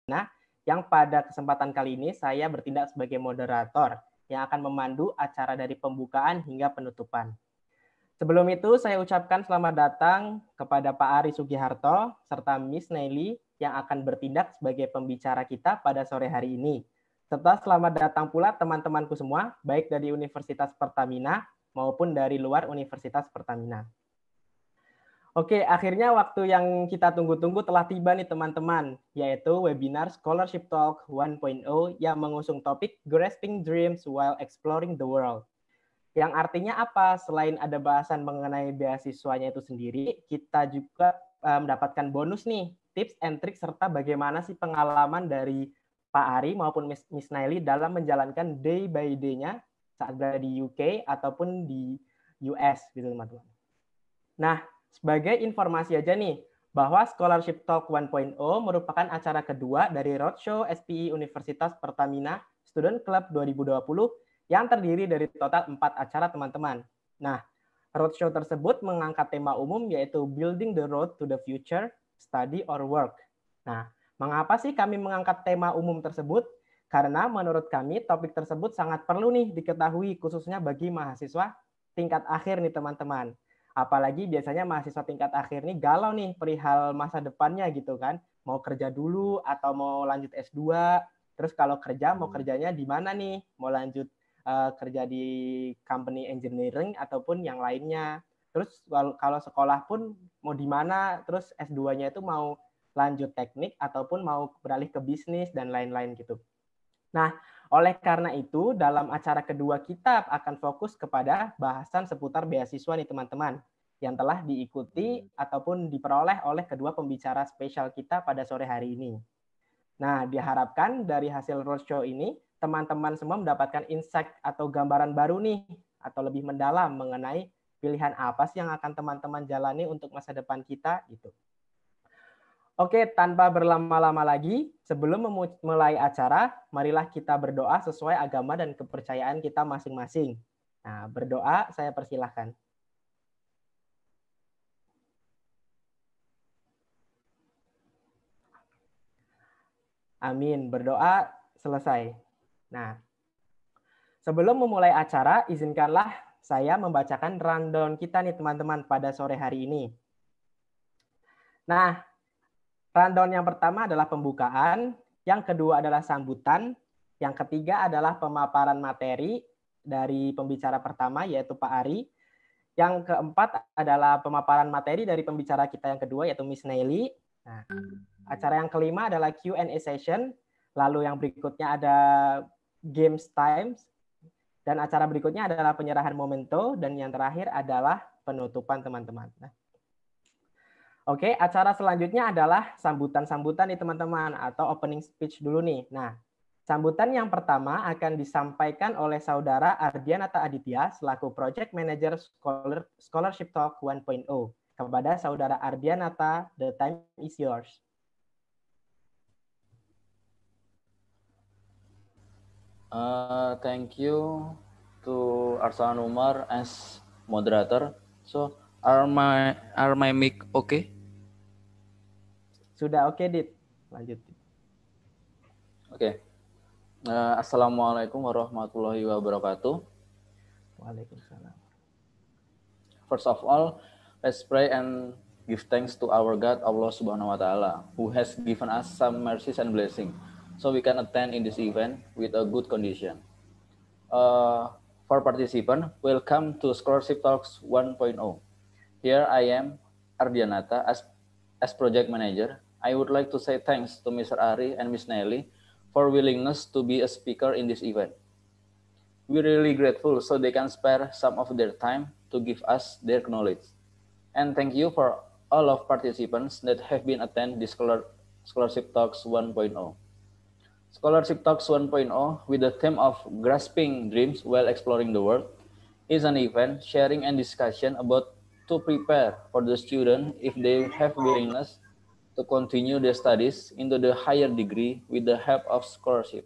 Pertamina, yang pada kesempatan kali ini saya bertindak sebagai moderator yang akan memandu acara dari pembukaan hingga penutupan. Sebelum itu, saya ucapkan selamat datang kepada Pak Ari Sugiharto serta Miss Nelly yang akan bertindak sebagai pembicara kita pada sore hari ini. Serta selamat datang pula teman-temanku semua, baik dari Universitas Pertamina maupun dari luar Universitas Pertamina. Oke, akhirnya waktu yang kita tunggu-tunggu telah tiba nih teman-teman, yaitu webinar Scholarship Talk 1.0 yang mengusung topik Grasping Dreams While Exploring the World. Yang artinya apa? Selain ada bahasan mengenai beasiswanya itu sendiri, kita juga mendapatkan bonus nih, tips and trick serta bagaimana sih pengalaman dari Pak Ari maupun Miss Naili dalam menjalankan day by day-nya saat berada di UK ataupun di US gitu teman-teman. Nah, sebagai informasi aja nih, bahwa Scholarship Talk 1.0 merupakan acara kedua dari Roadshow SPI Universitas Pertamina Student Club 2020 yang terdiri dari total 4 acara teman-teman. Nah, roadshow tersebut mengangkat tema umum yaitu Building the Road to the Future, Study or Work. Nah, mengapa sih kami mengangkat tema umum tersebut? Karena menurut kami topik tersebut sangat perlu nih diketahui khususnya bagi mahasiswa tingkat akhir nih teman-teman. Apalagi biasanya mahasiswa tingkat akhir nih galau nih perihal masa depannya gitu kan. Mau kerja dulu atau mau lanjut S2. Terus kalau kerja mau kerjanya di mana nih? Mau lanjut kerja di company engineering ataupun yang lainnya. Terus kalau sekolah pun mau di mana? Terus S2-nya itu mau lanjut teknik ataupun mau beralih ke bisnis dan lain-lain gitu. Nah, oleh karena itu, dalam acara kedua kita akan fokus kepada bahasan seputar beasiswa nih teman-teman, yang telah diikuti ataupun diperoleh oleh kedua pembicara spesial kita pada sore hari ini. Nah, diharapkan dari hasil roadshow ini, teman-teman semua mendapatkan insight atau gambaran baru nih, atau lebih mendalam mengenai pilihan apa sih yang akan teman-teman jalani untuk masa depan kita gitu. Oke, tanpa berlama-lama lagi, sebelum memulai acara, marilah kita berdoa sesuai agama dan kepercayaan kita masing-masing. Nah, berdoa saya persilahkan. Amin, berdoa selesai. Nah, sebelum memulai acara, izinkanlah saya membacakan rundown kita nih teman-teman pada sore hari ini. Nah, rundown yang pertama adalah pembukaan, yang kedua adalah sambutan, yang ketiga adalah pemaparan materi dari pembicara pertama yaitu Pak Ari, yang keempat adalah pemaparan materi dari pembicara kita yang kedua yaitu Miss Nelly. Nah, acara yang kelima adalah Q&A session, lalu yang berikutnya ada games times, dan acara berikutnya adalah penyerahan memento, dan yang terakhir adalah penutupan teman-teman. Nah, oke, acara selanjutnya adalah sambutan-sambutan nih teman-teman atau opening speech dulu nih. Nah, sambutan yang pertama akan disampaikan oleh Saudara Ardianata Aditya selaku Project Manager Scholarship Talk 1.0. Kepada Saudara Ardianata, the time is yours. Thank you to Arsalan Umar as moderator. So, are my mic okay? Sudah oke, Dit. Lanjut. Oke. Assalamualaikum warahmatullahi wabarakatuh. Waalaikumsalam. First of all, let's pray and give thanks to our God, Allah Subhanahu wa Ta'ala, who has given us some mercies and blessing, so we can attend in this event with a good condition. For participants, welcome to Scholarship Talks 1.0. Here I am, Ardianata, as project manager. I would like to say thanks to Mr. Ari and Ms. Nelly for willingness to be a speaker in this event. We're really grateful so they can spare some of their time to give us their knowledge. And thank you for all of participants that have been attend this Scholarship Talks 1.0. Scholarship Talks 1.0 with the theme of Grasping Dreams While Exploring the World is an event sharing and discussion about to prepare for the student if they have willingness to continue their studies into the higher degree with the help of scholarship.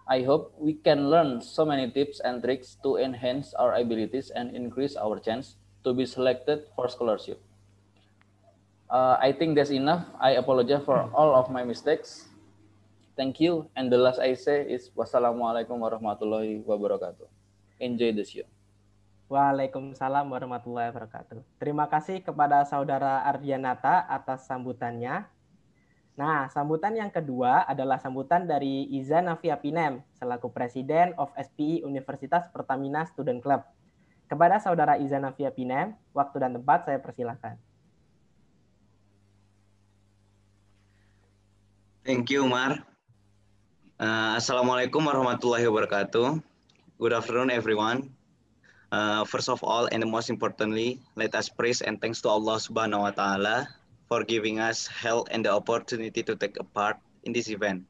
I hope we can learn so many tips and tricks to enhance our abilities and increase our chance to be selected for scholarship. I think that's enough. I apologize for all of my mistakes. Thank you. And the last I say is wassalamualaikum warahmatullahi wabarakatuh. Enjoy the show. Waalaikumsalam warahmatullahi wabarakatuh. Terima kasih kepada Saudara Ardianata atas sambutannya. Nah, sambutan yang kedua adalah sambutan dari Iza Navia Pinem, selaku Presiden of SPI Universitas Pertamina Student Club. Kepada Saudara Iza Navia Pinem, waktu dan tempat saya persilahkan. Thank you, Umar. Assalamualaikum warahmatullahi wabarakatuh. Good afternoon, everyone. First of all, and most importantly, let us praise and thanks to Allah Subhanahu wa Ta'ala for giving us health and the opportunity to take a part in this event.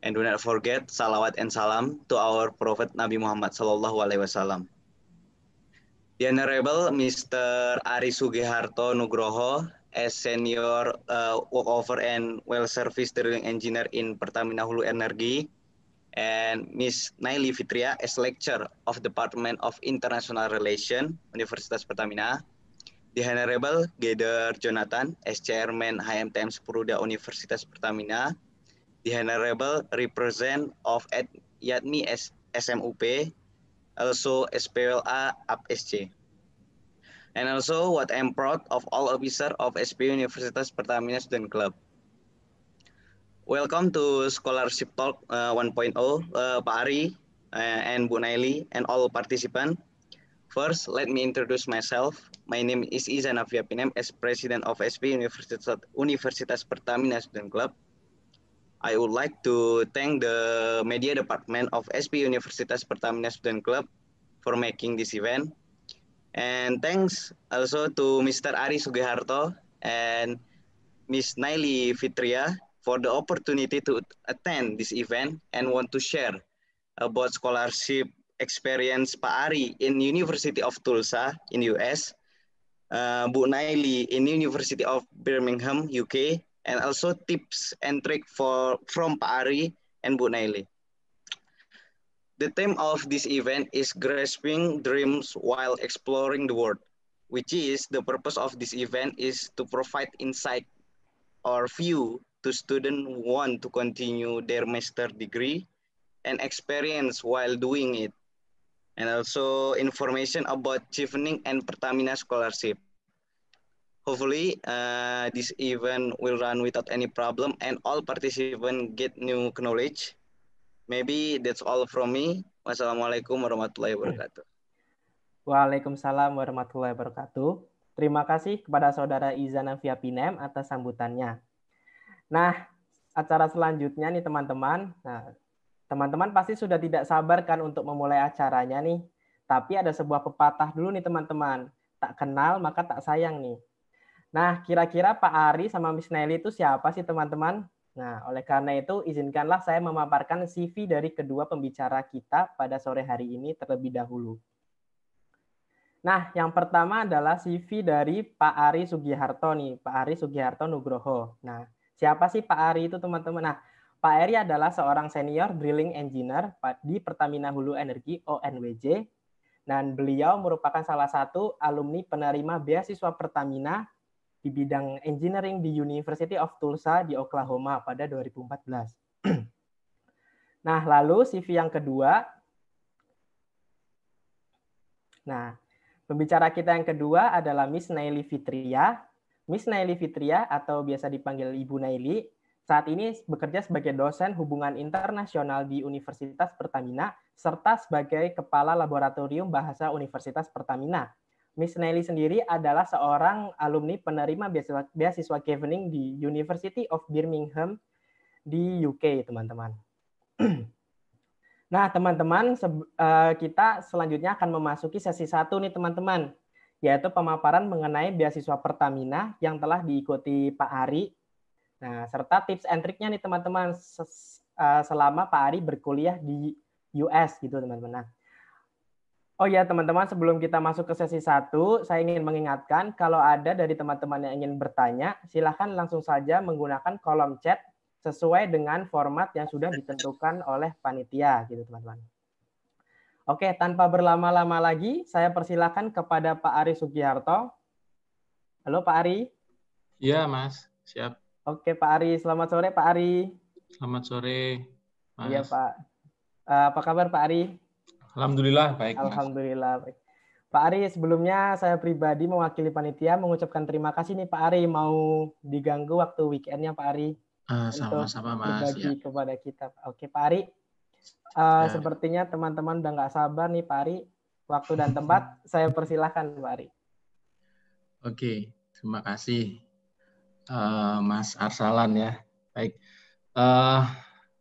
And do not forget salawat and salam to our Prophet Nabi Muhammad Sallallahu Alaihi Wasallam. The Honorable Mr. Ari Sugiharto Nugroho, as Senior Workover and Well Service Drilling Engineer in Pertamina Hulu Energi, and Ms. Naili Fitria, as Lecturer of Department of International Relations, Universitas Pertamina, the Honorable Geder Jonathan, as Chairman HMTM Sepuruda Universitas Pertamina, the Honorable Representative of YATMI SMUP, also SPLA APSC. And also what I'm proud of all officers of SP Universitas Pertamina Student Club. Welcome to Scholarship Talk 1.0, Pak Ari and Bu Naili and all participants. First, let me introduce myself. My name is Iza Navia Pinem as President of SP Universitas Pertamina Student Club. I would like to thank the Media Department of SP Universitas Pertamina Student Club for making this event. And thanks also to Mr. Ari Sugiharto and Ms. Naili Fitria for the opportunity to attend this event and want to share about scholarship experience Pak Ari in University of Tulsa in US, Bu Naili in University of Birmingham, UK, and also tips and tricks from Pak Ari and Bu Naili. The theme of this event is grasping dreams while exploring the world, which is the purpose of this event is to provide insight or view to students who want to continue their master degree and experience while doing it, and also information about Chevening and Pertamina scholarship. Hopefully, this event will run without any problem and all participants get new knowledge. Maybe that's all from me. Wassalamualaikum warahmatullahi wabarakatuh. Waalaikumsalam warahmatullahi wabarakatuh. Terima kasih kepada Saudara Iza Navia Pinem atas sambutannya. Nah, acara selanjutnya nih teman-teman. Nah, teman-teman pasti sudah tidak sabar kan untuk memulai acaranya nih. Tapi ada sebuah pepatah dulu nih teman-teman. Tak kenal maka tak sayang nih. Nah, kira-kira Pak Ari sama Miss Nelly itu siapa sih teman-teman? Nah, oleh karena itu izinkanlah saya memaparkan CV dari kedua pembicara kita pada sore hari ini terlebih dahulu. Nah, yang pertama adalah CV dari Pak Ari Sugiharto nih, Pak Ari Sugiharto Nugroho. Nah, siapa sih Pak Ari itu teman-teman? Nah, Pak Ari adalah seorang senior drilling engineer di Pertamina Hulu Energi ONWJ, dan beliau merupakan salah satu alumni penerima beasiswa Pertamina di bidang engineering di University of Tulsa di Oklahoma pada 2014. Nah, lalu CV yang kedua. Nah, pembicara kita yang kedua adalah Miss Naili Fitria. Miss Naili Fitria atau biasa dipanggil Ibu Naili, saat ini bekerja sebagai dosen hubungan internasional di Universitas Pertamina serta sebagai Kepala Laboratorium Bahasa Universitas Pertamina. Miss Naili sendiri adalah seorang alumni penerima beasiswa Chevening di University of Birmingham di UK, teman-teman. Nah, teman-teman, kita selanjutnya akan memasuki sesi 1 nih, teman-teman, yaitu pemaparan mengenai beasiswa Pertamina yang telah diikuti Pak Ari. Nah, serta tips and triknya nih, teman-teman, selama Pak Ari berkuliah di US gitu, teman-teman. Nah, oh ya teman-teman, sebelum kita masuk ke sesi 1, saya ingin mengingatkan kalau ada dari teman-teman yang ingin bertanya, silahkan langsung saja menggunakan kolom chat sesuai dengan format yang sudah ditentukan oleh panitia, gitu teman-teman. Oke, tanpa berlama-lama lagi, saya persilahkan kepada Pak Ari Sugiharto. Halo Pak Ari. Iya Mas, siap. Oke Pak Ari, selamat sore Pak Ari. Selamat sore, Mas. Iya, Pak. Apa kabar, Pak Ari? Alhamdulillah, baik, Mas. Alhamdulillah, baik. Pak Ari, sebelumnya saya pribadi mewakili panitia mengucapkan terima kasih nih Pak Ari mau diganggu waktu weekendnya Pak Ari untuk Sama-sama, Mas. berbagi Ya. kepada kita. Oke, Pak Ari. Sepertinya teman-teman udah nggak sabar nih Pak Ari. Waktu dan tempat saya persilahkan Pak Ari. Oke, terima kasih Mas Arsalan ya. Baik,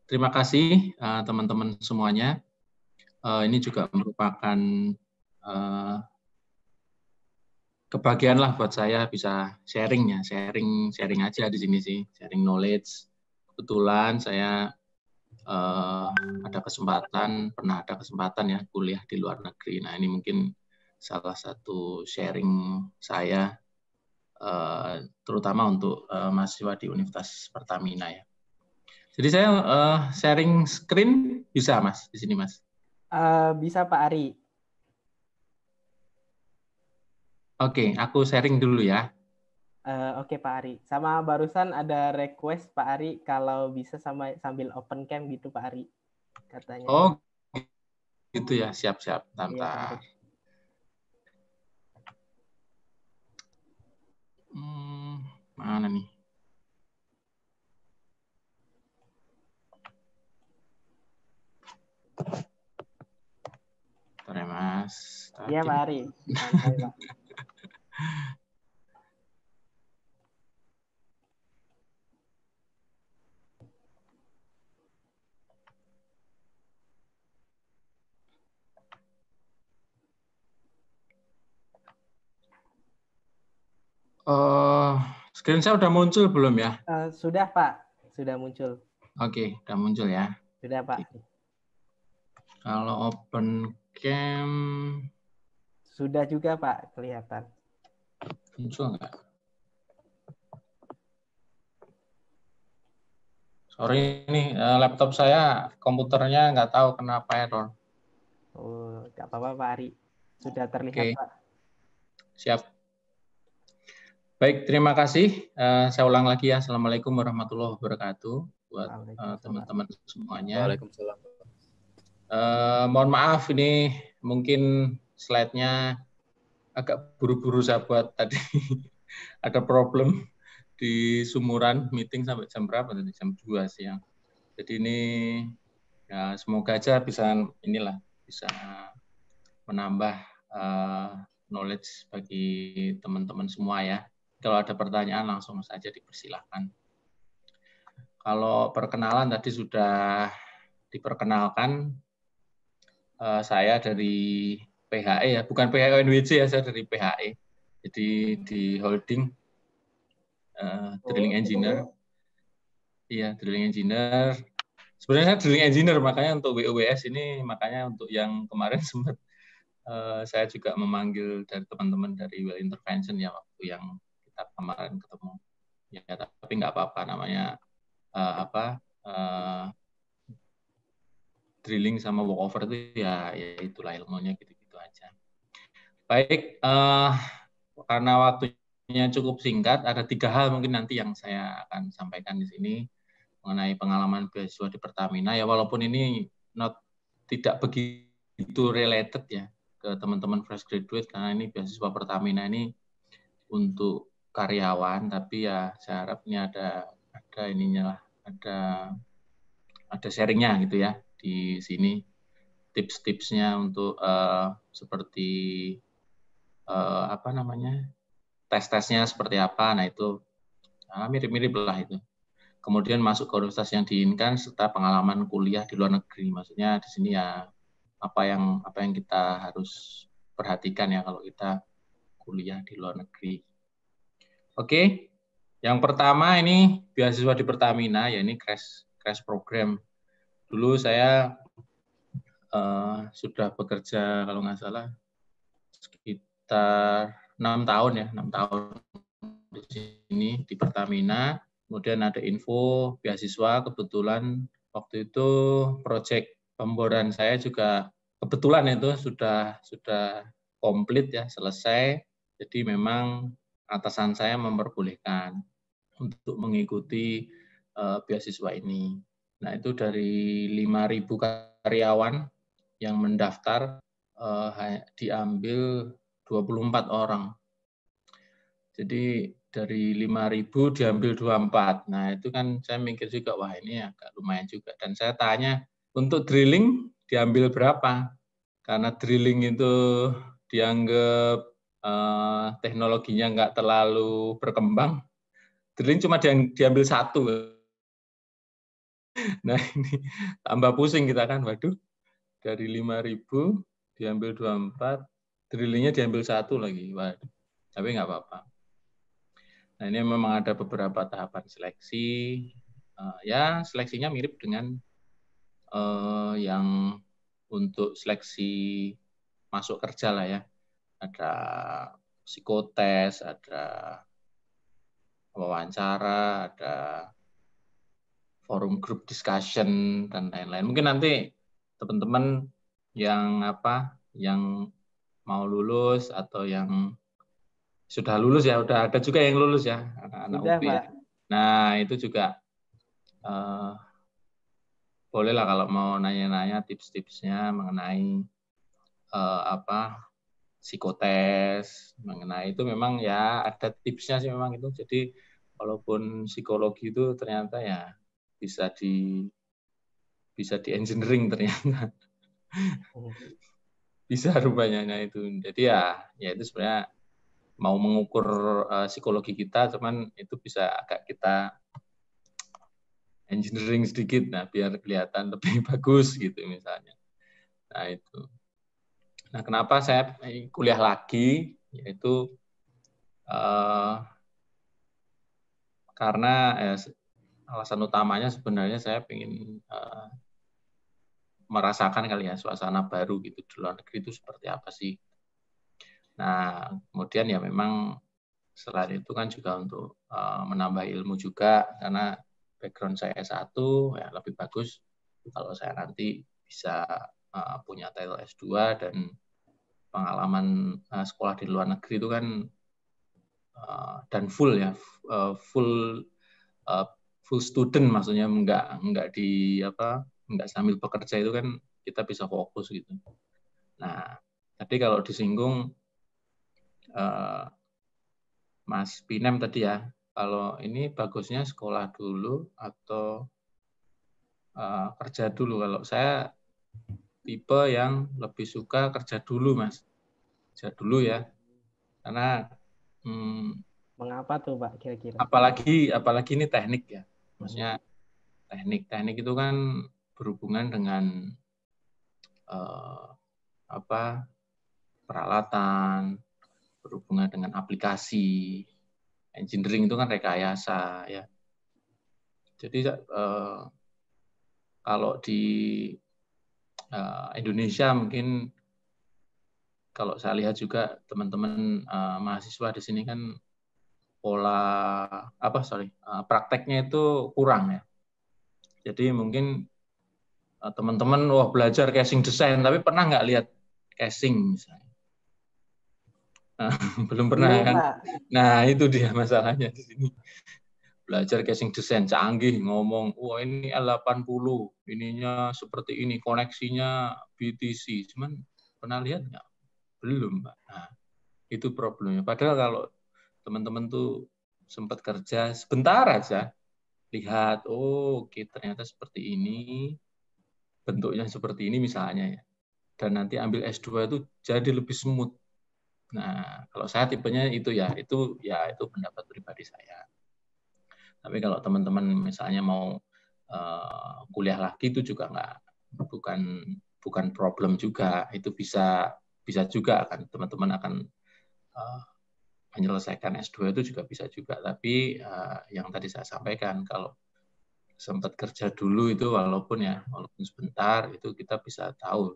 terima kasih teman-teman semuanya. Ini juga merupakan kebahagiaan lah buat saya bisa sharing ya, sharing aja di sini sih, sharing knowledge. Kebetulan saya pernah ada kesempatan ya kuliah di luar negeri. Nah, ini mungkin salah satu sharing saya, terutama untuk mahasiswa di Universitas Pertamina ya. Jadi saya sharing screen bisa, Mas, di sini, Mas? Bisa Pak Ari. Oke, aku sharing dulu ya. Oke Pak Ari. Sama barusan ada request Pak Ari kalau bisa sambil open cam gitu Pak Ari katanya. Oh, gitu ya. Siap-siap. Iya, mana nih? Bentar ya, Mas. Iya Pak Ari. Santai, Pak. Screen saya udah muncul belum ya? Sudah Pak, sudah muncul. Oke, udah muncul ya. Sudah Pak. Oke. Kalau open cam sudah juga Pak kelihatan. Muncul nggak? Sorry ini laptop saya komputernya nggak tahu kenapa error. Oh, nggak apa-apa Pak Ari. Sudah terlihat Oke. Pak. Siap. Baik, terima kasih. Saya ulang lagi ya. Assalamualaikum warahmatullahi wabarakatuh buat teman-teman semuanya. Waalaikumsalam. Mohon maaf ini mungkin slide-nya agak buru-buru saya buat tadi. Ada problem di Sumuran, meeting sampai jam berapa tadi? Jam 2 siang. Jadi ini ya semoga aja bisa menambah knowledge bagi teman-teman semua ya. Kalau ada pertanyaan langsung saja dipersilahkan. Kalau perkenalan tadi sudah diperkenalkan, saya dari PHE ya, bukan PHE UNWJ ya, saya dari PHE. Jadi di holding drilling engineer. Iya, drilling engineer. Sebenarnya saya drilling engineer, makanya untuk WOWS ini, makanya untuk yang kemarin sempat saya juga memanggil dari teman-teman dari Well Intervention ya, waktu yang kita kemarin ketemu. Ya, tapi nggak apa-apa, namanya drilling sama walkover itu ya itulah ilmunya gitu-gitu aja. Baik, karena waktunya cukup singkat, ada 3 hal mungkin nanti yang saya akan sampaikan di sini mengenai pengalaman beasiswa di Pertamina ya, walaupun ini tidak begitu related ya ke teman-teman fresh graduate karena ini beasiswa Pertamina ini untuk karyawan, tapi ya saya harap ini ada ininya lah, ada sharingnya gitu ya di sini, tips-tipsnya untuk seperti tes-tesnya seperti apa. Nah itu mirip-mirip lah itu. Kemudian masuk ke universitas yang diinginkan serta pengalaman kuliah di luar negeri. Maksudnya di sini ya apa yang kita harus perhatikan ya kalau kita kuliah di luar negeri. Oke, yang pertama ini beasiswa di Pertamina, ya ini crash program. Dulu saya sudah bekerja kalau nggak salah sekitar 6 tahun ya, 6 tahun di sini di Pertamina. Kemudian ada info beasiswa, kebetulan waktu itu proyek pemboran saya juga kebetulan itu sudah komplit ya, selesai. Jadi memang atasan saya memperbolehkan untuk mengikuti beasiswa ini. Nah, itu dari 5.000 karyawan yang mendaftar diambil 24 orang. Jadi dari 5.000 diambil 24. Nah, itu kan saya mikir juga, wah ini agak lumayan juga. Dan saya tanya, untuk drilling diambil berapa? Karena drilling itu dianggap teknologinya nggak terlalu berkembang. Drilling cuma diambil 1. Nah, ini tambah pusing kita kan, waduh, dari 5.000 diambil 24, drillingnya diambil 1 lagi, waduh, tapi nggak apa-apa. Nah, ini memang ada beberapa tahapan seleksi, ya seleksinya mirip dengan yang untuk seleksi masuk kerja lah ya, ada psikotes, ada wawancara, ada forum group discussion dan lain-lain. Mungkin nanti teman-teman yang mau lulus atau yang sudah lulus ya, udah ada juga yang lulus ya, anak-anak UB ya. Nah, itu juga bolehlah kalau mau nanya-nanya tips-tipsnya mengenai psikotes, mengenai itu memang ya ada tipsnya sih memang itu. Jadi walaupun psikologi itu ternyata ya bisa di engineering ternyata. Bisa rupanya itu. Jadi ya itu sebenarnya mau mengukur psikologi kita, cuman itu bisa agak kita engineering sedikit, nah biar kelihatan lebih bagus gitu misalnya. Nah itu. Nah kenapa saya kuliah lagi, yaitu karena alasan utamanya sebenarnya saya ingin merasakan kali ya suasana baru gitu di luar negeri itu seperti apa sih. Nah kemudian ya memang selain itu kan juga untuk menambah ilmu juga, karena background saya S1 ya lebih bagus kalau saya nanti bisa punya title S2 dan pengalaman sekolah di luar negeri itu kan dan full ya, full student, maksudnya enggak sambil bekerja, itu kan kita bisa fokus gitu. Nah, tadi kalau disinggung Mas Pinem tadi ya, kalau ini bagusnya sekolah dulu atau kerja dulu. Kalau saya tipe yang lebih suka kerja dulu, Mas. Kerja dulu ya, karena mengapa tuh Pak kira-kira? Apalagi ini teknik ya, maksudnya teknik itu kan berhubungan dengan peralatan, berhubungan dengan aplikasi. Engineering itu kan rekayasa ya. Jadi kalau di Indonesia mungkin kalau saya lihat juga teman-teman mahasiswa di sini kan prakteknya itu kurang ya. Jadi mungkin teman-teman belajar casing desain tapi pernah nggak lihat casing misalnya? Belum pernah kan? Nah itu dia masalahnya di sini. Belajar casing desain canggih, ngomong, wah ini L80, ininya seperti ini, koneksinya BTC. Cuman pernah lihat nggak? Belum, Pak. Nah, itu problemnya. Padahal kalau teman-teman tuh sempat kerja sebentar aja, lihat, ternyata seperti ini, bentuknya seperti ini misalnya ya. Dan nanti ambil S2 itu jadi lebih smooth. Nah, kalau saya tipenya itu pendapat pribadi saya. Tapi kalau teman-teman misalnya mau kuliah lagi itu juga bukan problem juga. Itu bisa juga kan teman-teman akan menyelesaikan S2 itu juga bisa juga. Tapi yang tadi saya sampaikan, kalau sempat kerja dulu itu walaupun sebentar itu kita bisa tahu,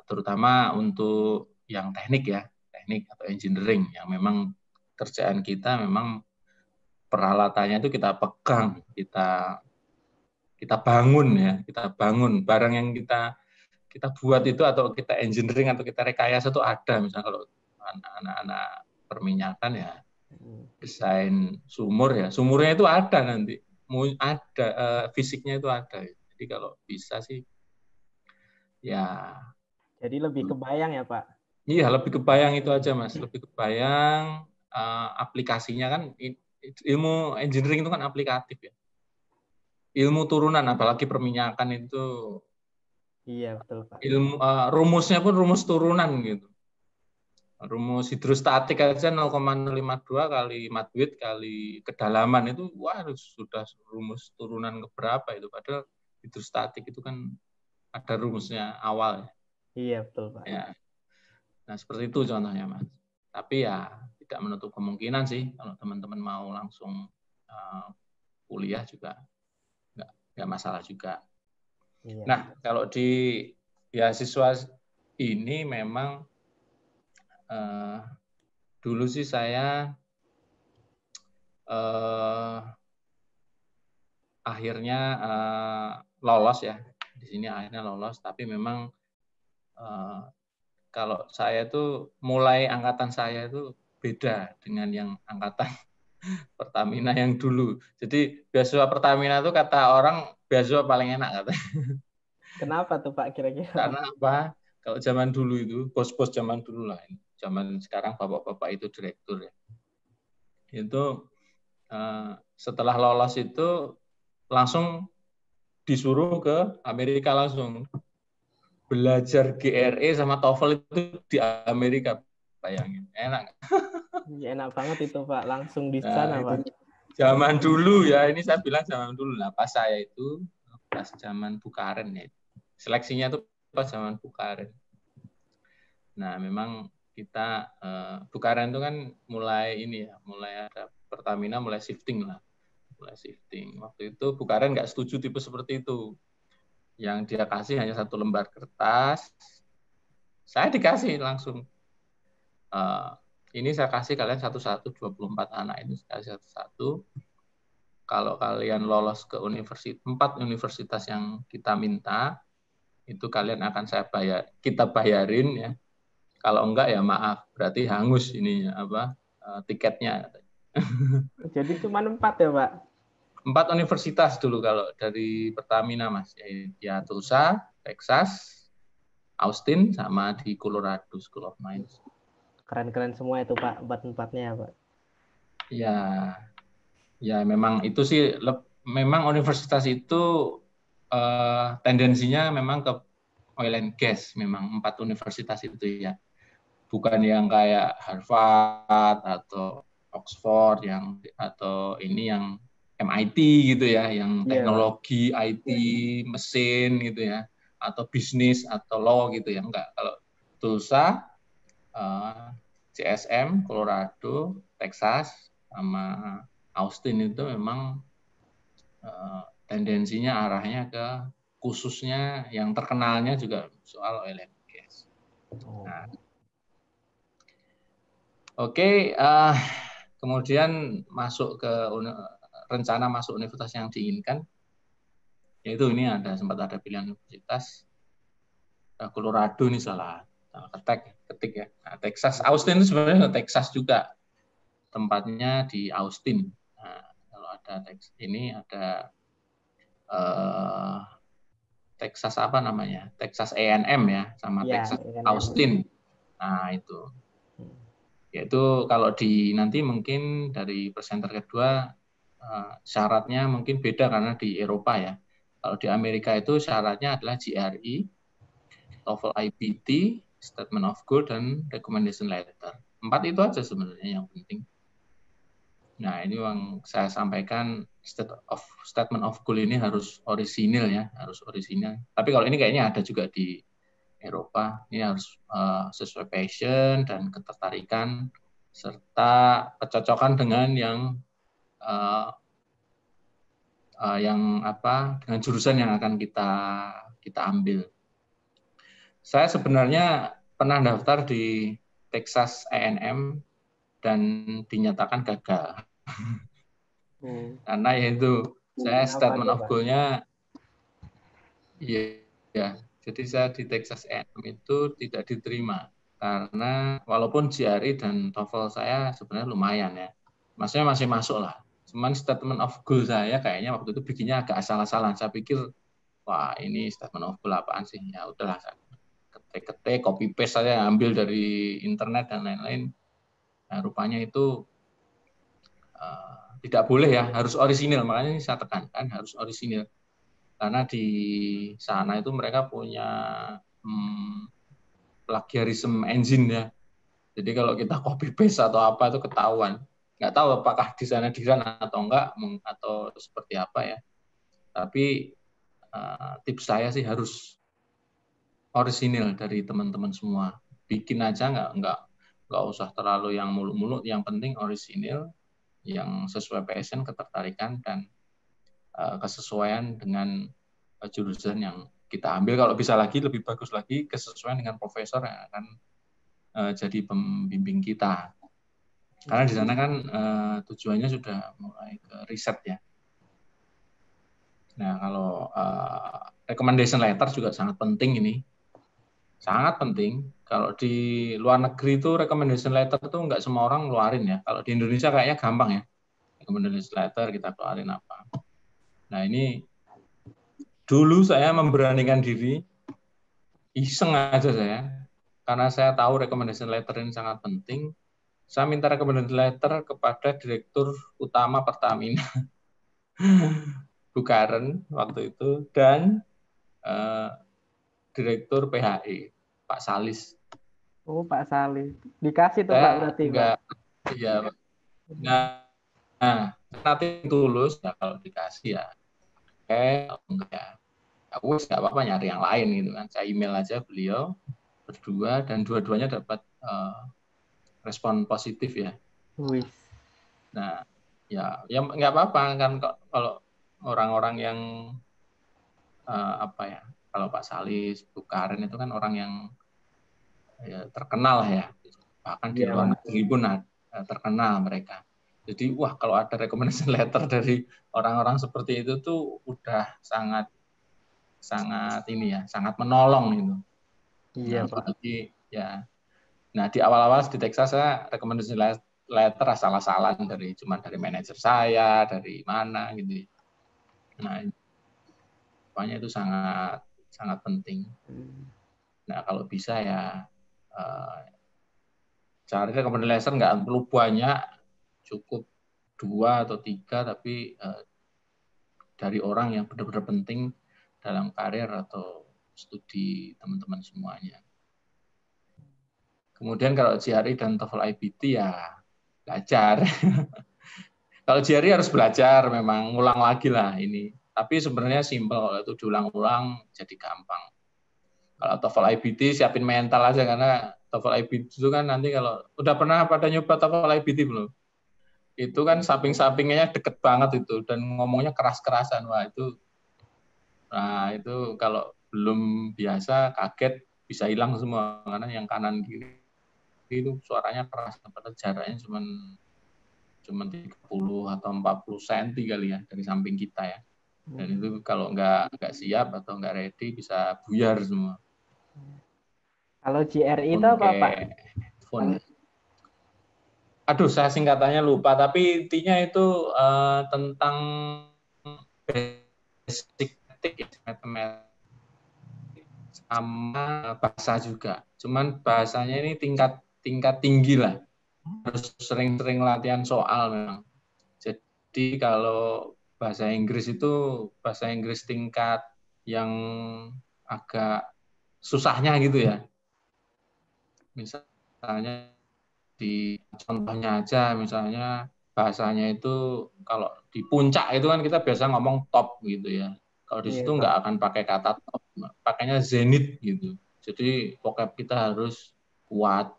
terutama untuk yang teknik atau engineering yang memang kerjaan kita memang peralatannya itu kita pegang, kita bangun barang yang kita buat itu, atau kita engineering atau kita rekayasa itu ada. Misalnya kalau anak-anak perminyakan ya desain sumurnya itu ada nanti. ada fisiknya itu ada. Jadi kalau bisa sih ya. Jadi lebih kebayang ya Pak? Iya, lebih kebayang itu aja Mas, lebih kebayang aplikasinya kan ilmu engineering itu kan aplikatif ya. Ilmu turunan apalagi perminyakan itu Iya betul Pak. ilmu rumusnya pun rumus turunan gitu. Rumus hidrostatik aja 0,052 kali Madwid kali kedalaman itu wah sudah rumus turunan keberapa itu, padahal hidrostatik itu kan ada rumusnya awal ya. Iya betul Pak. Ya. Nah, seperti itu contohnya, Mas. Tapi ya tidak menutup kemungkinan sih kalau teman-teman mau langsung kuliah juga nggak masalah juga. Iya. Nah, kalau di beasiswa ini memang dulu sih saya akhirnya lolos ya. Di sini akhirnya lolos, tapi memang kalau saya tuh mulai angkatan saya itu beda dengan yang angkatan Pertamina yang dulu. Jadi beasiswa Pertamina itu kata orang beasiswa paling enak katanya. Kenapa tuh Pak kira-kira? Karena apa? Kalau zaman dulu itu, bos-bos zaman dulu lah. Zaman sekarang bapak-bapak itu direktur ya. Itu setelah lolos itu langsung disuruh ke Amerika langsung. Belajar GRE sama TOEFL itu di Amerika. Bayangin, enak. Ya, enak banget itu Pak, langsung di Nah, sana Pak. Zaman dulu ya, ini saya bilang zaman dulu. Nah, pas saya itu, pas zaman Bukaren ya. Seleksinya tuh pas zaman Bukaren. Nah, memang kita, Bukaren itu kan mulai ini ya, mulai ada Pertamina mulai shifting lah. Mulai shifting. Waktu itu Bukaren nggak setuju tipe seperti itu. Yang dia kasih hanya 1 lembar kertas. Saya dikasih langsung. Ini saya kasih kalian satu-satu, 24 anak ini saya kasih satu-satu. Kalau kalian lolos ke 4 universitas yang kita minta, itu kalian akan kita bayarin ya. Kalau enggak ya maaf, berarti hangus ininya tiketnya. Jadi cuma 4 ya Pak? 4 universitas dulu kalau dari Pertamina Mas, ya Tulsa, Texas, Austin, sama di Colorado School of Mines. Keren-keren semua itu Pak, 4-4-nya ya Pak. Ya memang itu sih, memang universitas itu tendensinya memang ke oil and gas, memang 4 universitas itu ya. Bukan yang kayak Harvard atau Oxford atau ini yang MIT gitu ya, yang teknologi, IT, mesin gitu ya, atau bisnis atau law gitu ya. Enggak, kalau Tulsa, CSM, Colorado, Texas, sama Austin itu memang tendensinya arahnya ke khususnya yang terkenalnya juga soal oil and gas. Nah, Oke, kemudian masuk ke rencana masuk universitas yang diinginkan, yaitu ini sempat ada pilihan universitas Colorado ini salah ketik ya. Nah, Texas, Austin itu sebenarnya Texas juga, tempatnya di Austin. Nah, kalau ada ini ada Texas apa namanya? Texas A&M ya, sama Texas Austin. Nah, itu. Yaitu kalau nanti mungkin dari presenter kedua syaratnya mungkin beda karena di Eropa ya. Kalau di Amerika itu syaratnya adalah GRE, TOEFL IBT, Statement of Goal, dan Recommendation Letter. 4 itu aja sebenarnya yang penting. Nah, ini yang saya sampaikan, Statement of Goal ini harus orisinil ya, harus orisinil. Tapi kalau ini kayaknya ada juga di Eropa, ini harus sesuai passion dan ketertarikan, serta kecocokan dengan dengan jurusan yang akan kita ambil. Saya sebenarnya pernah daftar di Texas A&M dan dinyatakan gagal. Karena yaitu saya statement of goal-nya ya, jadi saya di Texas A&M itu tidak diterima karena walaupun GRE dan TOEFL saya sebenarnya lumayan ya, maksudnya masih masuk lah. Cuman statement of goal saya kayaknya waktu itu bikinnya agak asal-asalan. Saya pikir, wah ini statement of goal apaan sih? Ya udahlah, saya ketik-ketik, copy paste saya ambil dari internet dan lain-lain. Nah, rupanya itu tidak boleh ya, harus orisinil. Makanya ini saya tekankan harus orisinil. Karena di sana itu mereka punya plagiarism engine ya. Jadi kalau kita copy paste atau apa itu ketahuan. Nggak tahu apakah di sana di-run atau enggak, atau seperti apa ya. Tapi tips saya sih harus orisinil dari teman-teman semua. Bikin aja nggak usah terlalu yang muluk-muluk. Yang penting orisinil, yang sesuai passion, ketertarikan, dan kesesuaian dengan jurusan yang kita ambil. Kalau bisa lagi, lebih bagus lagi, kesesuaian dengan profesor yang akan jadi pembimbing kita. Karena di sana kan tujuannya sudah mulai ke riset ya. Nah, kalau recommendation letter juga sangat penting ini. Sangat penting. Kalau di luar negeri itu recommendation letter itu nggak semua orang ngeluarin ya. Kalau di Indonesia kayaknya gampang ya. Recommendation letter kita keluarin apa. Nah, ini dulu saya memberanikan diri, iseng aja saya. Karena saya tahu recommendation letter ini sangat penting. Saya minta recommendation letter kepada Direktur Utama Pertamina, Bu Karen waktu itu, dan Direktur PHI, Pak Salis. Oh, Pak Salis. Dikasih tuh Saya Pak berarti, enggak, Pak. ya, nah, nanti tulus ya kalau dikasih ya. Enggak ya. Aku nggak apa-apa nyari yang lain gitu kan. Saya email aja beliau berdua dan dua-duanya dapat respon positif ya. Wih. Nah, ya nggak apa-apa kan kalau orang-orang yang apa ya, kalau Pak Salis, Bu Karen itu kan orang yang ya, terkenal ya, bahkan di luar negeri pun terkenal mereka. Jadi wah kalau ada recommendation letter dari orang-orang seperti itu tuh udah sangat ini ya, sangat menolong gitu. Iya, Nah, Pak. jadi ya, nah di awal-awal di Texas saya recommendation letter asal-asalan cuma dari manajer saya, dari mana gitu. Nah, pokoknya itu sangat penting. Nah, kalau bisa ya cari recommendation letter nggak perlu banyak, cukup 2 atau 3, tapi dari orang yang benar-benar penting dalam karir atau studi teman-teman semuanya. Kemudian kalau GRE dan TOEFL IBT ya belajar. Kalau GRE harus belajar, memang ngulang lagi lah ini. Tapi sebenarnya simpel, kalau itu diulang-ulang jadi gampang. Kalau TOEFL IBT siapin mental aja, karena TOEFL IBT itu kan nanti kalau udah pernah pada nyoba TOEFL IBT belum? Itu kan samping-sampingnya deket banget itu dan ngomongnya keras-kerasan. Wah, itu kalau belum biasa kaget bisa hilang semua, karena yang kanan kiri itu suaranya keras, padahal jaraknya cuma 30 atau 40 cm kali ya dari samping kita ya. Dan itu kalau nggak siap atau nggak ready bisa buyar semua. Kalau GRE itu apa, Pak? Phone. Aduh, saya singkatannya lupa, tapi intinya itu tentang basic matematik sama bahasa juga. Cuman bahasanya ini tingkat tinggi lah. Harus sering-sering latihan soal memang. Jadi kalau bahasa Inggris itu bahasa Inggris tingkat yang agak susahnya gitu ya. Misalnya di contohnya aja, misalnya bahasanya itu kalau di puncak itu kan kita biasa ngomong top gitu ya. Kalau di situ nggak akan pakai kata top, pakainya zenith gitu. Jadi vocab kita harus kuat.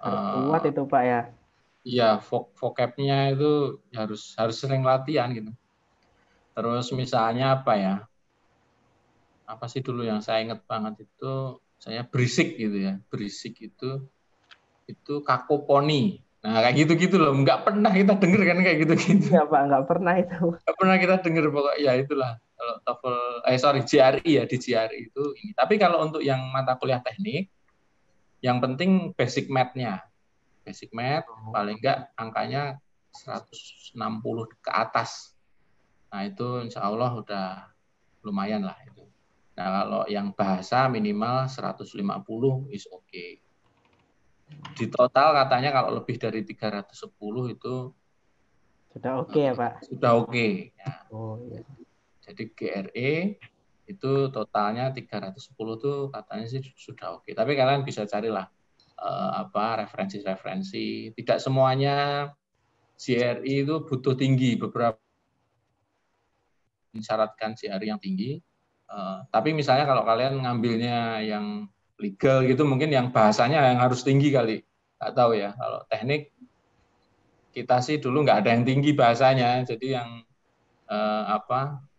Kuat itu Pak ya. Iya, vocabnya itu harus sering latihan gitu. Terus misalnya apa ya? Apa sih dulu yang saya ingat banget itu, saya berisik gitu ya. Berisik itu kakoponi. Nah, kayak gitu-gitu loh. Nggak pernah kita denger kan kayak gitu-gitu. Iya Pak, nggak pernah itu. Nggak pernah kita denger pokoknya. Ya itulah. Kalau TOEFL, GRE ya, di GRE itu ini. Tapi kalau untuk yang mata kuliah teknik, yang penting basic math-nya. Basic math, paling nggak angkanya 160 ke atas. Nah itu insya Allah udah lumayan lah itu. Nah kalau yang bahasa minimal 150 is okay. Di total katanya kalau lebih dari 310 itu Sudah oke ya, Pak? sudah oke. Ya. Oh, iya. Jadi GRE itu totalnya 310 itu katanya sih sudah oke. Tapi kalian bisa carilah referensi-referensi. Tidak semuanya GRE itu butuh tinggi, beberapa mensyaratkan GRE yang tinggi. Tapi misalnya kalau kalian ngambilnya yang legal gitu, mungkin yang bahasanya yang harus tinggi kali. Nggak tahu ya. Kalau teknik kita sih dulu nggak ada yang tinggi bahasanya, jadi yang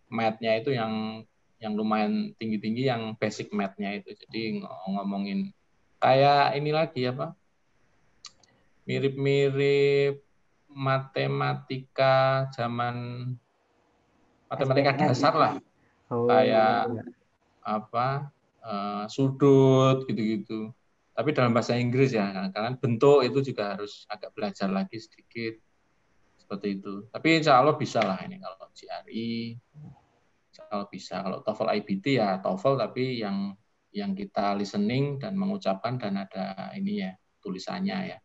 math-nya itu yang lumayan tinggi-tinggi, yang basic math-nya itu. Jadi ngomongin kayak ini lagi apa? Mirip-mirip matematika zaman matematika SPM. dasar lah. Oh, Kayak iya. sudut gitu-gitu. Tapi dalam bahasa Inggris ya, kalian bentuk itu juga harus agak belajar lagi sedikit seperti itu. Tapi insya Allah bisa lah ini kalau GRE, insya Allah bisa. Kalau TOEFL IBT ya TOEFL tapi yang kita listening dan mengucapkan dan ada ini ya tulisannya ya.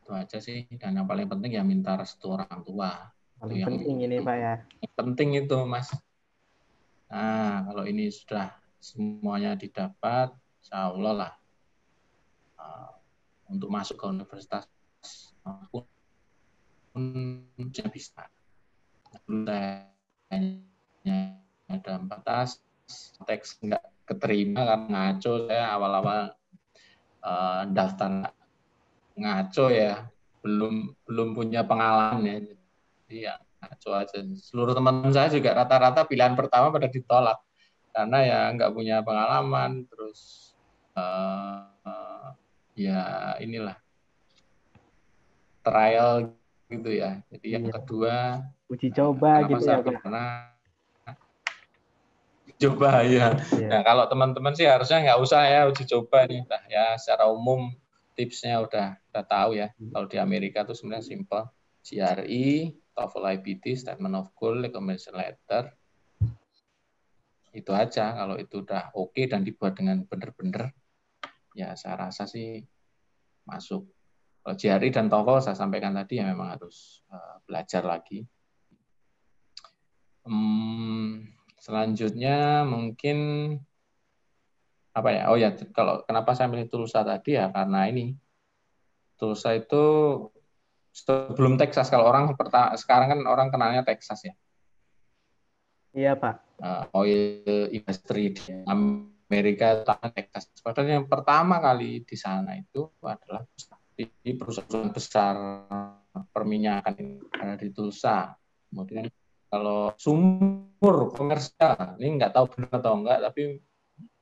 Itu aja sih. Dan yang paling penting ya minta restu orang tua. Paling penting ini, Pak ya. Yang penting itu Mas. Nah, kalau ini sudah semuanya didapat, insya Allah lah untuk masuk ke universitas pun bisa. Dulu saya ada 4 teks nggak keterima karena ngaco. Saya awal-awal daftar ngaco ya, belum punya pengalaman ya, jadi ya ngaco aja. Seluruh teman saya juga rata-rata pilihan pertama pada ditolak karena ya nggak punya pengalaman, terus ya inilah trial gitu ya. Jadi yang kedua uji coba kenapa gitu saya ya, Pak? karena coba ya. Nah kalau teman-teman sih harusnya nggak usah ya uji coba nih. Nah ya secara umum tipsnya udah tahu ya. Kalau di Amerika tuh sebenarnya simple. GRE, TOEFL IBT, Statement of Goal, Recommendation Letter. Itu aja. Kalau itu udah oke dan dibuat dengan benar-benar, ya saya rasa sih masuk. Kalau GRE dan TOEFL saya sampaikan tadi ya memang harus belajar lagi. Selanjutnya mungkin apa ya? Oh ya, kalau kenapa saya milih Tulsa tadi ya karena ini Tulsa itu sebelum Texas. Kalau orang sekarang kan orang kenalnya Texas ya. Iya, Pak. Oil industry di Amerika, Texas. Padahal yang pertama kali di sana itu adalah di perusahaan besar perminyakan di Tulsa. Kemudian kalau sumur komersial, ini nggak tahu benar atau enggak, tapi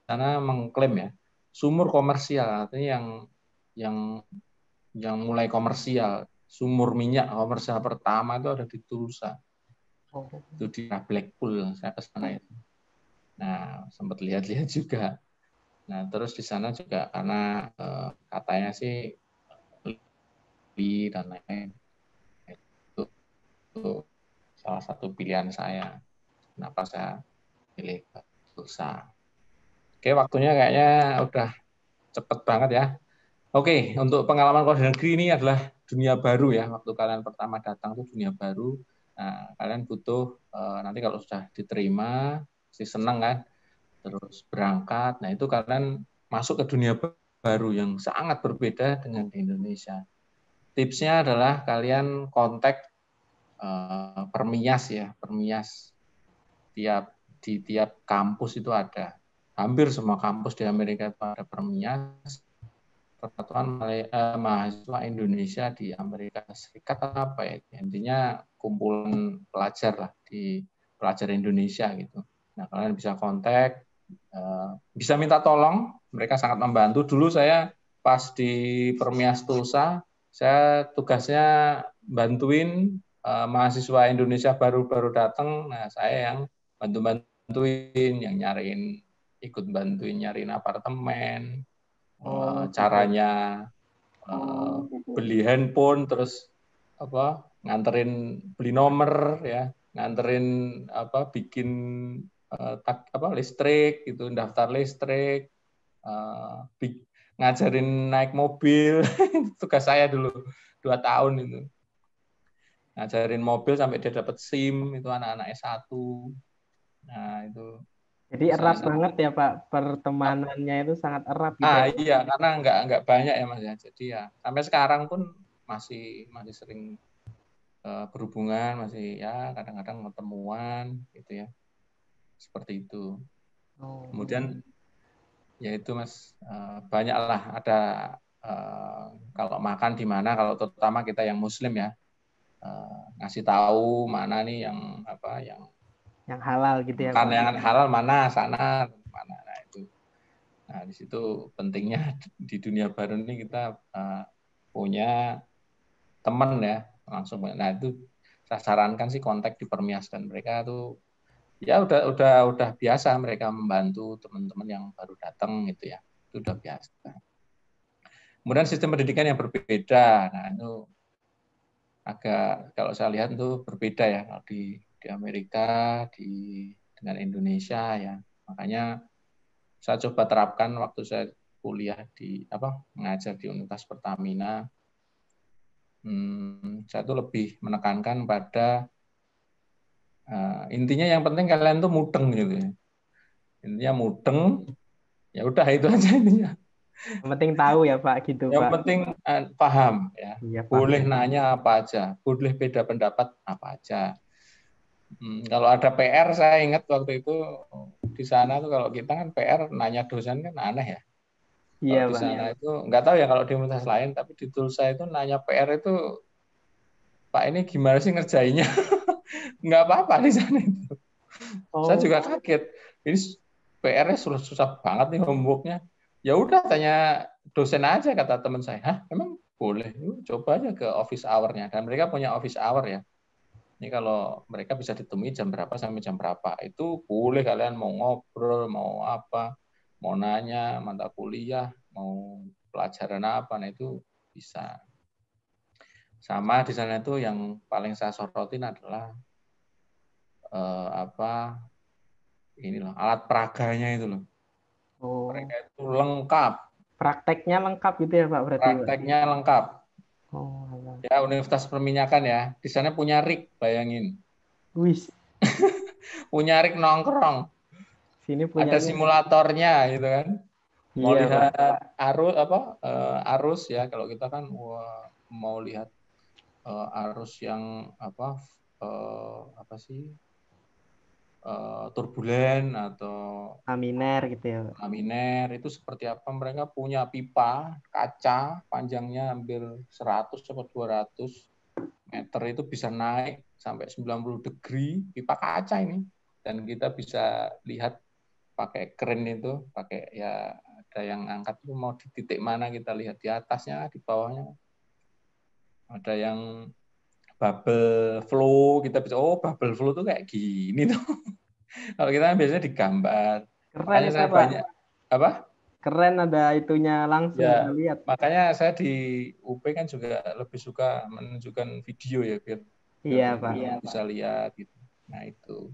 sana mengklaim ya sumur komersial, artinya yang mulai komersial, sumur minyak komersial pertama itu ada di Tulsa. Itu di Blackpool, saya ke sana itu. Nah, sempat lihat-lihat juga. Nah, terus di sana juga karena katanya sih dan lain-lain. Itu salah satu pilihan saya. Kenapa saya pilih ke Tulsa. Oke, waktunya kayaknya udah cepet banget ya. Oke, untuk pengalaman luar negeri ini adalah dunia baru ya. Waktu kalian pertama datang itu dunia baru. Nah, kalian butuh nanti kalau sudah diterima, pasti senang kan, terus berangkat. Nah, itu kalian masuk ke dunia baru yang sangat berbeda dengan di Indonesia. Tipsnya adalah kalian kontak Permias ya, Permias. Di tiap kampus itu ada. Hampir semua kampus di Amerika itu ada Permias. Persatuan Mahasiswa Indonesia di Amerika Serikat apa ya, intinya kumpulan pelajar lah, di pelajar Indonesia gitu. Nah kalian bisa kontak, bisa minta tolong, mereka sangat membantu. Dulu saya pas di Permias Tulsa, saya tugasnya bantuin mahasiswa Indonesia baru datang. Nah saya yang bantuin, yang ikut bantuin nyariin apartemen. Caranya beli handphone, terus nganterin beli nomor ya, nganterin bikin listrik gitu, daftar listrik, ngajarin naik mobil. Tugas saya dulu 2 tahun itu. Ngajarin mobil sampai dia dapat SIM, itu anak-anak S1. Nah, itu. Jadi erat banget ya Pak, pertemanannya itu sangat erat gitu. Iya, karena nggak banyak ya Mas ya. Jadi ya sampai sekarang pun masih sering berhubungan, masih ya kadang-kadang ketemuan gitu ya. Seperti itu. Kemudian ya itu Mas, banyaklah ada kalau makan di mana, kalau terutama kita yang Muslim ya, ngasih tahu mana nih yang halal gitu ya Pak. Yang halal mana, sana mana. Nah itu. Nah di situ pentingnya di dunia baru ini kita punya teman ya langsung. Nah itu saya sarankan sih kontak di Permias, dan mereka tuh ya udah biasa mereka membantu teman-teman yang baru datang gitu ya. Itu udah biasa. Kemudian sistem pendidikan yang berbeda. Nah itu agak, kalau saya lihat itu berbeda ya kalau di Amerika dengan Indonesia ya. Makanya saya coba terapkan waktu saya kuliah mengajar di Universitas Pertamina. Saya tuh lebih menekankan pada intinya yang penting kalian tuh mudeng gitu ya. Intinya mudeng, ya udah itu aja intinya. Yang penting tahu ya Pak gitu Yang Pak. penting paham ya. Iya, boleh nanya apa aja, boleh beda pendapat apa aja. Kalau ada PR, saya ingat waktu itu di sana tuh kalau kita kan PR nanya dosen kan aneh ya. Iya, Kalau di sana itu nggak tahu ya kalau di universitas lain, tapi di Tulsa itu nanya PR itu, Pak ini gimana sih ngerjainnya? Nggak apa-apa di sana itu. Saya juga kaget. Ini PR-nya susah banget nih homework-nya. Ya udah tanya dosen aja, kata teman saya. Hah, emang boleh? Coba aja ke office hour-nya. Dan mereka punya office hour ya. Ini kalau mereka bisa ditemui jam berapa sampai jam berapa. Itu boleh kalian mau ngobrol, mau apa, mau nanya mata kuliah, mau pelajaran apa, nah itu bisa. Sama di sana itu yang paling saya sorotin adalah ini loh, alat peraganya itu loh. Mereka itu lengkap. Prakteknya lengkap gitu ya Pak berarti. Prakteknya lengkap. Oh, ya Universitas Perminyakan ya, di sana punya rig, bayangin. Wis. Punya rig nongkrong. Sini ada simulatornya gitu kan. Mau iya, lihat Pak. arus ya, kalau kita kan mau lihat arus yang turbulen atau Aminer gitu ya. Aminer itu seperti apa, mereka punya pipa kaca panjangnya hampir 100 atau 200 meter, itu bisa naik sampai 90 degree, pipa kaca ini, dan kita bisa lihat pakai kren itu, pakai ya ada yang angkat itu mau di titik mana kita lihat, di atasnya, di bawahnya. Ada yang bubble flow, kita bisa bubble flow tuh kayak gini tuh. Kalau kita kan biasanya digambar. Keren Makanya itu saya Pak. banyak apa? Keren ada itunya langsung Ya, lihat. makanya saya di UP kan juga lebih suka menunjukkan video ya, biar Pak. bisa lihat gitu. Nah itu.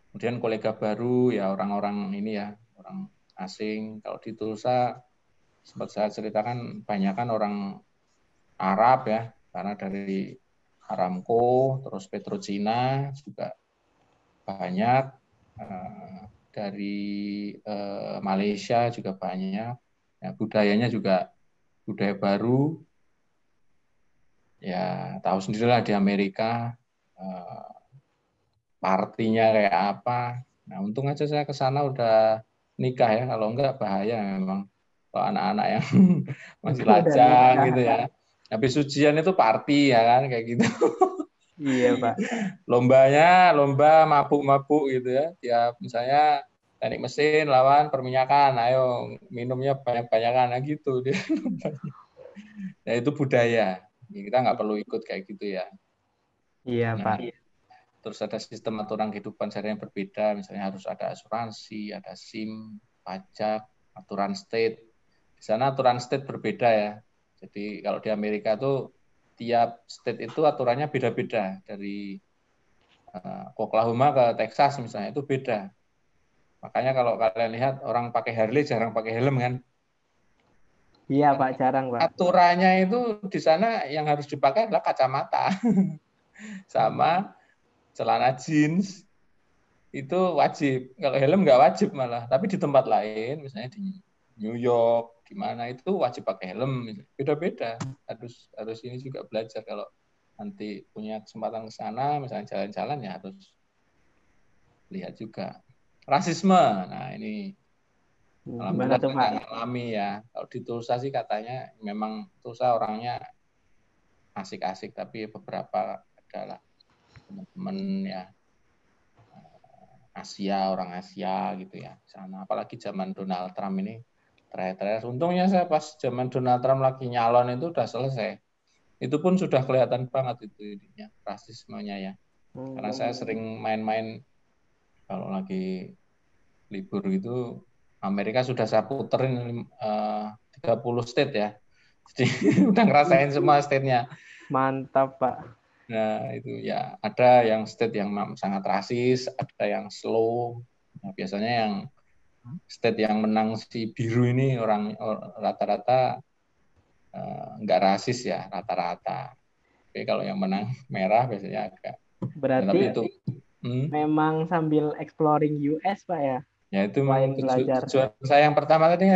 Kemudian kolega baru ya orang-orang ini ya, orang asing. Kalau di Tulsa sempat saya ceritakan banyak kan orang Arab ya, karena dari Aramco, terus Petrocina juga banyak, dari Malaysia juga banyak. Ya, budayanya juga budaya baru. Ya tahu sendirilah di Amerika partinya kayak apa. Nah untung aja saya ke sana udah nikah ya, kalau enggak bahaya memang. Kalau anak-anak yang masih lajang gitu ya. Habis ujian itu party ya kan, kayak gitu. Iya Pak. Lomba mabuk-mabuk gitu ya. Tiap misalnya teknik mesin lawan perminyakan, ayo minumnya banyak-banyakan, nah gitu dia. Nah itu budaya. Kita nggak perlu ikut kayak gitu ya. Iya Pak. Terus ada sistem aturan kehidupan sehari yang berbeda, misalnya harus ada asuransi, ada SIM, pajak, aturan state. Di sana aturan state berbeda ya. Jadi kalau di Amerika tuh tiap state itu aturannya beda-beda. Dari Oklahoma ke Texas misalnya itu beda. Makanya kalau kalian lihat orang pakai Harley jarang pakai helm kan. Iya Pak, jarang Pak. Aturannya itu di sana yang harus dipakai adalah kacamata sama celana jeans itu wajib. Kalau helm nggak wajib malah. Tapi di tempat lain, misalnya di New York, di mana itu wajib pakai helm. Beda-beda. Harus ini juga belajar kalau nanti punya kesempatan ke sana, misalnya jalan-jalan ya harus lihat juga. Rasisme, nah ini Gimana alhamdulillah tuh Pak? nggak ngalami ya. Kalau di Tulsa sih katanya memang Tulsa orangnya asik-asik, tapi beberapa adalah teman-teman ya Asia, orang Asia gitu ya di sana. Apalagi zaman Donald Trump ini terakhir-terakhir. Untungnya saya pas zaman Donald Trump lagi nyalon itu udah selesai. Itu pun sudah kelihatan banget itu ininya, rasismenya ya. Karena saya sering main-main kalau lagi libur gitu, Amerika sudah saya puterin 30 state ya. Jadi udah ngerasain semua state-nya. Mantap Pak. Nah itu ya ada yang state yang sangat rasis, ada yang slow. Nah, biasanya yang state yang menang si biru ini orang rata-rata nggak rasis ya rata-rata. Tapi kalau yang menang merah biasanya agak. Berarti Ya, tapi itu memang sambil exploring US Pak ya? Ya itu Selain memang belajar. tujuan saya yang pertama tadi.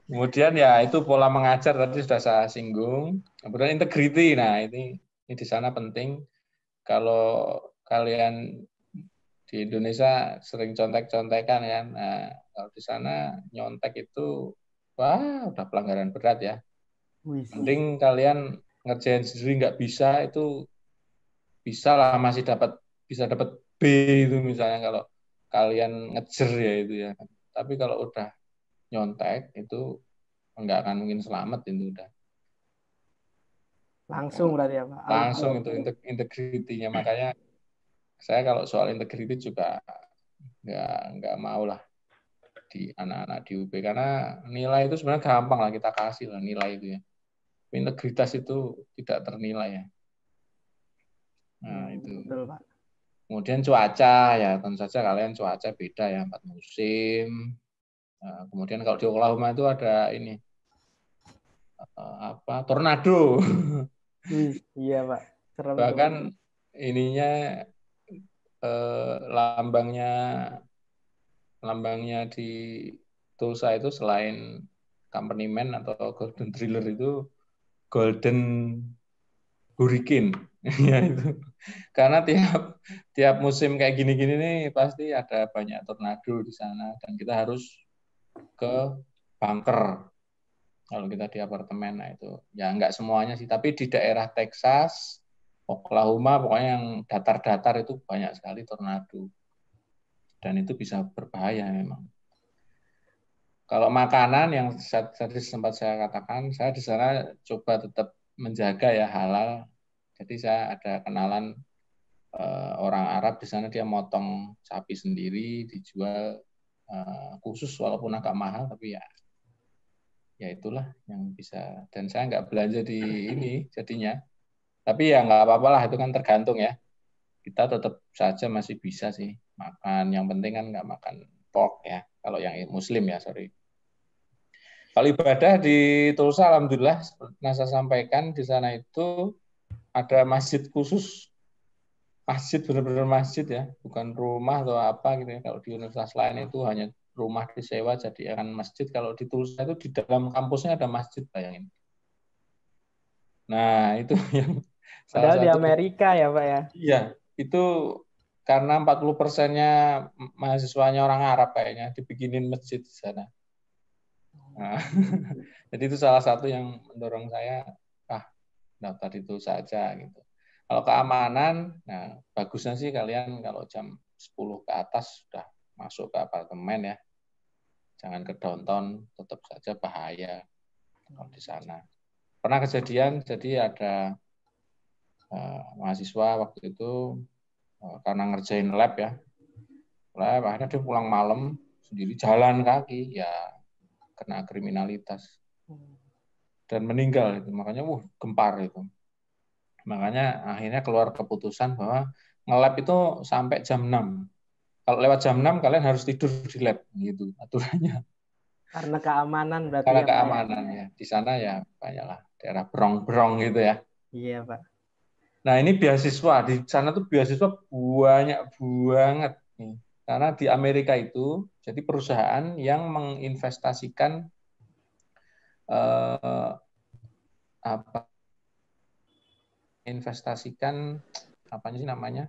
Kemudian ya itu pola mengajar tadi sudah saya singgung. Kemudian integrity, nah ini di sana penting. Kalau kalian di Indonesia sering contek-contekan ya, nah kalau di sana nyontek itu wah udah pelanggaran berat ya. Mending kalian ngerjain sendiri nggak bisa itu bisa lah masih bisa dapat B itu misalnya kalau kalian ngejer ya itu ya. Tapi kalau udah nyontek itu nggak akan mungkin selamat itu udah. Langsung berarti ya Pak? Langsung itu integritinya. Makanya saya kalau soal integriti juga nggak mau lah di anak-anak di UB karena nilai itu sebenarnya gampang lah kita kasih lah nilai itu ya. Integritas itu tidak ternilai ya. Nah itu. Betul, Pak. Kemudian cuaca ya tentu saja kalian cuaca beda ya 4 musim. Nah, kemudian kalau di Oklahoma itu ada ini tornado. Iya Pak. Serem Bahkan tuh. ininya lambangnya di Tulsa itu selain company man atau golden driller itu golden hurricane. Ya itu. Karena tiap musim kayak gini-gini nih pasti ada banyak tornado di sana dan kita harus ke bunker kalau kita di apartemen. Nah itu ya nggak semuanya sih, tapi di daerah Texas, Oklahoma pokoknya yang datar-datar itu banyak sekali tornado dan itu bisa berbahaya memang. Kalau makanan yang tadi sempat saya katakan, saya di sana coba tetap menjaga ya halal. Jadi saya ada kenalan orang Arab di sana, dia motong sapi sendiri dijual khusus walaupun agak mahal, tapi ya itulah yang bisa. Dan saya nggak belanja di ini jadinya. Tapi ya nggak apa-apa lah, itu kan tergantung ya. Kita tetap saja masih bisa sih makan. Yang penting kan nggak makan pork ya. Kalau yang Muslim ya, sorry. Kalau ibadah di Tulsa, alhamdulillah, seperti saya sampaikan di sana itu ada masjid khusus, masjid benar-benar masjid ya, bukan rumah atau apa gitu ya. Kalau di universitas lain itu hanya rumah disewa jadi akan masjid. Kalau di Tulsa itu di dalam kampusnya ada masjid, bayangin. Nah itu yang salah Padahal satu. di Amerika ya Pak ya? Iya, itu karena 40%-nya mahasiswanya orang Arab kayaknya dibikinin masjid di sana. Nah, jadi itu salah satu yang mendorong saya, daftar itu saja gitu. Kalau keamanan, nah bagusnya sih kalian kalau jam 10 ke atas sudah masuk ke apartemen ya. Jangan ke downtown, tetap saja bahaya kalau di sana. Pernah kejadian, jadi ada mahasiswa waktu itu karena ngerjain lab ya. Lab, akhirnya dia pulang malam sendiri jalan kaki, ya kena kriminalitas. dan meninggal itu. Makanya gempar itu. Makanya akhirnya keluar keputusan bahwa nge-lab itu sampai jam 6. Kalau lewat jam 6 kalian harus tidur di lab gitu aturannya. Karena keamanan berarti Karena ya, Pak. keamanan ya. Di sana ya banyaklah daerah berong-berong gitu ya. Iya, Pak. Nah, ini beasiswa. Di sana tuh beasiswa banyak banget nih. Karena di Amerika itu jadi perusahaan yang menginvestasikan apa apanya sih namanya?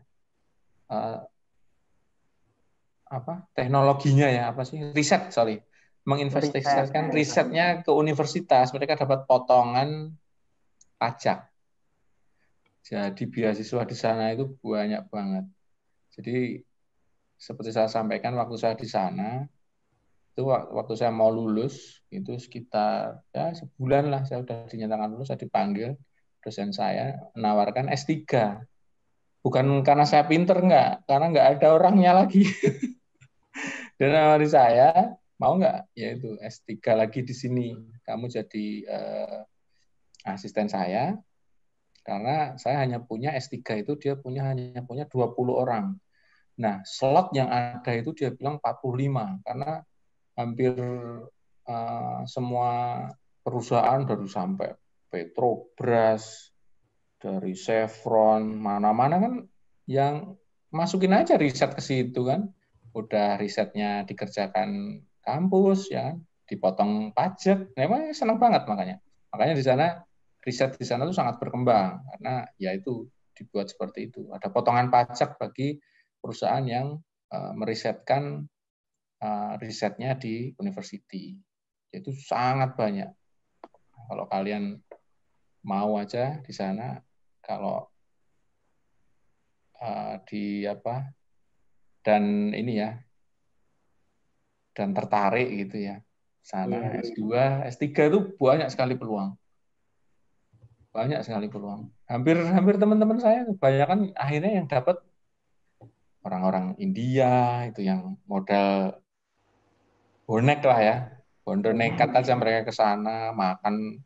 Teknologinya ya, apa sih? Riset, sorry. Menginvestasikan risetnya ke universitas, mereka dapat potongan pajak. Jadi beasiswa di sana itu banyak banget. Jadi seperti saya sampaikan waktu saya di sana, itu waktu saya mau lulus, itu sekitar ya sebulan lah saya sudah dinyatakan lulus, saya dipanggil dosen saya menawarkan S3. Bukan karena saya pinter, enggak, karena enggak ada orangnya lagi. Dan nawari saya, mau nggak? Yaitu S3 lagi di sini. Kamu jadi asisten saya, karena saya hanya punya S3 itu, dia hanya punya 20 orang. Nah, slot yang ada itu dia bilang 45, karena hampir semua perusahaan dari sampai Petrobras, dari Chevron, mana-mana kan yang masukin aja riset ke situ kan. Udah risetnya dikerjakan kampus ya, dipotong pajak. Memang senang banget makanya. Makanya di sana riset di sana tuh sangat berkembang karena ya itu dibuat seperti itu. Ada potongan pajak bagi perusahaan yang merisetkan risetnya di university. Itu sangat banyak. Kalau kalian mau aja di sana, kalau dan ini ya, dan tertarik gitu ya sana, Iya. S2, S3 itu banyak sekali peluang, hampir teman-teman saya kebanyakan akhirnya yang dapat orang-orang India itu yang modal bonek lah ya, bondo nekat aja mereka ke sana makan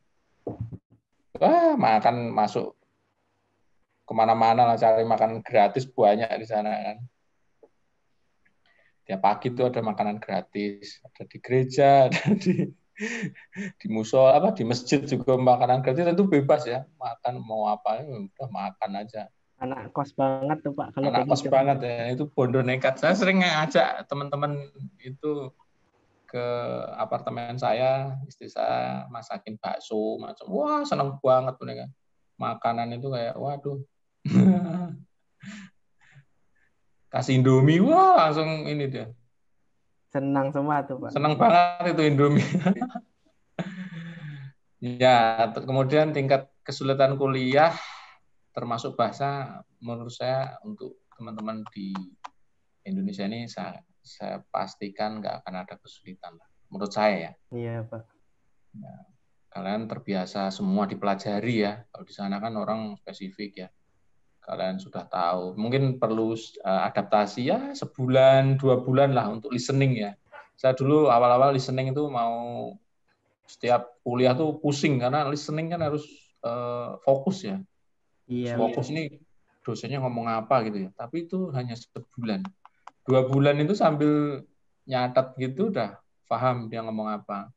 masuk kemana-mana lah cari makan gratis, banyak di sana kan. Tiap pagi itu ada makanan gratis, ada di gereja, ada di musola, di masjid juga makanan gratis, itu bebas ya, makan mau apa ya udah makan aja. Anak kos banget tuh, Pak, kalau Anak kayak kos gitu. banget ya, itu bondo nekat. Saya sering ngajak teman-teman itu ke apartemen saya, istri saya masakin bakso macam, wah seneng banget mereka. Makanan itu kayak waduh. Kasih Indomie, wah langsung ini dia. Senang semua tuh, Pak. Senang banget itu Indomie. Ya, kemudian tingkat kesulitan kuliah termasuk bahasa, menurut saya untuk teman-teman di Indonesia ini saya pastikan nggak akan ada kesulitan lah. Menurut saya ya. Iya, Pak. Ya, kalian terbiasa semua dipelajari ya. Kalau di sana kan orang spesifik ya. Kalian sudah tahu. Mungkin perlu adaptasi ya sebulan, 2 bulan lah untuk listening ya. Saya dulu awal-awal listening itu mau setiap kuliah tuh pusing karena listening kan harus fokus ya. Iya. Fokus ini dosennya ngomong apa gitu ya. Tapi itu hanya sebulan. 2 bulan itu sambil nyatet gitu udah paham dia ngomong apa.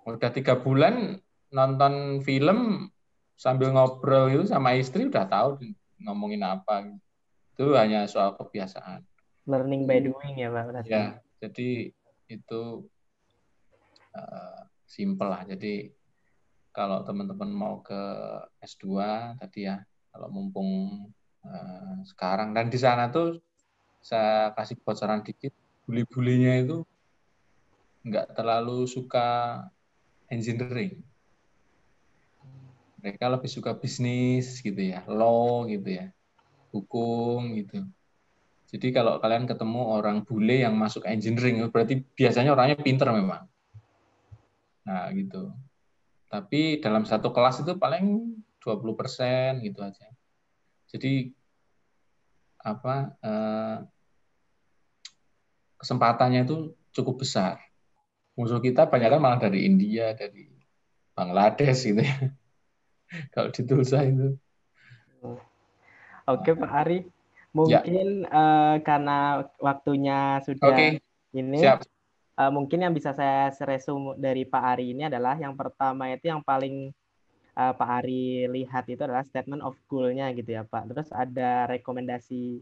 Udah 3 bulan nonton film sambil ngobrol gitu sama istri udah tahu ngomongin apa. Itu hanya soal kebiasaan. Learning by doing ya, Pak, berarti. Ya, jadi itu simple lah. Jadi kalau teman-teman mau ke S2 tadi ya, kalau mumpung sekarang, dan di sana tuh saya kasih bocoran dikit, bule-bulenya itu nggak terlalu suka engineering. Mereka lebih suka bisnis gitu ya, law gitu ya, hukum gitu. Jadi kalau kalian ketemu orang bule yang masuk engineering, berarti biasanya orangnya pinter memang. Nah gitu. Tapi dalam satu kelas itu paling 20% gitu aja. Jadi kesempatannya itu cukup besar. Musuh kita banyak kan malah dari India, dari Bangladesh gitu ya. Kalau di Tulsa itu. Oke, Pak Ari. Ya, Mungkin karena waktunya sudah oke, ini, siap. mungkin yang bisa saya resum dari Pak Ari ini adalah yang pertama itu yang paling Pak Ari lihat itu adalah statement of goal-nya gitu ya Pak. Terus ada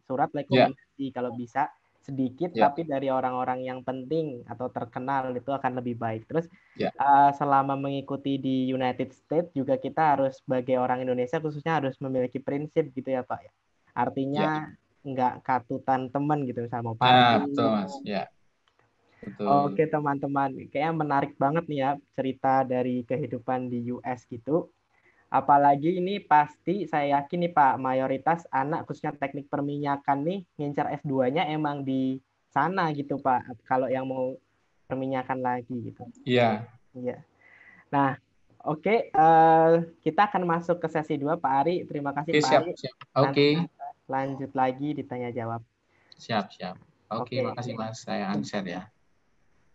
surat Ya, rekomendasi kalau bisa sedikit ya, tapi dari orang-orang yang penting atau terkenal itu akan lebih baik. Terus ya, selama mengikuti di United States juga kita harus sebagai orang Indonesia khususnya harus memiliki prinsip gitu ya Pak. ya. Artinya nggak katutan teman gitu misalnya mau Nah, party. betul Mas. Ya, betul. Oke teman-teman, kayaknya menarik banget nih ya cerita dari kehidupan di US gitu. Apalagi ini pasti saya yakin nih Pak, mayoritas anak khususnya teknik perminyakan nih ngincar S2-nya emang di sana gitu Pak. Kalau yang mau perminyakan lagi gitu. Iya. Iya. Nah, oke, kita akan masuk ke sesi 2 Pak Ari. Terima kasih Oke, Pak siap, Ari. siap. Nanti Oke, kita lanjut lagi ditanya jawab. siap, siap. Oke, Oke. makasih Mas. Saya unshare ya.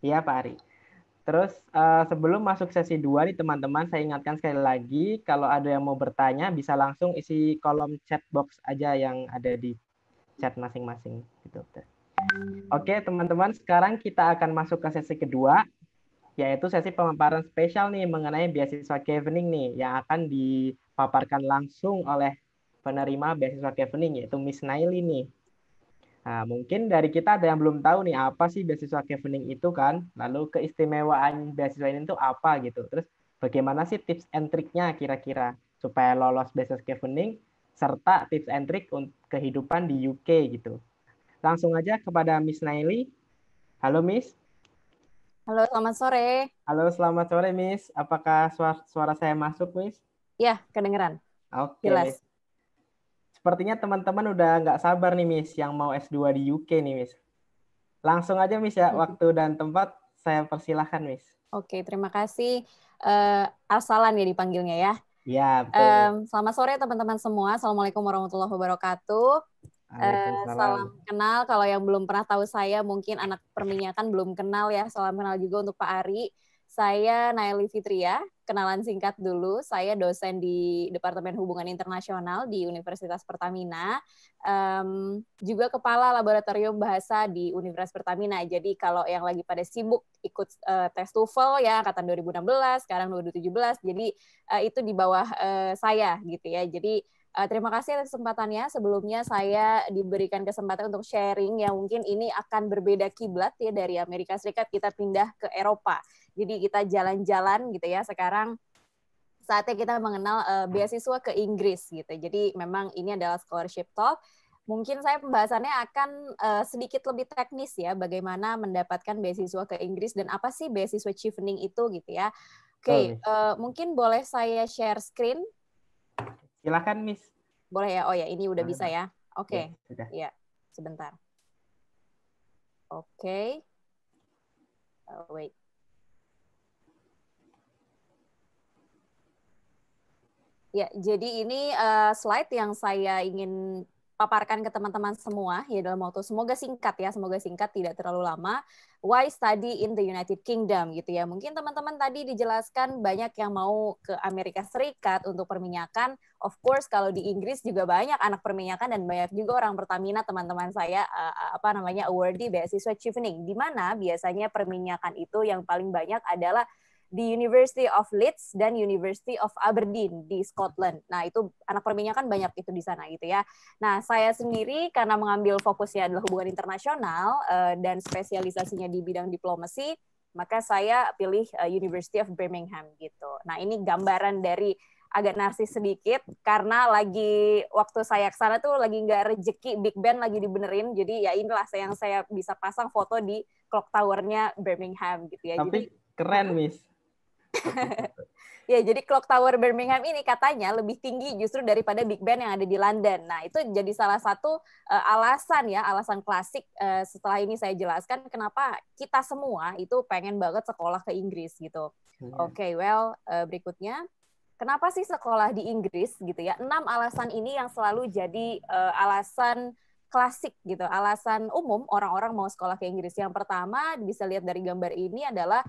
Iya Pak Ari. Terus sebelum masuk sesi 2 nih teman-teman, saya ingatkan sekali lagi kalau ada yang mau bertanya bisa langsung isi kolom chat box aja yang ada di chat masing-masing gitu. Oke, teman-teman, sekarang kita akan masuk ke sesi kedua yaitu sesi pemaparan spesial nih mengenai beasiswa Chevening nih yang akan dipaparkan langsung oleh penerima beasiswa Chevening yaitu Miss Naili nih. Nah, mungkin dari kita ada yang belum tahu nih apa sih beasiswa Chevening itu kan, lalu keistimewaan beasiswa ini tuh apa gitu. Terus bagaimana sih tips and triknya kira-kira supaya lolos beasiswa Chevening serta tips and trik untuk kehidupan di UK gitu. Langsung aja kepada Miss Naili. Halo Miss. Halo, selamat sore. Halo, selamat sore Miss. Apakah suara saya masuk Miss? Ya, kedengeran. Oke Jelas. Miss. Sepertinya teman-teman udah nggak sabar nih Miss yang mau S2 di UK nih Miss. Langsung aja Miss ya, waktu dan tempat saya persilahkan Miss. Oke, terima kasih. Arsalan ya dipanggilnya ya. Ya, betul. Selamat sore teman-teman semua. Assalamualaikum warahmatullahi wabarakatuh. Salam kenal. Kalau yang belum pernah tahu saya, mungkin anak perminyakan belum kenal ya. Salam kenal juga untuk Pak Ari. Saya Naili Fitria, kenalan singkat dulu. Saya dosen di Departemen Hubungan Internasional di Universitas Pertamina, juga kepala laboratorium bahasa di Universitas Pertamina. Jadi kalau yang lagi pada sibuk ikut tes TOEFL ya, angkatan 2016, sekarang 2017, jadi itu di bawah saya gitu ya. Jadi terima kasih atas kesempatannya. Sebelumnya saya diberikan kesempatan untuk sharing yang mungkin ini akan berbeda kiblat ya dari Amerika Serikat kita pindah ke Eropa. Jadi kita jalan-jalan gitu ya. Sekarang saatnya kita mengenal beasiswa ke Inggris gitu. Jadi memang ini adalah scholarship talk. Mungkin saya pembahasannya akan sedikit lebih teknis ya, bagaimana mendapatkan beasiswa ke Inggris dan apa sih beasiswa Chevening itu gitu ya. Oke, mungkin boleh saya share screen? Silakan Miss. Boleh ya? Oh ya, ini udah bisa ya. Oke. Ya, sebentar. Oke. Wait. Ya, jadi ini slide yang saya ingin paparkan ke teman-teman semua ya dalam waktu semoga singkat tidak terlalu lama. Why study in the United Kingdom gitu ya. Mungkin teman-teman tadi dijelaskan banyak yang mau ke Amerika Serikat untuk perminyakan. Of course kalau di Inggris juga banyak anak perminyakan dan banyak juga orang Pertamina teman-teman saya awardee beasiswa Chevening, di mana biasanya perminyakan itu yang paling banyak adalah di University of Leeds dan University of Aberdeen di Scotland. Nah, itu anak perminyakan banyak itu di sana gitu ya. Nah, saya sendiri karena mengambil fokusnya adalah hubungan internasional dan spesialisasinya di bidang diplomasi, maka saya pilih University of Birmingham gitu. Nah, ini gambaran dari agak narsis sedikit karena lagi waktu saya ke sana tuh lagi nggak rejeki Big Ben lagi dibenerin. Jadi ya inilah yang saya bisa pasang foto di clock tower-nya Birmingham gitu ya. Tapi jadi keren, Miss. Ya, jadi Clock Tower Birmingham ini katanya lebih tinggi justru daripada Big Ben yang ada di London. Nah, itu jadi salah satu alasan klasik setelah ini saya jelaskan kenapa kita semua itu pengen banget sekolah ke Inggris gitu. Oke, berikutnya. Kenapa sih sekolah di Inggris gitu ya? 6 alasan ini yang selalu jadi alasan klasik gitu, alasan umum orang-orang mau sekolah ke Inggris. Yang pertama bisa lihat dari gambar ini adalah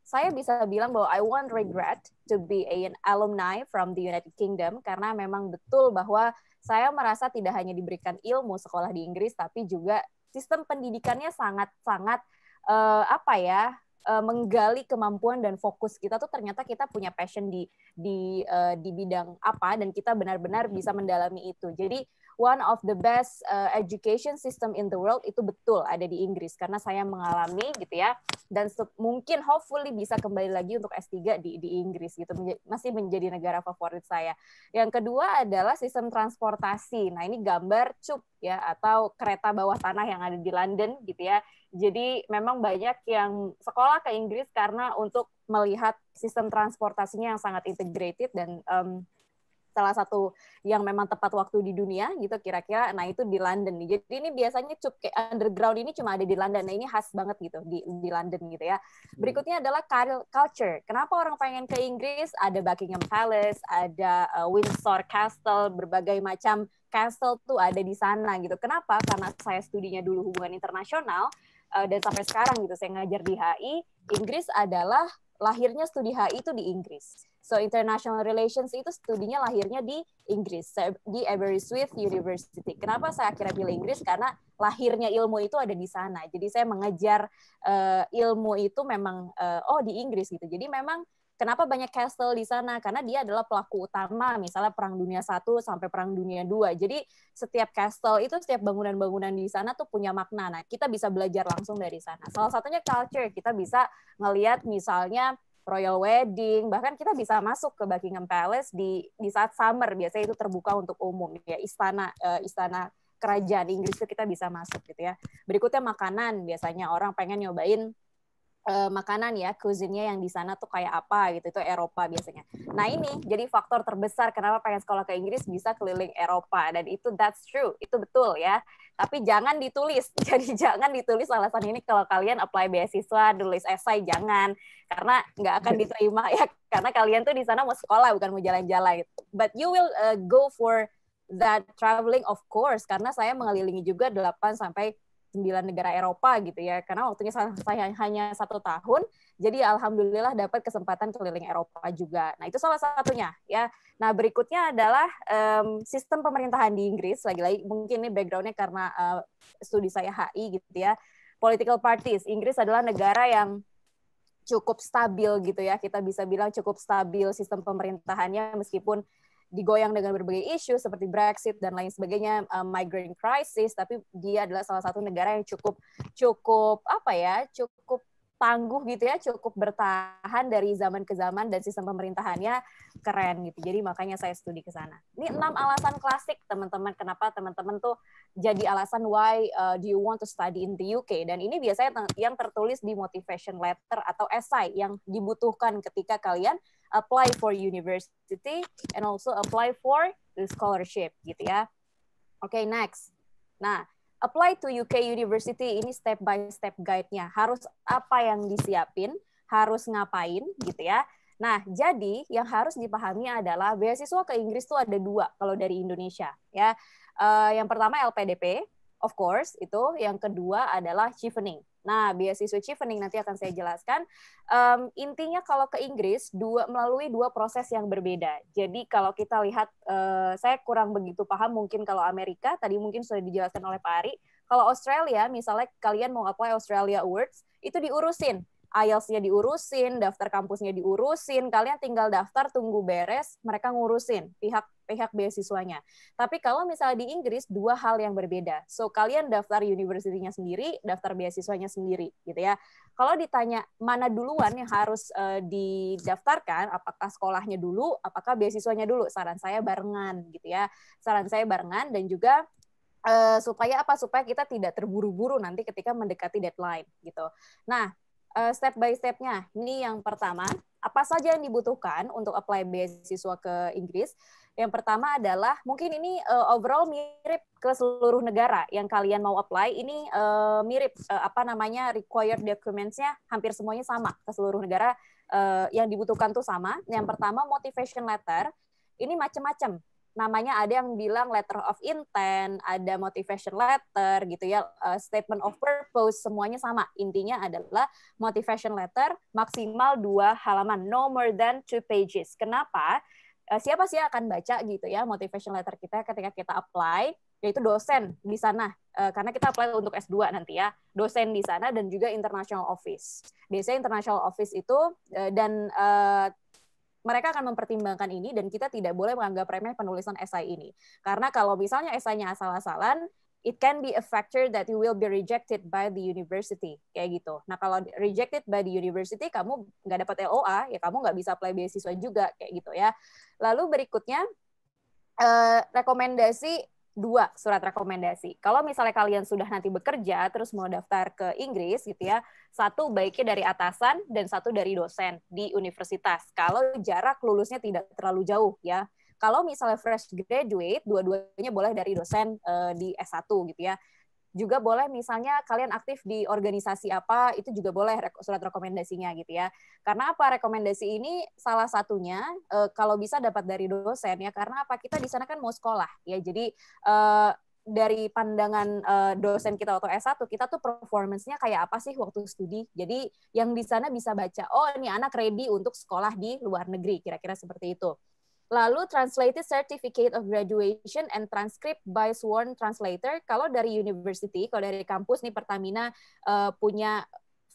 Saya bisa bilang bahwa I won't regret to be an alumni from the United Kingdom, karena memang betul bahwa saya merasa tidak hanya diberikan ilmu sekolah di Inggris, tapi juga sistem pendidikannya sangat-sangat menggali kemampuan dan fokus kita tuh, ternyata kita punya passion di bidang apa, dan kita benar-benar bisa mendalami itu. Jadi one of the best education system in the world itu betul ada di Inggris, karena saya mengalami gitu ya, dan mungkin hopefully bisa kembali lagi untuk S3 di Inggris gitu, masih menjadi negara favorit saya. Yang kedua adalah sistem transportasi. Nah, ini gambar CUP ya, atau kereta bawah tanah yang ada di London gitu ya. Jadi memang banyak yang sekolah ke Inggris karena untuk melihat sistem transportasinya yang sangat integrated, dan salah satu yang memang tepat waktu di dunia gitu kira-kira. Nah, itu di London nih. Jadi ini biasanya CUP kayak underground ini cuma ada di London. Nah, ini khas banget gitu di London gitu ya. Berikutnya adalah culture. Kenapa orang pengen ke Inggris? Ada Buckingham Palace, ada Windsor Castle, berbagai macam castle tuh ada di sana gitu. Kenapa? Karena saya studinya dulu hubungan internasional, dan sampai sekarang gitu saya ngajar di HI. Inggris adalah lahirnya studi HI itu di Inggris. So international relations itu studinya lahirnya di Inggris, di Aberystwyth University. Kenapa saya akhirnya pilih Inggris? Karena lahirnya ilmu itu ada di sana. Jadi saya mengejar ilmu itu memang di Inggris gitu. Jadi memang kenapa banyak castle di sana? Karena dia adalah pelaku utama, misalnya Perang Dunia I sampai Perang Dunia II. Jadi setiap castle itu, setiap bangunan-bangunan di sana tuh punya makna. Nah, kita bisa belajar langsung dari sana. Salah satunya culture. Kita bisa ngelihat misalnya royal wedding, bahkan kita bisa masuk ke Buckingham Palace di saat summer, biasanya itu terbuka untuk umum ya, istana kerajaan Inggris itu kita bisa masuk gitu ya. Berikutnya makanan, biasanya orang pengen nyobain makanan ya, cuisine-nya yang di sana tuh kayak apa gitu, itu Eropa biasanya. Nah, ini jadi faktor terbesar kenapa pengen sekolah ke Inggris, bisa keliling Eropa, dan itu that's true, itu betul ya. Tapi jangan ditulis, jadi jangan ditulis alasan ini kalau kalian apply beasiswa, tulis esai, jangan, karena nggak akan diterima ya, karena kalian tuh di sana mau sekolah bukan mau jalan-jalan. But you will go for that traveling of course, karena saya mengelilingi juga 8 sampai 9 negara Eropa gitu ya, karena waktunya saya hanya 1 tahun, jadi alhamdulillah dapat kesempatan keliling Eropa juga. Nah, itu salah satunya ya. Nah, berikutnya adalah sistem pemerintahan di Inggris, lagi-lagi mungkin ini background-nya karena studi saya HI gitu ya. Political parties, Inggris adalah negara yang cukup stabil gitu ya, kita bisa bilang cukup stabil sistem pemerintahannya, meskipun digoyang dengan berbagai isu seperti Brexit dan lain sebagainya, migrant crisis, tapi dia adalah salah satu negara yang cukup tangguh gitu ya, cukup bertahan dari zaman ke zaman, dan sistem pemerintahannya keren gitu. Jadi makanya saya studi ke sana. Ini 6 alasan klasik teman-teman, kenapa teman-teman tuh jadi alasan why do you want to study in the UK, dan ini biasanya yang tertulis di motivation letter atau essay yang dibutuhkan ketika kalian apply for university and also apply for the scholarship gitu ya. Oke, next. Nah, apply to UK University, ini step by step guide-nya. Harus apa yang disiapin, harus ngapain gitu ya. Nah, jadi yang harus dipahami adalah beasiswa ke Inggris tuh ada 2 kalau dari Indonesia ya. Yang pertama LPDP, of course, itu. Yang kedua adalah Chevening. Nah, beasiswa Chevening nanti akan saya jelaskan. Intinya kalau ke Inggris melalui 2 proses yang berbeda. Jadi kalau kita lihat, saya kurang begitu paham mungkin kalau Amerika, tadi mungkin sudah dijelaskan oleh Pak Ari. Kalau Australia, misalnya kalian mau apply Australia Awards, itu diurusin. IELTS-nya diurusin, daftar kampusnya diurusin, kalian tinggal daftar, tunggu beres, mereka ngurusin pihak beasiswanya. Tapi kalau misalnya di Inggris, 2 hal yang berbeda. So, kalian daftar university-nya sendiri, daftar beasiswanya sendiri, gitu ya. Kalau ditanya mana duluan yang harus didaftarkan, apakah sekolahnya dulu, apakah beasiswanya dulu, saran saya barengan, gitu ya. Saran saya barengan, dan juga supaya kita tidak terburu-buru nanti ketika mendekati deadline, gitu. Nah, step by step-nya. Ini yang pertama, apa saja yang dibutuhkan untuk apply beasiswa ke Inggris? Yang pertama adalah, mungkin ini overall mirip ke seluruh negara yang kalian mau apply, ini mirip, required documents-nya hampir semuanya sama ke seluruh negara, yang dibutuhkan tuh sama. Yang pertama, motivation letter, ini macam-macam. namanya ada yang bilang letter of intent, ada motivation letter gitu ya, statement of purpose, semuanya sama. Intinya adalah motivation letter maksimal 2 halaman, no more than 2 pages. Kenapa? Siapa sih yang akan baca gitu ya motivation letter kita ketika kita apply, yaitu dosen di sana. Karena kita apply untuk S2 nanti ya, dosen di sana dan juga international office. Biasanya international office itu dan mereka akan mempertimbangkan ini dan kita tidak boleh menganggap remeh penulisan esai ini. Karena kalau misalnya esainya asal-asalan, it can be a factor that you will be rejected by the university. Kayak gitu. Nah, kalau rejected by the university, kamu nggak dapat LOA, ya kamu nggak bisa apply beasiswa juga. Kayak gitu ya. Lalu berikutnya, rekomendasi 2 surat rekomendasi. Kalau misalnya kalian sudah nanti bekerja, terus mau daftar ke Inggris gitu ya, 1 baiknya dari atasan dan 1 dari dosen di universitas. Kalau jarak lulusnya tidak terlalu jauh ya. Kalau misalnya fresh graduate, dua-duanya boleh dari dosen di S1 gitu ya. Juga boleh misalnya kalian aktif di organisasi apa, itu juga boleh surat rekomendasinya gitu ya. Karena apa rekomendasi ini salah satunya kalau bisa dapat dari dosen ya, karena apa kita di sana kan mau sekolah ya. Jadi dari pandangan dosen kita waktu S1, kita tuh performance-nya kayak apa sih waktu studi. Jadi yang di sana bisa baca, oh ini anak ready untuk sekolah di luar negeri, kira-kira seperti itu. Lalu translated certificate of graduation and transcript by sworn translator. Kalau dari university, kalau dari kampus nih Pertamina punya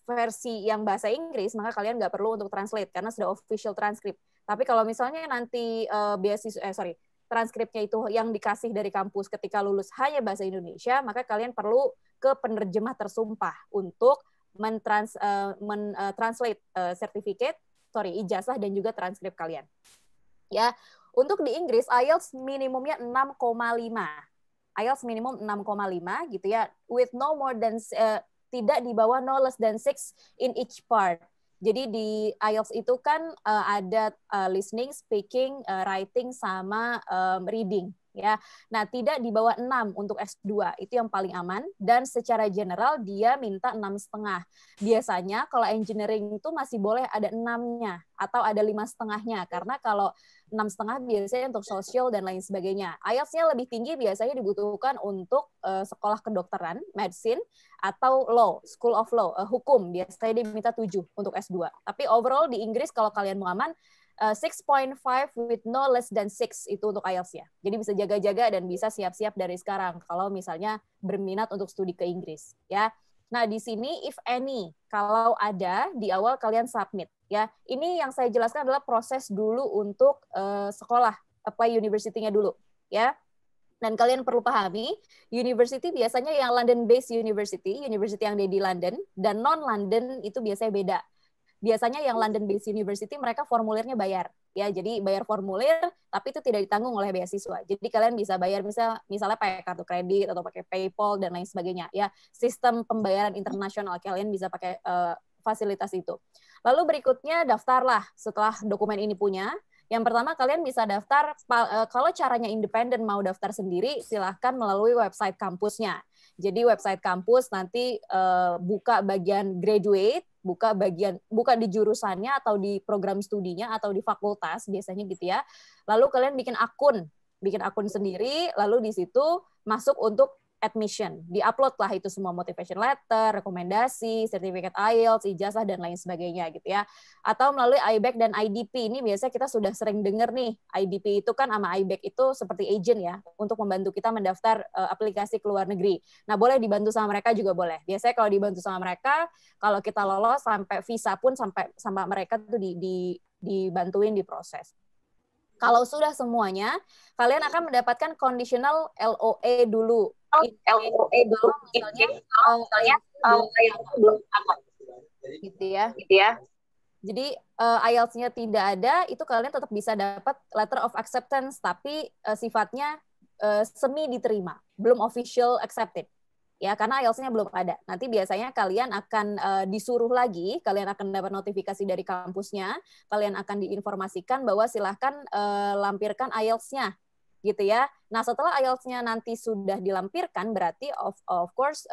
versi yang bahasa Inggris, maka kalian nggak perlu untuk translate karena sudah official transcript. Tapi kalau misalnya nanti transkripnya itu yang dikasih dari kampus ketika lulus hanya bahasa Indonesia, maka kalian perlu ke penerjemah tersumpah untuk translate ijazah dan juga transkrip kalian. Ya, untuk di Inggris IELTS minimumnya 6,5. IELTS minimum 6,5 gitu ya, with no more than tidak di bawah no less than 6 in each part. Jadi di IELTS itu kan ada listening, speaking, writing sama reading ya. Nah, tidak di bawah 6 untuk S2. Itu yang paling aman dan secara general dia minta 6,5. Biasanya kalau engineering itu masih boleh ada 6-nya atau ada 5,5-nya karena kalau 6,5 biasanya untuk sosial dan lain sebagainya. IELTS-nya lebih tinggi biasanya dibutuhkan untuk sekolah kedokteran, medicine, atau law, school of law, hukum. Biasanya diminta 7 untuk S2. Tapi overall di Inggris kalau kalian mau aman, 6.5 with no less than 6 itu untuk IELTS-nya. Jadi bisa jaga-jaga dan bisa siap-siap dari sekarang kalau misalnya berminat untuk studi ke Inggris. Ya. Nah, di sini if any, kalau ada di awal kalian submit ya. Ini yang saya jelaskan adalah proses dulu untuk sekolah, apply university-nya dulu ya. Dan kalian perlu pahami, university biasanya yang London-based university yang ada di London dan non-London itu biasanya beda. Biasanya yang London-based university mereka formulirnya bayar ya. Jadi bayar formulir tapi itu tidak ditanggung oleh beasiswa. Jadi kalian bisa bayar misalnya pakai kartu kredit atau pakai PayPal dan lain sebagainya ya. Sistem pembayaran internasional kalian bisa pakai fasilitas itu. Lalu berikutnya daftarlah setelah dokumen ini punya. Yang pertama kalian bisa daftar, kalau caranya independen mau daftar sendiri, silahkan melalui website kampusnya. Jadi website kampus nanti buka bagian graduate, buka di jurusannya atau di program studinya atau di fakultas biasanya gitu ya. Lalu kalian bikin akun sendiri, lalu di situ masuk untuk admission, di-upload lah itu semua motivation letter, rekomendasi, sertifikat IELTS, ijazah, dan lain sebagainya gitu ya. Atau melalui IBEC dan IDP, ini biasanya kita sudah sering dengar nih, IDP itu kan sama IBEC itu seperti agent ya, untuk membantu kita mendaftar aplikasi ke luar negeri. Nah, boleh dibantu sama mereka juga boleh. Biasanya kalau dibantu sama mereka, kalau kita lolos sampai visa pun sampai mereka tuh dibantuin di proses. Kalau sudah semuanya, kalian akan mendapatkan conditional LOA dulu. LOA dulu misalnya belum aman. Gitu ya. Jadi IELTS-nya tidak ada, itu kalian tetap bisa dapat letter of acceptance, tapi sifatnya semi diterima, belum official accepted. Ya, karena IELTS-nya belum ada. Nanti biasanya kalian akan disuruh lagi, kalian akan dapat notifikasi dari kampusnya, kalian akan diinformasikan bahwa silahkan lampirkan IELTS-nya, gitu ya. Nah, setelah IELTS-nya nanti sudah dilampirkan, berarti of course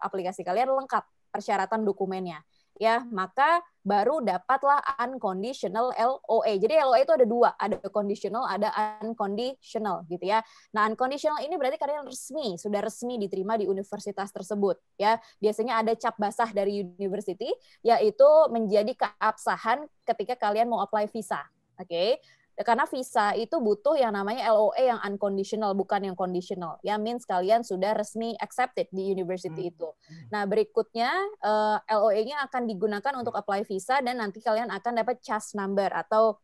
aplikasi kalian lengkap persyaratan dokumennya. ya, maka baru dapatlah unconditional LOA. Jadi LOA itu ada dua, ada conditional, ada unconditional gitu ya. Nah, unconditional ini berarti kalian sudah resmi diterima di universitas tersebut ya. Biasanya ada cap basah dari university, yaitu menjadi keabsahan ketika kalian mau apply visa. Oke. Karena visa itu butuh yang namanya LOA yang unconditional, bukan yang conditional. Ya, means kalian sudah resmi accepted di university itu. Nah, berikutnya LOA-nya akan digunakan untuk apply visa dan nanti kalian akan dapat CHAS number atau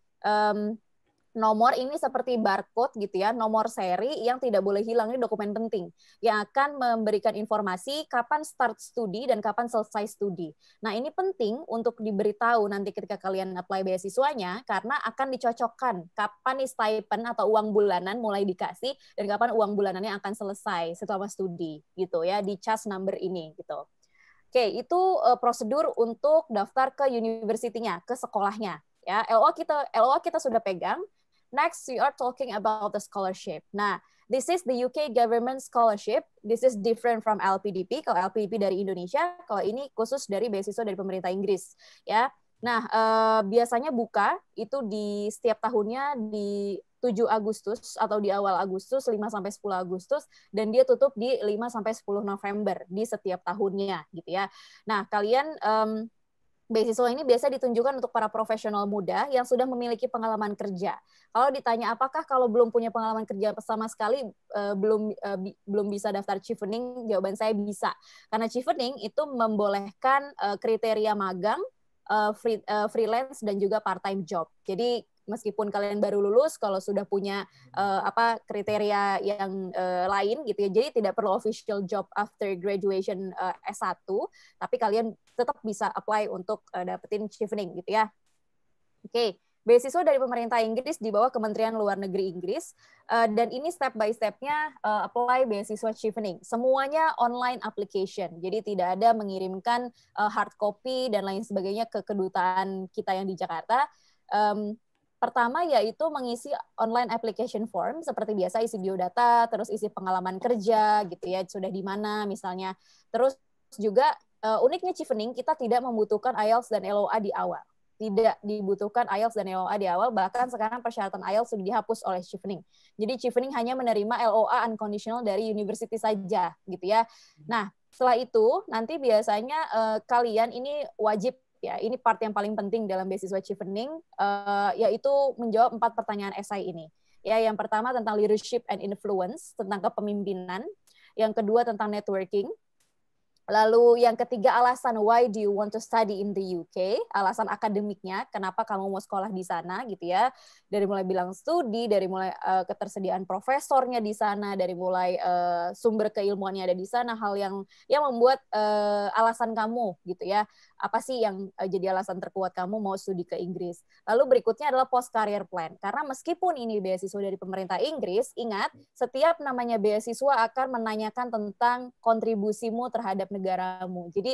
nomor ini seperti barcode gitu ya, nomor seri yang tidak boleh hilang, ini dokumen penting yang akan memberikan informasi kapan start studi dan kapan selesai studi. Nah, ini penting untuk diberitahu nanti ketika kalian apply beasiswanya karena akan dicocokkan kapan nih stipend atau uang bulanan mulai dikasih dan kapan uang bulanannya akan selesai setelah studi gitu ya, di CHAS number ini gitu. Oke, itu prosedur untuk daftar ke university-nya, ke sekolahnya ya. LOA kita sudah pegang. Next, we are talking about the scholarship. Nah, this is the UK government scholarship. This is different from LPDP. Kalau LPDP dari Indonesia, kalau ini khusus dari beasiswa dari pemerintah Inggris. Ya, nah biasanya buka itu di setiap tahunnya di 7 Agustus atau di awal Agustus, 5 sampai 10 Agustus, dan dia tutup di 5 sampai 10 November di setiap tahunnya, gitu ya. Nah, kalian beasiswa ini biasa ditunjukkan untuk para profesional muda yang sudah memiliki pengalaman kerja. Kalau ditanya apakah kalau belum punya pengalaman kerja sama sekali belum bisa daftar Chevening, jawaban saya bisa. Karena Chevening itu membolehkan kriteria magang, freelance dan juga part-time job. Jadi meskipun kalian baru lulus, kalau sudah punya kriteria yang lain gitu ya, jadi tidak perlu official job after graduation S1, tapi kalian tetap bisa apply untuk dapetin Chevening gitu ya. Oke, beasiswa dari pemerintah Inggris di bawah Kementerian Luar Negeri Inggris, dan ini step by step-nya apply beasiswa Chevening. Semuanya online application, jadi tidak ada mengirimkan hard copy dan lain sebagainya ke kedutaan kita yang di Jakarta. Pertama yaitu mengisi online application form seperti biasa, isi biodata, terus isi pengalaman kerja gitu ya, sudah di mana misalnya. Terus juga uniknya Chevening kita tidak membutuhkan IELTS dan LOA di awal. Tidak dibutuhkan IELTS dan LOA di awal, bahkan sekarang persyaratan IELTS sudah dihapus oleh Chevening. Jadi Chevening hanya menerima LOA unconditional dari university saja gitu ya. Nah, setelah itu nanti biasanya kalian ini wajib ya, ini part yang paling penting dalam beasiswa Chevening, yaitu menjawab 4 pertanyaan esai ini. Ya, yang pertama tentang leadership and influence, tentang kepemimpinan. Yang kedua tentang networking. Lalu yang ketiga alasan why do you want to study in the UK, alasan akademiknya, kenapa kamu mau sekolah di sana gitu ya. Dari mulai bilang studi, dari mulai ketersediaan profesornya di sana, dari mulai sumber keilmuannya ada di sana, hal yang membuat alasan kamu gitu ya. Apa sih yang jadi alasan terkuat kamu mau studi ke Inggris. Lalu berikutnya adalah post career plan. Karena meskipun ini beasiswa dari pemerintah Inggris, ingat setiap namanya beasiswa akan menanyakan tentang kontribusimu terhadap negaramu. Jadi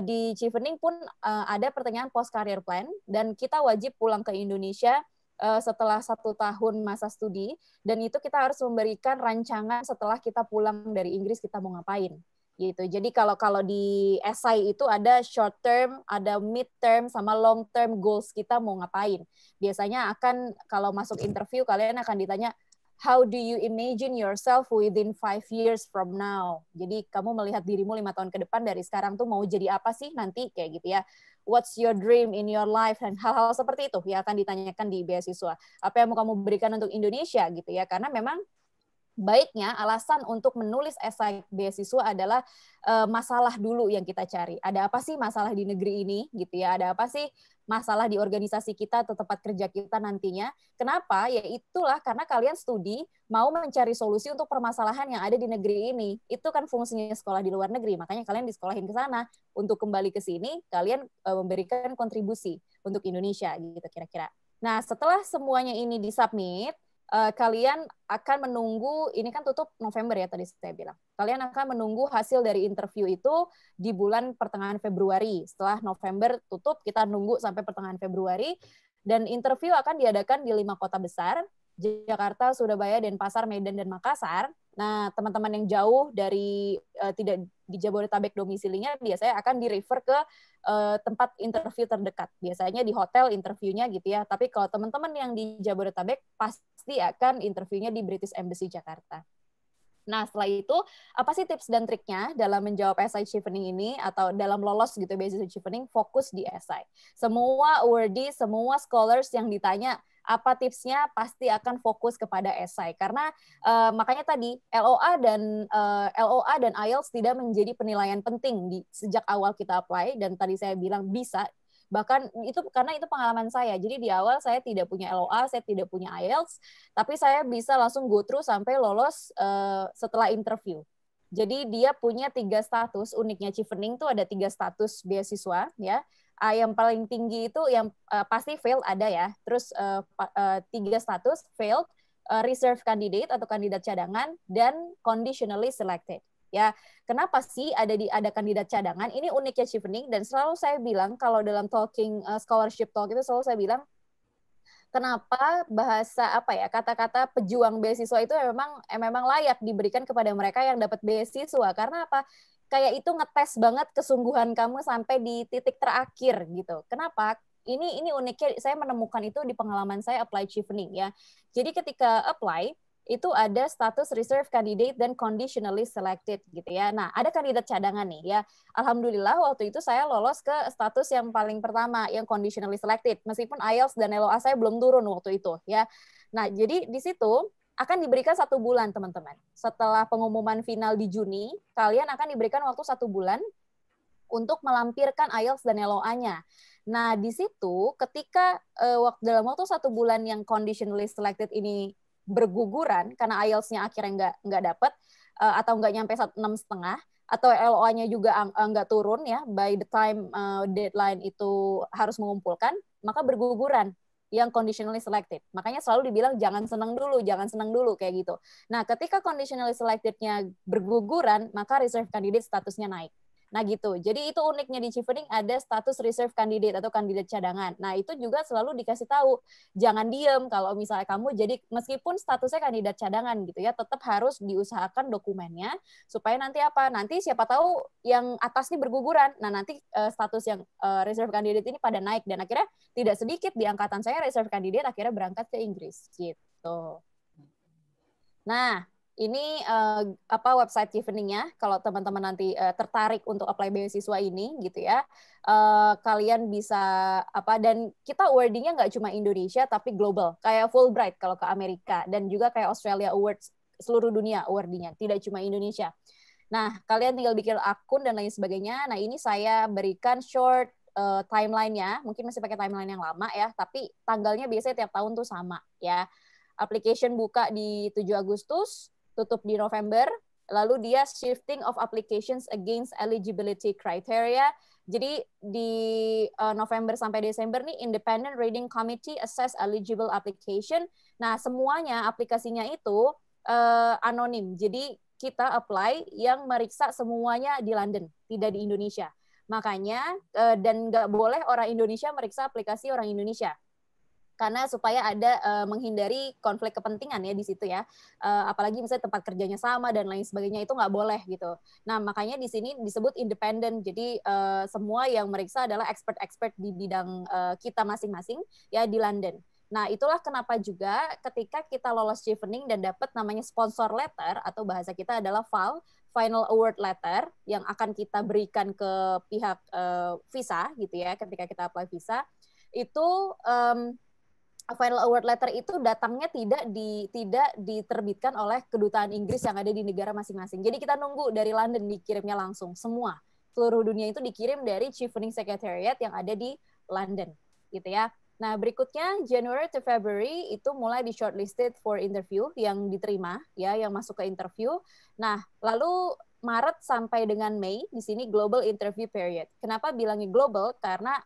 di Chevening pun ada pertanyaan post career plan dan kita wajib pulang ke Indonesia setelah 1 tahun masa studi, dan itu kita harus memberikan rancangan setelah kita pulang dari Inggris kita mau ngapain gitu. Jadi kalau di esai itu ada short term, ada mid term, sama long term goals kita mau ngapain. Biasanya akan kalau masuk interview kalian akan ditanya, how do you imagine yourself within 5 years from now? Jadi kamu melihat dirimu 5 tahun ke depan dari sekarang tuh mau jadi apa sih nanti kayak gitu ya. What's your dream in your life, dan hal-hal seperti itu ya akan ditanyakan di beasiswa. Apa yang mau kamu berikan untuk Indonesia gitu ya. Karena memang baiknya alasan untuk menulis esai beasiswa adalah masalah dulu yang kita cari. Ada apa sih masalah di negeri ini gitu ya? Ada apa sih masalah di organisasi kita atau tempat kerja kita nantinya? Kenapa? Ya itulah karena kalian studi mau mencari solusi untuk permasalahan yang ada di negeri ini. Itu kan fungsinya sekolah di luar negeri. Makanya kalian disekolahin ke sana untuk kembali ke sini kalian memberikan kontribusi untuk Indonesia gitu kira-kira. Nah, setelah semuanya ini disubmit, kalian akan menunggu, ini kan tutup November ya tadi saya bilang. Kalian akan menunggu hasil dari interview itu di bulan pertengahan Februari. Setelah November tutup, kita nunggu sampai pertengahan Februari. Dan interview akan diadakan di 5 kota besar, Jakarta, Surabaya, Denpasar, Medan, dan Makassar. Nah, teman-teman yang jauh dari di Jabodetabek domisilinya, biasanya akan di-refer ke tempat interview terdekat. Biasanya di hotel interviewnya gitu ya. Tapi kalau teman-teman yang di Jabodetabek pasti akan interviewnya di British Embassy Jakarta. Nah, setelah itu, apa sih tips dan triknya dalam menjawab essay chevening ini, atau dalam lolos gitu beasiswa chevening, fokus di essay. Semua awardee, semua scholars yang ditanya, apa tipsnya, pasti akan fokus kepada essay. Karena makanya tadi, LOA dan IELTS tidak menjadi penilaian penting sejak awal kita apply, dan tadi saya bilang bisa, bahkan itu karena itu pengalaman saya. Jadi di awal saya tidak punya LOA, saya tidak punya IELTS, tapi saya bisa langsung go through sampai lolos setelah interview. Jadi dia punya 3 status. Uniknya chevening tuh ada 3 status beasiswa ya. Yang paling tinggi itu yang pasti failed ada ya. Terus 3 status failed, reserve candidate atau kandidat cadangan, dan conditionally selected. Ya, kenapa sih ada kandidat cadangan? Ini uniknya chevening, dan selalu saya bilang kalau dalam talking scholarship talk itu selalu saya bilang kenapa kata-kata pejuang beasiswa itu memang layak diberikan kepada mereka yang dapat beasiswa, karena apa? Kayak itu ngetes banget kesungguhan kamu sampai di titik terakhir gitu. Kenapa? Ini uniknya saya menemukan itu di pengalaman saya apply chevening ya. Jadi ketika apply itu ada status reserve candidate dan conditionally selected gitu ya. Nah, ada kandidat cadangan nih ya. Alhamdulillah waktu itu saya lolos ke status yang paling pertama, yang conditionally selected. Meskipun IELTS dan LOA saya belum turun waktu itu ya. Nah, jadi di situ akan diberikan 1 bulan, teman-teman. Setelah pengumuman final di Juni, kalian akan diberikan waktu 1 bulan untuk melampirkan IELTS dan LOA-nya. Nah, di situ ketika dalam waktu 1 bulan yang conditionally selected ini berguguran karena IELTS-nya akhirnya nggak dapat atau nggak nyampe 6,5, atau LOA-nya juga nggak turun ya, by the time deadline itu harus mengumpulkan, maka berguguran yang conditionally selected. Makanya selalu dibilang jangan senang dulu kayak gitu. Nah, ketika conditionally selected-nya berguguran, maka reserve candidate statusnya naik. Nah gitu. Jadi itu uniknya di chevening ada status reserve candidate atau kandidat cadangan. Nah itu juga selalu dikasih tahu. Jangan diem kalau misalnya kamu jadi meskipun statusnya kandidat cadangan gitu ya, tetap harus diusahakan dokumennya supaya nanti apa? Nanti siapa tahu yang atas ini berguguran. Nah nanti status yang reserve candidate ini pada naik, dan akhirnya tidak sedikit di angkatan saya reserve candidate akhirnya berangkat ke Inggris gitu. Nah, ini website chevening-nya kalau teman-teman nanti tertarik untuk apply beasiswa ini gitu ya, kalian bisa dan kita awarding-nya nggak cuma Indonesia tapi global, kayak Fulbright kalau ke Amerika, dan juga kayak Australia Awards, seluruh dunia awarding-nya, tidak cuma Indonesia. Nah, kalian tinggal bikin akun dan lain sebagainya. Nah, ini saya berikan short timeline-nya, mungkin masih pakai timeline yang lama ya, tapi tanggalnya biasanya tiap tahun tuh sama ya. Application buka di 7 Agustus, tutup di November, lalu dia shifting of applications against eligibility criteria. Jadi di November sampai Desember nih Independent Rating Committee assess eligible application. Nah, semuanya aplikasinya itu anonim. Jadi kita apply yang meriksa semuanya di London, tidak di Indonesia. Makanya dan nggak boleh orang Indonesia meriksa aplikasi orang Indonesia. Karena supaya ada menghindari konflik kepentingan ya di situ ya, apalagi misalnya tempat kerjanya sama dan lain sebagainya, itu nggak boleh gitu. Nah makanya di sini disebut independen, jadi semua yang meriksa adalah expert-expert di bidang kita masing-masing ya di London. Nah itulah kenapa juga ketika kita lolos chevening dan dapat namanya sponsor letter atau bahasa kita adalah FAL, Final Award Letter, yang akan kita berikan ke pihak visa gitu ya ketika kita apply visa, itu Final Award Letter itu datangnya tidak diterbitkan oleh kedutaan Inggris yang ada di negara masing-masing. Jadi kita nunggu dari London dikirimnya langsung semua. Seluruh dunia itu dikirim dari Chevening Secretariat yang ada di London, gitu ya. Nah, berikutnya January to February itu mulai di shortlisted for interview yang diterima ya, yang masuk ke interview. Nah, lalu Maret sampai dengan Mei di sini global interview period. Kenapa bilangnya global? Karena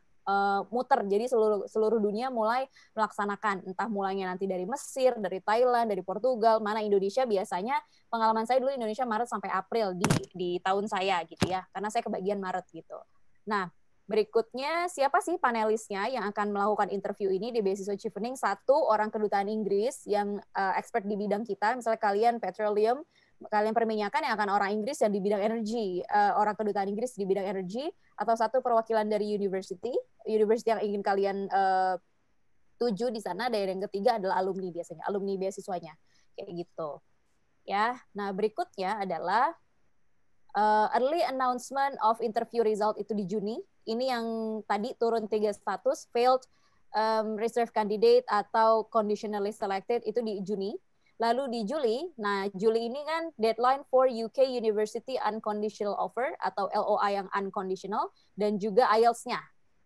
muter, jadi seluruh dunia mulai melaksanakan, entah mulainya nanti dari Mesir, dari Thailand, dari Portugal, mana Indonesia biasanya, pengalaman saya dulu Indonesia Maret sampai April di tahun saya gitu ya, karena saya kebagian Maret gitu. Nah, berikutnya siapa sih panelisnya yang akan melakukan interview ini di beasiswa chevening? 1 orang kedutaan Inggris yang expert di bidang kita, misalnya kalian petroleum, kalian perminyakan yang akan orang Inggris yang di bidang energi, orang kedutaan Inggris di bidang energi, atau satu perwakilan dari university yang ingin kalian tuju di sana, dan yang ketiga adalah alumni biasanya, alumni beasiswanya, kayak gitu. Ya, nah berikutnya adalah early announcement of interview result itu di Juni. Ini yang tadi turun 3 status, failed, reserve candidate atau conditionally selected itu di Juni. Lalu di Juli, nah Juli ini kan deadline for UK University Unconditional Offer atau LOA yang unconditional, dan juga IELTS-nya.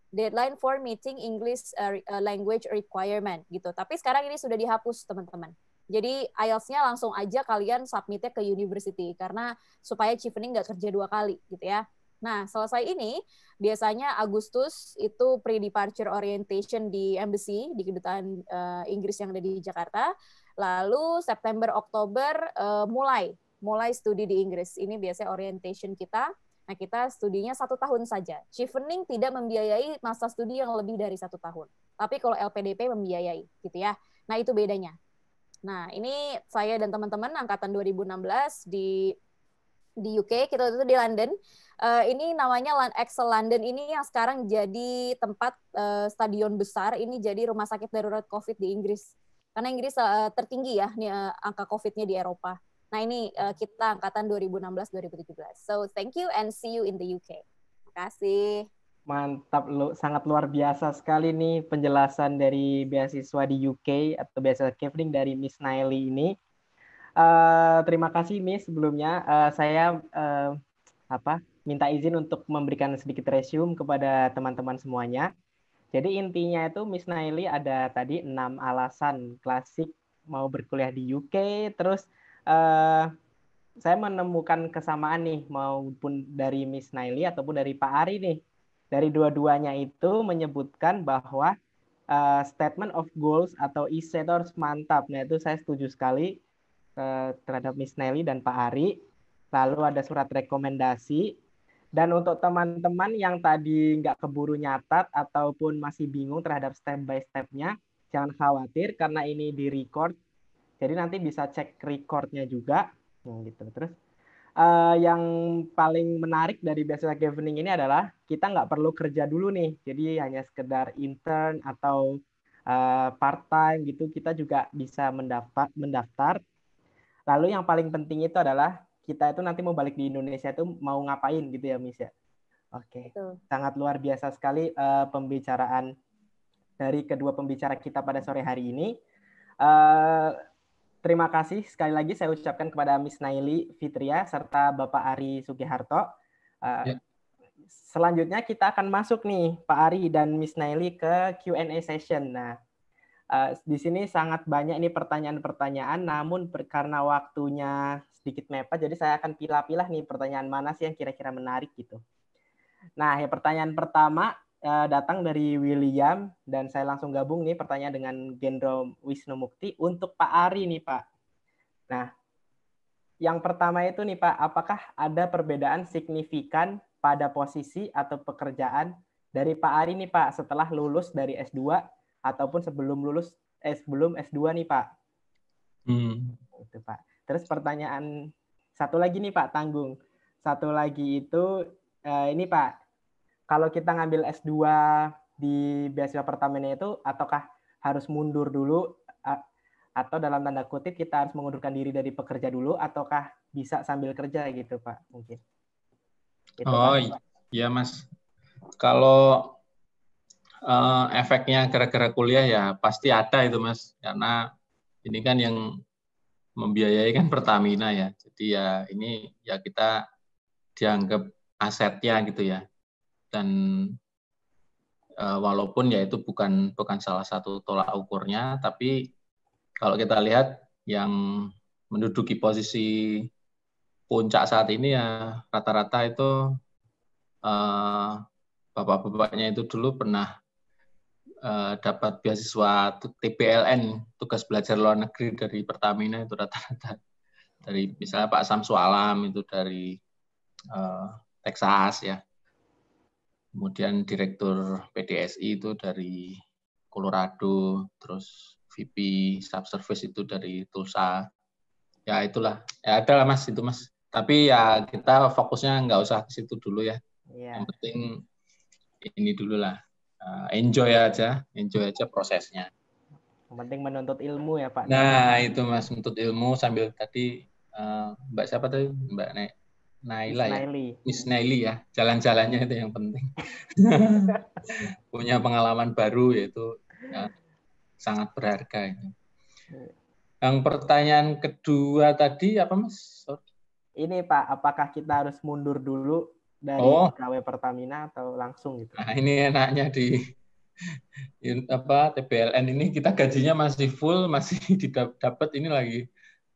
Deadline for meeting English language requirement gitu. Tapi sekarang ini sudah dihapus teman-teman. Jadi IELTS-nya langsung aja kalian submit-nya ke university karena supaya Chevening nggak kerja 2 kali gitu ya. Nah, selesai ini biasanya Agustus itu pre-departure orientation di embassy, di kedutaan Inggris yang ada di Jakarta. Lalu September Oktober mulai studi di Inggris. Ini biasanya orientation kita. Nah, kita studinya 1 tahun saja. Chevening tidak membiayai masa studi yang lebih dari 1 tahun. Tapi kalau LPDP membiayai, gitu ya. Nah, itu bedanya. Nah, ini saya dan teman-teman angkatan 2016 di UK, kita itu di London. Ini namanya Excel London, ini yang sekarang jadi tempat stadion besar, ini jadi rumah sakit darurat COVID di Inggris. Karena Inggris tertinggi ya angka COVID-nya di Eropa. Nah, ini kita angkatan 2016-2017. So, thank you and see you in the UK. Terima kasih. Mantap, sangat luar biasa sekali nih penjelasan dari beasiswa di UK atau beasiswa Chevening dari Miss Naili ini. Terima kasih Miss sebelumnya. Saya minta izin untuk memberikan sedikit resume kepada teman-teman semuanya. Jadi intinya itu Miss Naili ada tadi 6 alasan klasik mau berkuliah di UK. Terus saya menemukan kesamaan nih maupun dari Miss Naili ataupun dari Pak Ari nih. Dari dua-duanya itu menyebutkan bahwa statement of goals atau isi itu harus mantap. Nah, itu saya setuju sekali terhadap Miss Naili dan Pak Ari. Lalu ada surat rekomendasi. Dan untuk teman-teman yang tadi nggak keburu nyatat ataupun masih bingung terhadap step by step-nya, jangan khawatir karena ini di-record. Jadi nanti bisa cek record-nya juga. Gitu. Terus yang paling menarik dari beasiswa Chevening ini adalah kita nggak perlu kerja dulu nih. Jadi hanya sekedar intern atau part-time gitu, kita juga bisa mendaftar. Lalu yang paling penting itu adalah kita itu nanti mau balik di Indonesia itu mau ngapain gitu ya, Miss ya. Oke. Sangat luar biasa sekali pembicaraan dari kedua pembicara kita pada sore hari ini. Terima kasih sekali lagi saya ucapkan kepada Miss Naili Fitria serta Bapak Ari Sugiharto. Selanjutnya kita akan masuk nih Pak Ari dan Miss Naili ke Q&A session. Nah, di sini sangat banyak ini pertanyaan-pertanyaan, namun karena waktunya sedikit mepet, jadi saya akan pilah-pilah nih pertanyaan mana sih yang kira-kira menarik gitu. Nah, ya pertanyaan pertama datang dari William, dan saya langsung gabung nih pertanyaan dengan Gendro Wisnu Mukti untuk Pak Ari nih Pak. Nah, yang pertama itu nih Pak, apakah ada perbedaan signifikan pada posisi atau pekerjaan dari Pak Ari nih Pak setelah lulus dari S2 ataupun sebelum S2 nih Pak? Itu Pak. Terus pertanyaan satu lagi nih Pak, tanggung. Satu lagi itu ini Pak, kalau kita ngambil S2 di beasiswa pertamanya itu, ataukah harus mundur dulu, atau dalam tanda kutip kita harus mengundurkan diri dari pekerja dulu, ataukah bisa sambil kerja gitu Pak mungkin? Itu, Pak. Iya Mas. Kalau efeknya gara-gara kuliah ya pasti ada itu Mas, karena ini kan yang membiayai kan Pertamina ya, jadi ya ini ya kita dianggap asetnya gitu ya. Dan walaupun ya itu bukan salah satu tolak ukurnya, tapi kalau kita lihat yang menduduki posisi puncak saat ini ya rata-rata itu bapak-bapaknya itu dulu pernah dapat beasiswa TPLN, tugas belajar luar negeri dari Pertamina, itu rata-rata dari misalnya Pak Samsu Alam itu dari Texas ya. Kemudian Direktur PDSI itu dari Colorado, terus VP Subservice itu dari Tulsa. ya itulah. Ya ada lah Mas, itu Mas. Tapi ya kita fokusnya nggak usah ke situ dulu ya. Yang penting ini dulu lah. Enjoy aja prosesnya. Yang penting menuntut ilmu ya Pak. Nah, itu Mas, menuntut ilmu sambil tadi Mbak siapa tadi? Mbak Naila ya. Miss Naili ya. Jalan-jalannya itu yang penting. Punya pengalaman baru yaitu ya, sangat berharga itu. Yang pertanyaan kedua tadi apa Mas? Ini Pak, apakah kita harus mundur dulu dari pegawai Pertamina atau langsung gitu? Nah, ini enaknya di TBLN ini kita gajinya masih full, masih dapat ini lagi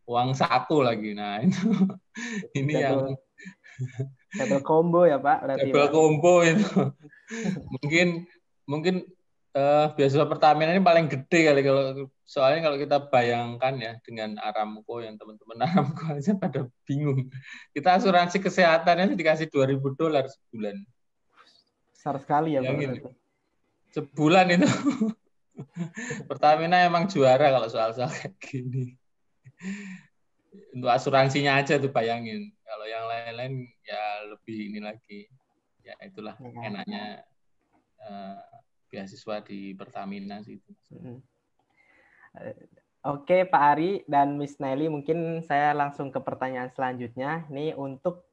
uang saku lagi. Nah, itu ini yang double combo ya Pak, berarti. Double combo itu. Mungkin beasiswa Pertamina ini paling gede kali soalnya kalau kita bayangkan ya dengan Aramco, yang teman-teman Aramco aja pada bingung. Kita asuransi kesehatannya dikasih $2.000 sebulan. Besar sekali ya Pak. Sebulan itu. Pertamina emang juara kalau soal-soal kayak gini. Untuk asuransinya aja tuh bayangin. Kalau yang lain-lain ya lebih ini lagi. Ya itulah enaknya beasiswa di Pertamina sih. Oke Pak Ari dan Miss Naili, mungkin saya langsung ke pertanyaan selanjutnya. Ini untuk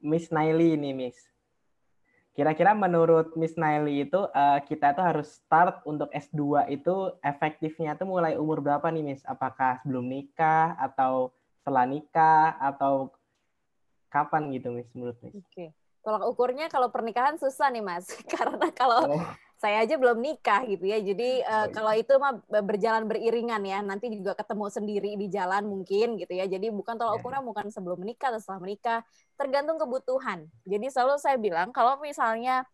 Miss Naili ini Miss. Kira-kira menurut Miss Naili itu kita tuh harus start untuk S2 itu efektifnya tuh mulai umur berapa nih Miss? Apakah sebelum nikah atau setelah nikah atau kapan gitu Miss menurut Miss? Oke. Tolak ukurnya kalau pernikahan susah nih Mas. Karena kalau saya aja belum nikah gitu ya. Jadi kalau itu mah berjalan beriringan ya. Nanti juga ketemu sendiri di jalan mungkin gitu ya. Jadi bukan tolak ukurnya bukan sebelum menikah atau setelah menikah. Tergantung kebutuhan. Jadi selalu saya bilang kalau misalnya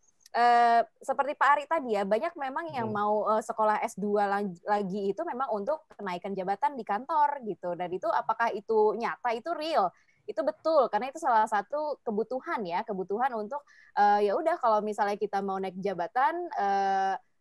seperti Pak Ari tadi ya, banyak memang yang mau sekolah S2 lagi itu memang untuk kenaikan jabatan di kantor gitu. Dan itu apakah itu nyata, itu real? Itu betul, karena itu salah satu kebutuhan ya, kebutuhan untuk ya udah kalau misalnya kita mau naik jabatan,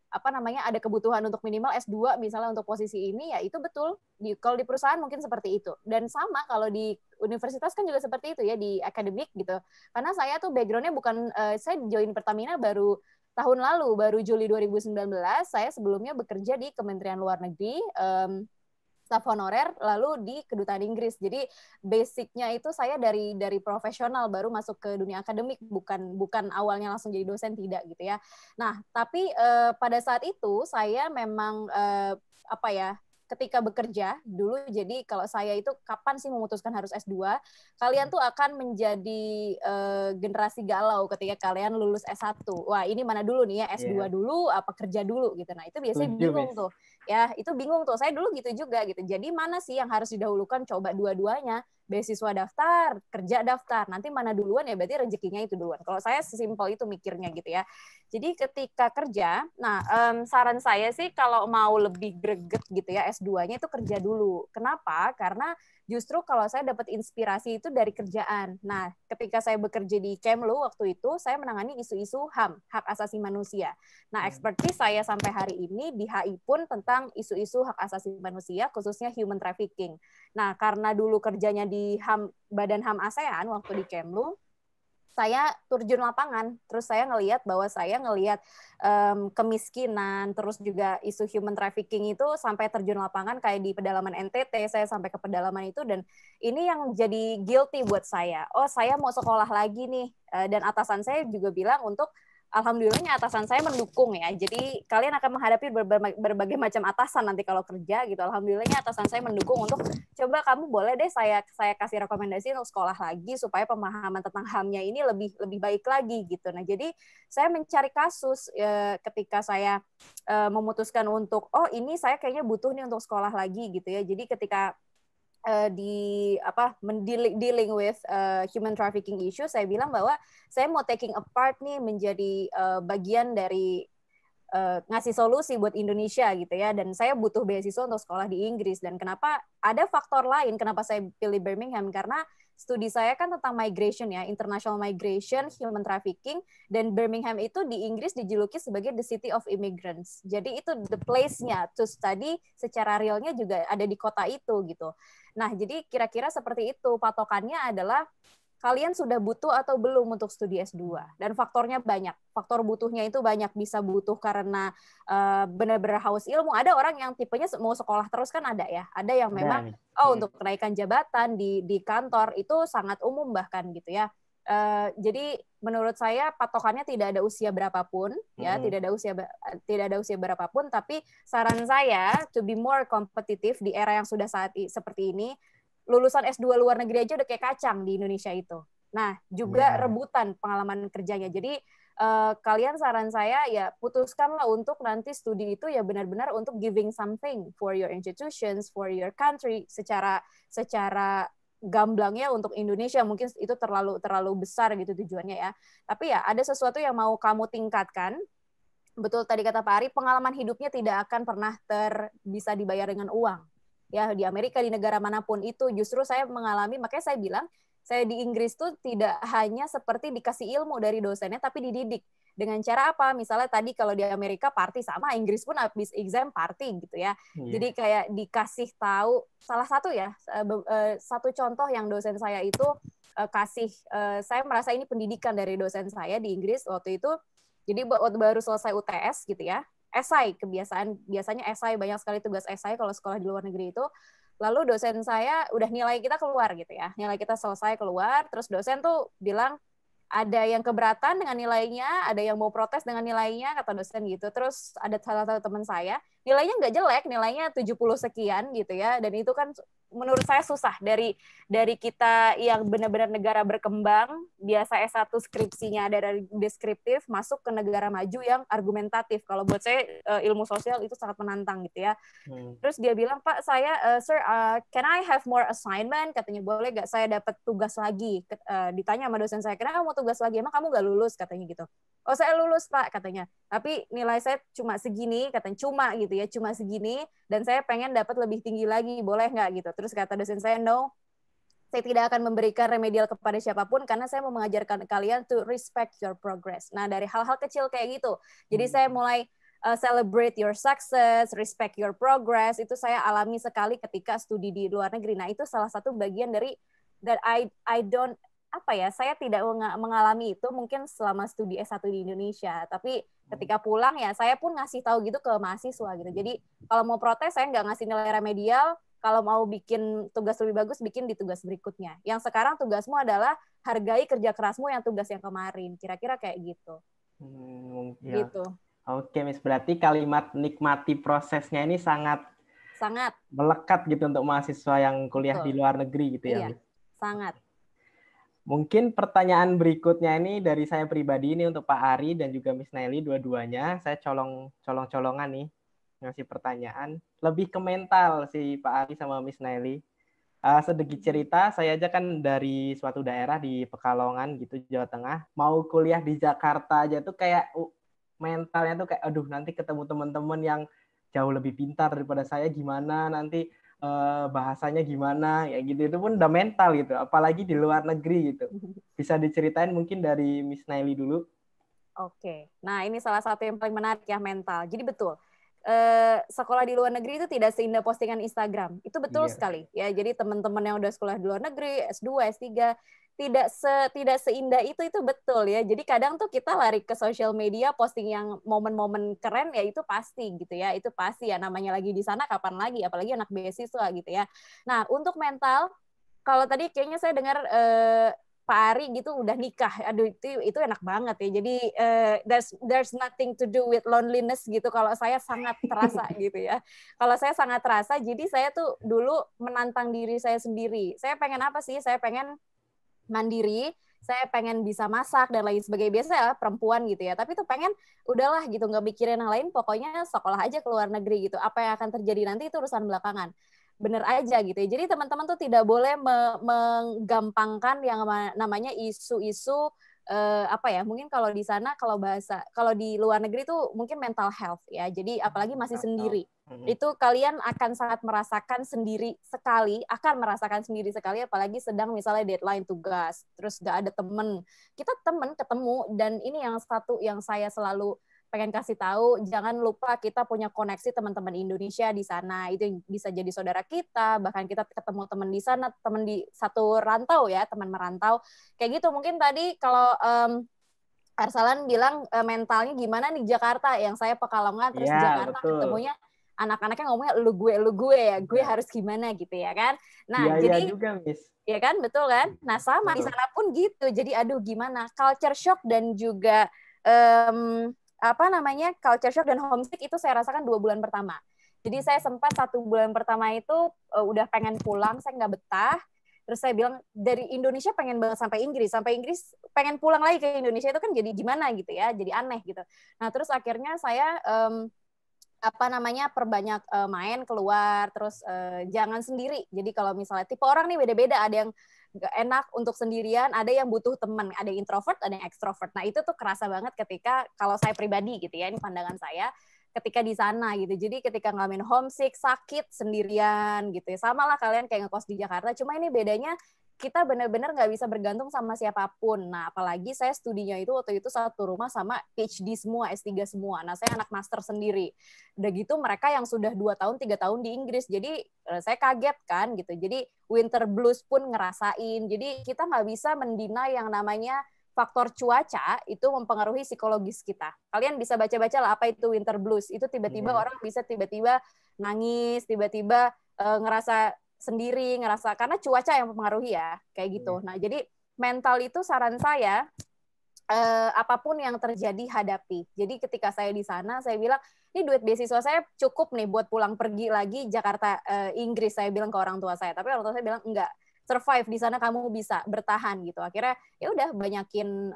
ada kebutuhan untuk minimal S2 misalnya untuk posisi ini, ya itu betul. Kalau di perusahaan mungkin seperti itu. Dan sama kalau di universitas kan juga seperti itu ya, di akademik gitu. Karena saya tuh background-nya bukan, saya join Pertamina baru tahun lalu, baru Juli 2019, saya sebelumnya bekerja di Kementerian Luar Negeri, staf honorer, lalu di Kedutaan Inggris. Jadi basicnya itu saya dari profesional baru masuk ke dunia akademik, bukan awalnya langsung jadi dosen, tidak gitu ya. Nah, tapi pada saat itu saya memang ketika bekerja dulu, jadi kalau saya itu kapan sih memutuskan harus S2, kalian tuh akan menjadi generasi galau ketika kalian lulus S1. Wah, ini mana dulu nih ya, S2 dulu apa kerja dulu gitu. Nah, itu biasanya bingung tuh. Ya, itu bingung tuh. Saya dulu gitu juga gitu. Jadi mana sih yang harus didahulukan? Coba dua-duanya. Beasiswa daftar, kerja daftar. Nanti mana duluan ya berarti rezekinya itu duluan. Kalau saya sesimpel itu mikirnya gitu ya. Jadi ketika kerja, nah saran saya sih kalau mau lebih greget gitu ya S2-nya itu kerja dulu. Kenapa? Karena justru kalau saya dapat inspirasi itu dari kerjaan. Nah, ketika saya bekerja di Kemlu waktu itu, saya menangani isu-isu HAM, hak asasi manusia. Nah, expertise saya sampai hari ini di HI pun tentang isu-isu hak asasi manusia, khususnya human trafficking. Nah, karena dulu kerjanya di Badan HAM ASEAN waktu di Kemlu, saya terjun lapangan, terus saya ngelihat kemiskinan, terus juga isu human trafficking itu sampai terjun lapangan kayak di pedalaman NTT, saya sampai ke pedalaman itu, dan ini yang jadi guilty buat saya. Oh, saya mau sekolah lagi nih, dan atasan saya juga bilang untuk alhamdulillahnya atasan saya mendukung ya. Jadi kalian akan menghadapi berbagai macam atasan nanti kalau kerja gitu. Alhamdulillahnya atasan saya mendukung untuk coba kamu boleh deh saya kasih rekomendasi untuk sekolah lagi supaya pemahaman tentang HAM-nya ini lebih baik lagi gitu. Nah, jadi saya mencari kasus ketika saya memutuskan untuk ini saya kayaknya butuh nih untuk sekolah lagi gitu ya. Jadi ketika dealing with human trafficking issue, saya bilang bahwa saya mau taking a part nih menjadi bagian dari ngasih solusi buat Indonesia gitu ya, dan saya butuh beasiswa untuk sekolah di Inggris. Dan kenapa ada faktor lain kenapa saya pilih Birmingham, karena studi saya kan tentang migration ya, international migration, human trafficking, dan Birmingham itu di Inggris dijuluki sebagai the city of immigrants. Jadi itu the place-nya to study secara realnya juga ada di kota itu gitu. Nah, jadi kira-kira seperti itu. Patokannya adalah kalian sudah butuh atau belum untuk studi S2. Dan faktornya banyak. Faktor butuhnya itu banyak. Bisa butuh karena benar-benar haus ilmu. Ada orang yang tipenya mau sekolah terus kan ada ya. Ada yang memang untuk kenaikan jabatan di kantor itu sangat umum bahkan gitu ya. Jadi menurut saya patokannya tidak ada usia berapapun ya, tidak ada usia berapapun, tapi saran saya to be more competitive di era yang sudah seperti ini, lulusan S2 luar negeri aja udah kayak kacang di Indonesia itu. Nah, juga rebutan pengalaman kerjanya. Jadi kalian saran saya ya putuskanlah untuk nanti studi itu ya benar-benar untuk giving something for your institutions, for your country secara gamblangnya untuk Indonesia mungkin itu terlalu besar gitu tujuannya ya. Tapi ya ada sesuatu yang mau kamu tingkatkan. Betul tadi kata Pak Ari, pengalaman hidupnya tidak akan pernah bisa dibayar dengan uang. Ya di Amerika, di negara manapun itu justru saya mengalami, makanya saya bilang saya di Inggris tuh tidak hanya seperti dikasih ilmu dari dosennya tapi dididik dengan cara apa, misalnya tadi kalau di Amerika party, sama Inggris pun habis exam party gitu ya. Jadi kayak dikasih tahu salah satu ya satu contoh yang dosen saya itu kasih, saya merasa ini pendidikan dari dosen saya di Inggris waktu itu. Jadi baru selesai UTS gitu ya, esai, biasanya esai, banyak sekali tugas esai kalau sekolah di luar negeri itu. Lalu dosen saya udah nilai kita keluar gitu ya, nilai kita selesai keluar, terus dosen tuh bilang ada yang keberatan dengan nilainya, ada yang mau protes dengan nilainya, kata dosen gitu. Terus ada salah satu teman saya, nilainya nggak jelek, nilainya 70 sekian gitu ya, dan itu kan menurut saya susah dari kita yang benar-benar negara berkembang, biasa S1 skripsinya ada dari deskriptif, masuk ke negara maju yang argumentatif. Kalau buat saya ilmu sosial itu sangat menantang gitu ya. Terus dia bilang, Pak, saya, Sir, can I have more assignment? Katanya, boleh nggak saya dapat tugas lagi? Ditanya sama dosen saya, kenapa mau tugas lagi? Emang kamu nggak lulus? Katanya gitu. Oh, saya lulus, Pak, katanya. Tapi nilai saya cuma segini, katanya, cuma gitu ya, cuma segini, dan saya pengen dapat lebih tinggi lagi, boleh nggak gitu. Terus kata dosen saya, no, saya tidak akan memberikan remedial kepada siapapun karena saya mau mengajarkan kalian to respect your progress. Nah, dari hal-hal kecil kayak gitu. Jadi saya mulai celebrate your success, respect your progress, itu saya alami sekali ketika studi di luar negeri. Nah, itu salah satu bagian dari that I don't, saya tidak mengalami itu mungkin selama studi S1 di Indonesia, tapi ketika pulang ya saya pun ngasih tahu gitu ke mahasiswa gitu. Jadi kalau mau protes saya nggak ngasih nilai remedial, kalau mau bikin tugas lebih bagus bikin di tugas berikutnya. Yang sekarang tugasmu adalah hargai kerja kerasmu yang tugas yang kemarin. Kira-kira kayak gitu. Gitu. Oke, Miss, berarti kalimat nikmati prosesnya ini sangat melekat gitu untuk mahasiswa yang kuliah di luar negeri gitu ya. Iya, sangat. Mungkin pertanyaan berikutnya ini dari saya pribadi ini untuk Pak Ari dan juga Miss Naili, dua-duanya saya colong-colongan nih ngasih pertanyaan. Lebih ke mental sih Pak Ari sama Miss Naili. Sedikit cerita, saya aja kan dari suatu daerah di Pekalongan gitu, Jawa Tengah. Mau kuliah di Jakarta aja tuh kayak mentalnya tuh kayak aduh nanti ketemu teman-teman yang jauh lebih pintar daripada saya, gimana nanti bahasanya gimana ya gitu, itu pun udah mental gitu, apalagi di luar negeri gitu. Bisa diceritain mungkin dari Miss Naili dulu. Oke, nah ini salah satu yang paling menarik ya, mental. Jadi betul, sekolah di luar negeri itu tidak seindah postingan Instagram, itu betul sekali ya. Jadi teman-teman yang udah sekolah di luar negeri, S2, S3, tidak seindah itu betul ya. Jadi kadang tuh kita lari ke sosial media posting yang momen-momen keren ya, itu pasti gitu ya. Itu pasti ya, namanya lagi di sana kapan lagi, apalagi anak beasiswa gitu ya. Nah, untuk mental, kalau tadi kayaknya saya dengar Pak Ari gitu udah nikah. Aduh, itu enak banget ya. Jadi there's nothing to do with loneliness gitu. Kalau saya sangat terasa gitu ya. Kalau saya sangat terasa, jadi saya tuh dulu menantang diri saya sendiri. Saya pengen apa sih? Saya pengen mandiri, saya pengen bisa masak dan lain sebagainya, biasa ya perempuan gitu ya, tapi tuh pengen udahlah gitu, nggak mikirin yang lain, pokoknya sekolah aja ke luar negeri gitu, apa yang akan terjadi nanti itu urusan belakangan. Bener aja gitu ya. Jadi teman-teman tuh tidak boleh menggampangkan yang namanya isu-isu apa ya, mungkin kalau di sana kalau di luar negeri tuh mungkin mental health ya. Jadi apalagi masih sendiri. Itu kalian akan sangat merasakan sendiri sekali apalagi sedang misalnya deadline tugas, terus gak ada temen. Kita ketemu, dan ini yang satu yang saya selalu pengen kasih tahu, jangan lupa kita punya koneksi teman-teman Indonesia di sana. Itu bisa jadi saudara kita, bahkan kita ketemu teman di sana, teman di satu rantau ya, teman merantau. Kayak gitu. Mungkin tadi kalau Arsalan bilang mentalnya gimana di Jakarta, yang saya Pekalongan, terus Ya, Jakarta betul. ketemunya anak-anaknya ngomongnya lu gue ya, gue harus gimana gitu ya kan. Nah, jadi juga, Miss. Ya kan, betul kan? Nah, sama di sana pun gitu. Jadi aduh gimana? Culture shock dan juga culture shock dan homesick itu saya rasakan 2 bulan pertama. Jadi saya sempat 1 bulan pertama itu udah pengen pulang, saya nggak betah. Terus saya bilang dari Indonesia pengen banget sampai Inggris pengen pulang lagi ke Indonesia, itu kan jadi gimana gitu ya, jadi aneh gitu. Nah terus akhirnya saya perbanyak main keluar, terus jangan sendiri. Jadi kalau misalnya tipe orang nih beda-beda, ada yang gak enak untuk sendirian, ada yang butuh teman, ada yang introvert, ada yang extrovert. Nah itu tuh kerasa banget ketika kalau saya pribadi gitu ya, ini pandangan saya ketika di sana gitu. Jadi ketika ngalamin homesick, sakit sendirian gitu ya, sama lah kalian kayak ngekos di Jakarta, cuma ini bedanya kita benar-benar nggak bisa bergantung sama siapapun. Nah, apalagi saya studinya itu waktu itu satu rumah sama PhD semua, S3 semua. Nah, saya anak master sendiri. Udah gitu mereka yang sudah 2 tahun, 3 tahun di Inggris. Jadi saya kaget kan gitu. Jadi winter blues pun ngerasain. Jadi kita nggak bisa mendina yang namanya faktor cuaca itu mempengaruhi psikologis kita. Kalian bisa baca-baca lah apa itu winter blues. Itu tiba-tiba orang bisa tiba-tiba nangis, tiba-tiba ngerasa sendiri, karena cuaca yang mempengaruhi ya, kayak gitu. Nah, jadi mental itu saran saya apapun yang terjadi hadapi. Jadi ketika saya di sana, saya bilang, ini duit beasiswa saya cukup nih buat pulang pergi lagi Jakarta, Inggris, saya bilang ke orang tua saya. Tapi orang tua saya bilang enggak, survive di sana kamu bisa bertahan gitu. Akhirnya ya udah banyakin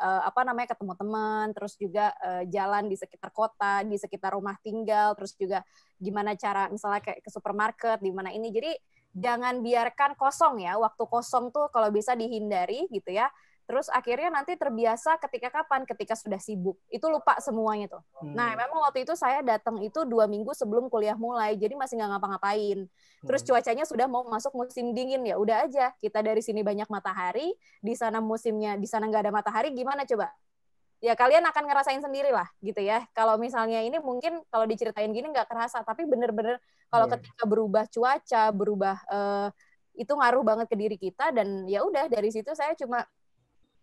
ketemu teman, terus juga jalan di sekitar kota, di sekitar rumah tinggal, terus juga gimana cara misalnya kayak ke supermarket, di mana ini. Jadi jangan biarkan kosong ya, waktu kosong tuh kalau bisa dihindari gitu ya. Terus akhirnya nanti terbiasa ketika kapan? Ketika sudah sibuk. Itu lupa semuanya tuh. Nah, memang waktu itu saya datang itu 2 minggu sebelum kuliah mulai, jadi masih nggak ngapa-ngapain. Terus cuacanya sudah mau masuk musim dingin, ya udah aja. Kita dari sini banyak matahari, di sana di sana nggak ada matahari, gimana coba? Ya kalian akan ngerasain sendiri lah gitu ya. Kalau misalnya ini mungkin kalau diceritain gini nggak kerasa, tapi bener-bener kalau ketika berubah cuaca, itu ngaruh banget ke diri kita. Dan ya udah dari situ saya cuma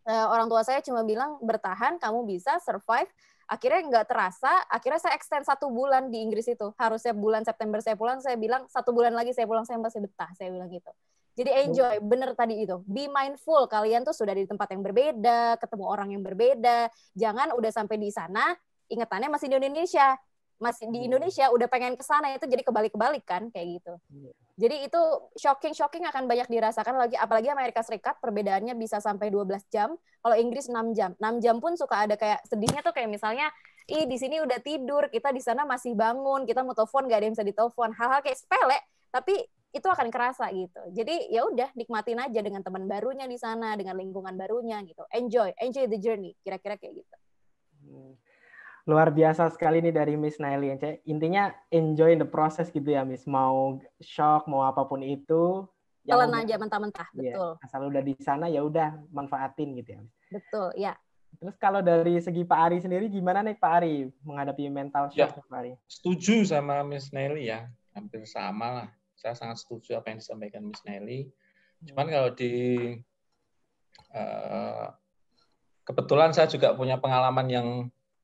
orang tua saya cuma bilang bertahan, kamu bisa survive. Akhirnya nggak terasa, akhirnya saya extend 1 bulan di Inggris itu. Harusnya bulan September saya pulang, saya bilang 1 bulan lagi saya pulang, saya masih betah, saya bilang gitu. Jadi enjoy, bener tadi itu. Be mindful, kalian tuh sudah di tempat yang berbeda, ketemu orang yang berbeda. Jangan udah sampai di sana, ingetannya masih di Indonesia. Masih di Indonesia, udah pengen ke sana, itu jadi kebalik-kebalik kan, kayak gitu. Jadi itu shocking akan banyak dirasakan, apalagi Amerika Serikat, perbedaannya bisa sampai 12 jam. Kalau Inggris 6 jam. 6 jam pun suka ada kayak sedihnya tuh, kayak misalnya, di sini udah tidur, kita di sana masih bangun, kita mau telepon, nggak ada yang bisa ditelepon. Hal-hal kayak sepele, tapi itu akan kerasa gitu. Jadi ya udah nikmatin aja dengan teman barunya di sana, dengan lingkungan barunya gitu. Enjoy the journey, kira-kira kayak gitu. Luar biasa sekali nih dari Miss Naili. Intinya enjoy the process gitu ya, Miss. Mau shock, mau apapun itu, telan aja mentah-mentah, betul. Asal udah di sana ya udah manfaatin gitu ya, Miss. Betul, ya. Terus kalau dari segi Pak Ari sendiri gimana nih Pak Ari menghadapi mental shock, Pak Ari? Setuju sama Miss Naili ya, hampir sama lah. Saya sangat setuju apa yang disampaikan Miss Naili. Cuman kalau kebetulan saya juga punya pengalaman yang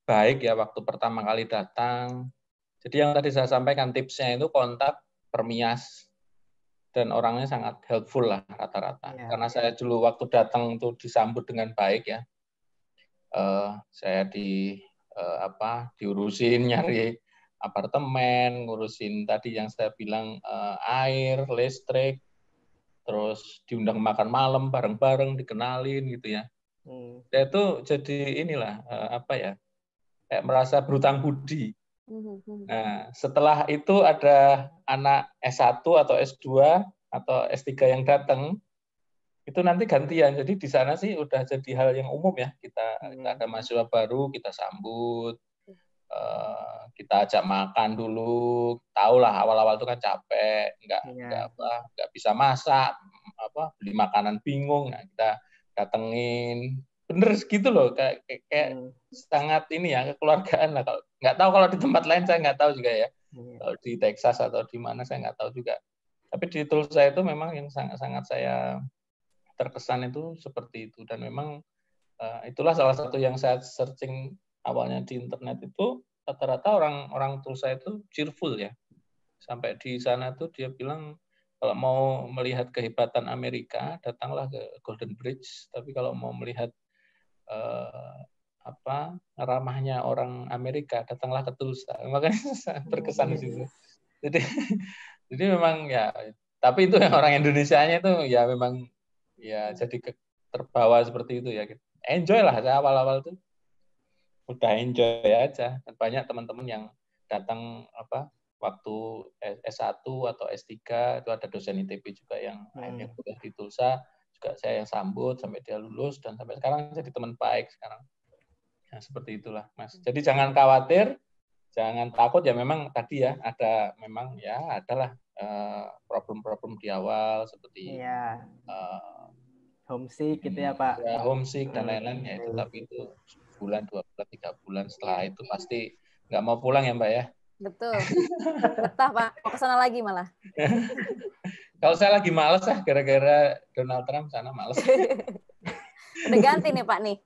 baik ya waktu pertama kali datang. Jadi yang tadi saya sampaikan tipsnya itu kontak Permias, dan orangnya sangat helpful lah rata-rata. Karena saya dulu waktu datang itu disambut dengan baik ya. Saya diurusin nyari apartemen, ngurusin tadi yang saya bilang air, listrik, terus diundang makan malam bareng-bareng, dikenalin gitu ya. Saya itu jadi inilah kayak merasa berhutang budi. Nah, setelah itu ada anak S1 atau S2 atau S3 yang datang, itu nanti gantian. Jadi di sana sih udah jadi hal yang umum ya. Kita ada mahasiswa baru, kita sambut, kita ajak makan dulu. Tahu lah awal-awal itu kan capek, nggak bisa masak, beli makanan bingung. Nah, kita datengin, bener gitu loh, kayak sangat ini ya, kekeluargaan lah. Kalau nggak tahu kalau di tempat lain saya nggak tahu juga ya. Kalau di Texas atau di mana saya nggak tahu juga. Tapi di Tulsa itu memang yang sangat-sangat saya terkesan itu seperti itu, dan memang itulah salah satu yang saya searching awalnya di internet itu, rata-rata orang Tulsa itu cheerful ya. Sampai di sana tuh dia bilang kalau mau melihat kehebatan Amerika datanglah ke Golden Bridge, tapi kalau mau melihat ramahnya orang Amerika datanglah ke Tulsa. Makanya saya terkesan di situ. Jadi memang ya, tapi itu yang orang Indonesianya itu ya memang ya jadi terbawa seperti itu ya. Enjoy lah, saya awal-awal tuh udah enjoy aja. Dan banyak teman-teman yang datang waktu S1 atau S3 itu ada dosen ITB juga yang akhirnya kuliah di Tulsa, juga saya yang sambut sampai dia lulus dan sampai sekarang jadi teman baik sekarang. Nah, seperti itulah, Mas. Jadi jangan khawatir, jangan takut ya, memang tadi ya adalah problem-problem di awal seperti homesick gitu ya Pak. Ya, homesick dan lain-lain ya itu, tapi itu bulan, 2 bulan, 3 bulan setelah itu pasti nggak mau pulang ya Mbak ya. Betul. Betah Pak, mau kesana lagi malah. Kalau saya lagi males gara-gara Donald Trump sana males. Udah ganti nih Pak nih.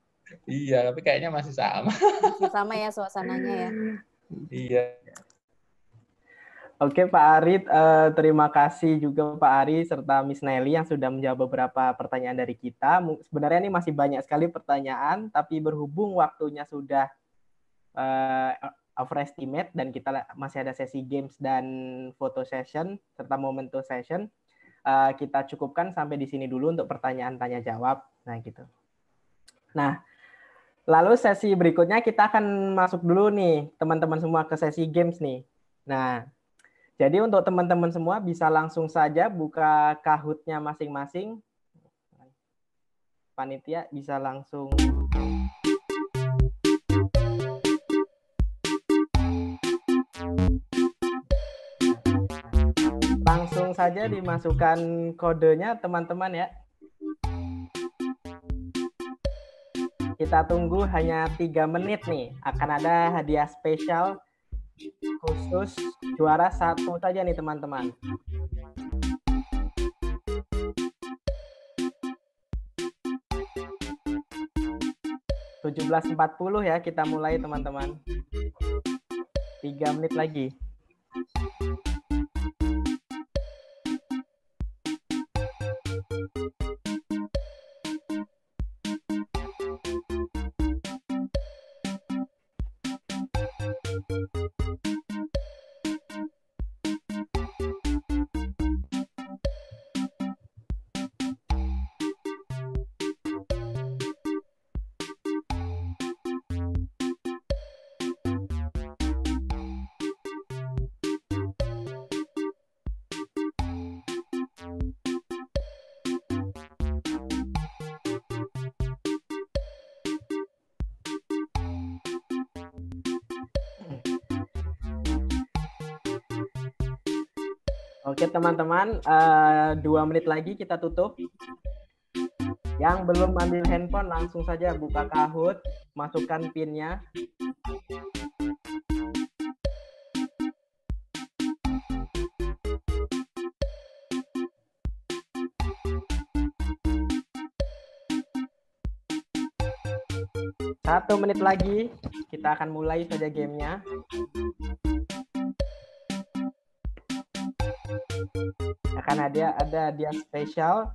Iya, tapi kayaknya masih sama. Masih sama ya suasananya ya. Iya. Oke Pak Ari, terima kasih juga Pak Ari serta Miss Nelly yang sudah menjawab beberapa pertanyaan dari kita. Sebenarnya ini masih banyak sekali pertanyaan, tapi berhubung waktunya sudah overestimate dan kita masih ada sesi games dan photo session serta memento session, kita cukupkan sampai di sini dulu untuk pertanyaan tanya jawab. Nah gitu. Nah, lalu sesi berikutnya kita akan masuk dulu nih teman-teman semua ke sesi games nih. Nah, jadi untuk teman-teman semua bisa langsung saja buka Kahoot-nya masing-masing. Panitia bisa langsung saja dimasukkan kodenya teman-teman ya. Kita tunggu hanya 3 menit nih. Akan ada hadiah spesial khusus juara 1 saja nih teman-teman. (17.40) ya, kita mulai teman-teman. 3 menit lagi. Oke teman-teman, 2 menit lagi kita tutup. Yang belum ambil handphone langsung saja buka Kahoot, masukkan PIN-nya. Satu menit lagi, kita akan mulai saja gamenya. Akan ada hadiah spesial.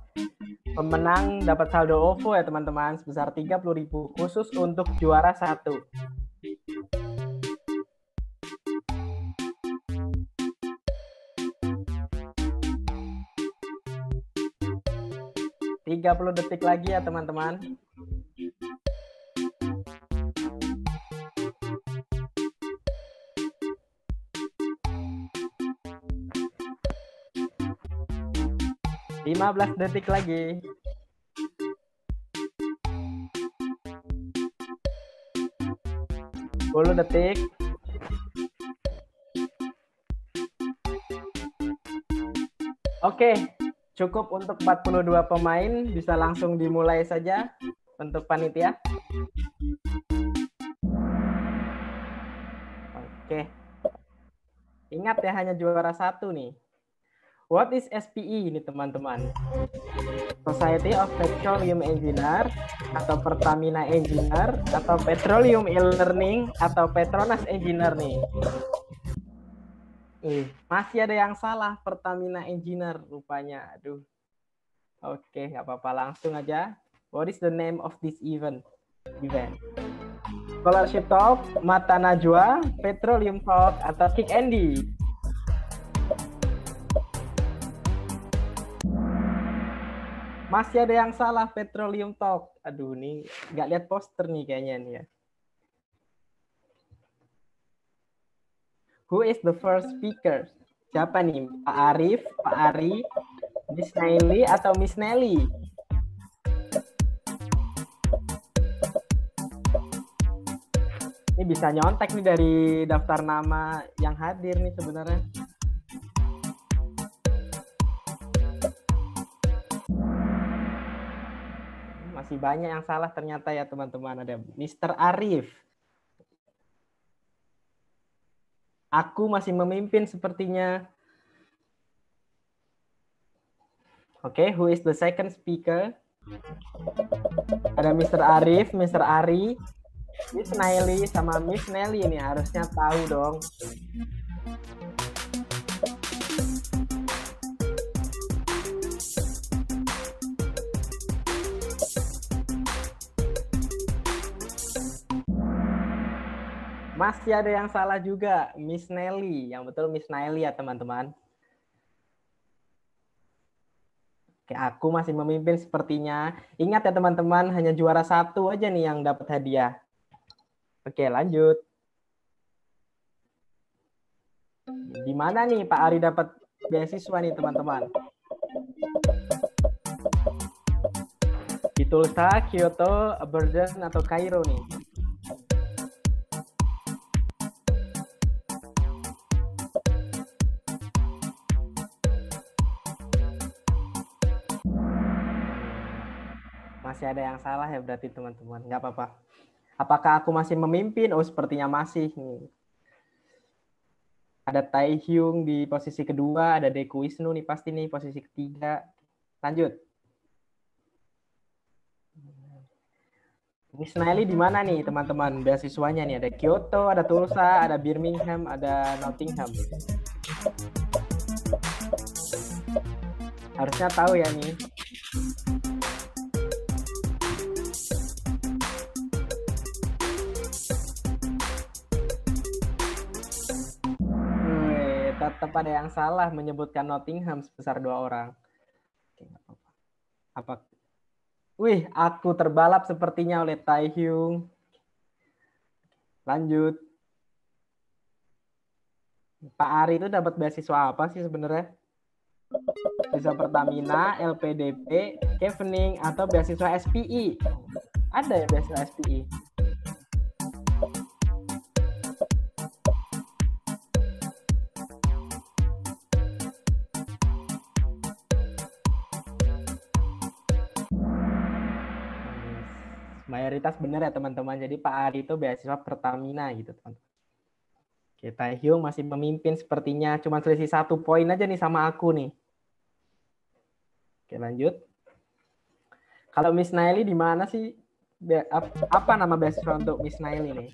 Pemenang dapat saldo OVO ya teman-teman sebesar 30.000 khusus untuk juara 1. (30 detik lagi ya teman-teman. (15 detik lagi. 10 detik. Oke, cukup untuk 42 pemain. Bisa langsung dimulai saja untuk panitia. Oke. Ingat ya, hanya juara 1 nih. What is SPE ini teman-teman? Society of Petroleum Engineer, atau Pertamina Engineer, atau Petroleum E-Learning, atau Petronas Engineer nih. Masih ada yang salah, Pertamina Engineer rupanya. Aduh. Oke, nggak apa-apa, langsung aja. What is the name of this event? Scholarship Talk, Mata Najwa, Petroleum Talk, atau Kick Andy? Masih ada yang salah, Petroleum Talk. Aduh, nih nggak lihat poster nih kayaknya nih ya. Who is the first speaker? Siapa nih? Pak Arif, Pak Ari, Miss Naili, atau Miss Nelly? Ini bisa nyontek nih dari daftar nama yang hadir nih sebenarnya. Masih banyak yang salah ternyata ya teman-teman. Ada Mr. Arif. Aku masih memimpin sepertinya. Oke, who is the second speaker? Ada Mr. Arif, Mr. Ari, Miss Naili, sama Miss Nelly ini harusnya tahu dong. Masih ada yang salah juga, Miss Nelly. Yang betul Miss Naili ya teman-teman. Oke, aku masih memimpin sepertinya. Ingat ya teman-teman, hanya juara 1 aja nih yang dapat hadiah. Oke, lanjut. Di mana nih Pak Ari dapat beasiswa nih teman-teman? Di Tulsa, Kyoto, Aberdeen, atau Kairo nih? Masih ada yang salah ya berarti teman-teman. Nggak apa-apa. Apakah aku masih memimpin? Oh, sepertinya masih. Ada Tai Hyung di posisi kedua, ada Deku Wisnu nih pasti nih posisi ketiga. Lanjut. Miss Naili di mana nih teman-teman? Beasiswanya nih ada Kyoto, ada Tulsa, ada Birmingham, ada Nottingham. Harusnya tahu ya nih. Tetap ada yang salah menyebutkan Nottingham sebesar 2 orang. Oke, nggak apa-apa. Apa? Wih, aku terbalap sepertinya oleh Tai Hyung. Lanjut. Pak Ari itu dapat beasiswa apa sih sebenarnya? Beasiswa Pertamina, LPDP, Chevening, atau beasiswa SPE? Ada ya beasiswa SPE? Mayoritas benar ya teman-teman. Jadi Pak Ari itu beasiswa Pertamina gitu teman-teman. Oke, Tai Hyung masih memimpin sepertinya. Cuma selisih 1 poin aja nih sama aku nih. Oke, lanjut. Kalau Miss Naili di mana sih? Apa nama beasiswa untuk Miss Naili nih?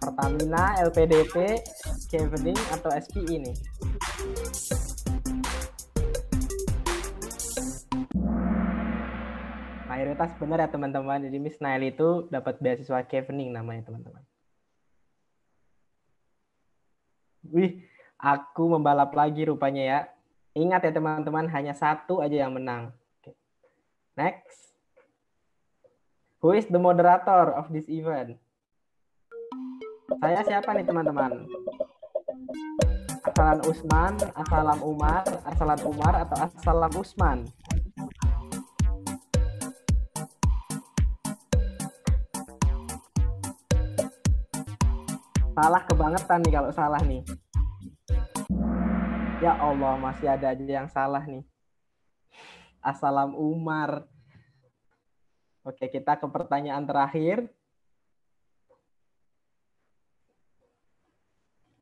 Pertamina, LPDP, Chevening, atau SPE nih? Mayoritas benar ya teman-teman. Jadi Miss Naili itu dapat beasiswa Chevening namanya teman-teman. Wih, aku membalap lagi rupanya ya. Ingat ya teman-teman, hanya 1 aja yang menang. Oke. Next. Who is the moderator of this event? Saya siapa nih teman-teman? Asalan Usman, Asalam Umar, Asalan Umar, atau Asalam Usman? Salah kebangetan nih kalau salah nih. Ya Allah, masih ada aja yang salah nih. Asalam Umar. Oke, kita ke pertanyaan terakhir.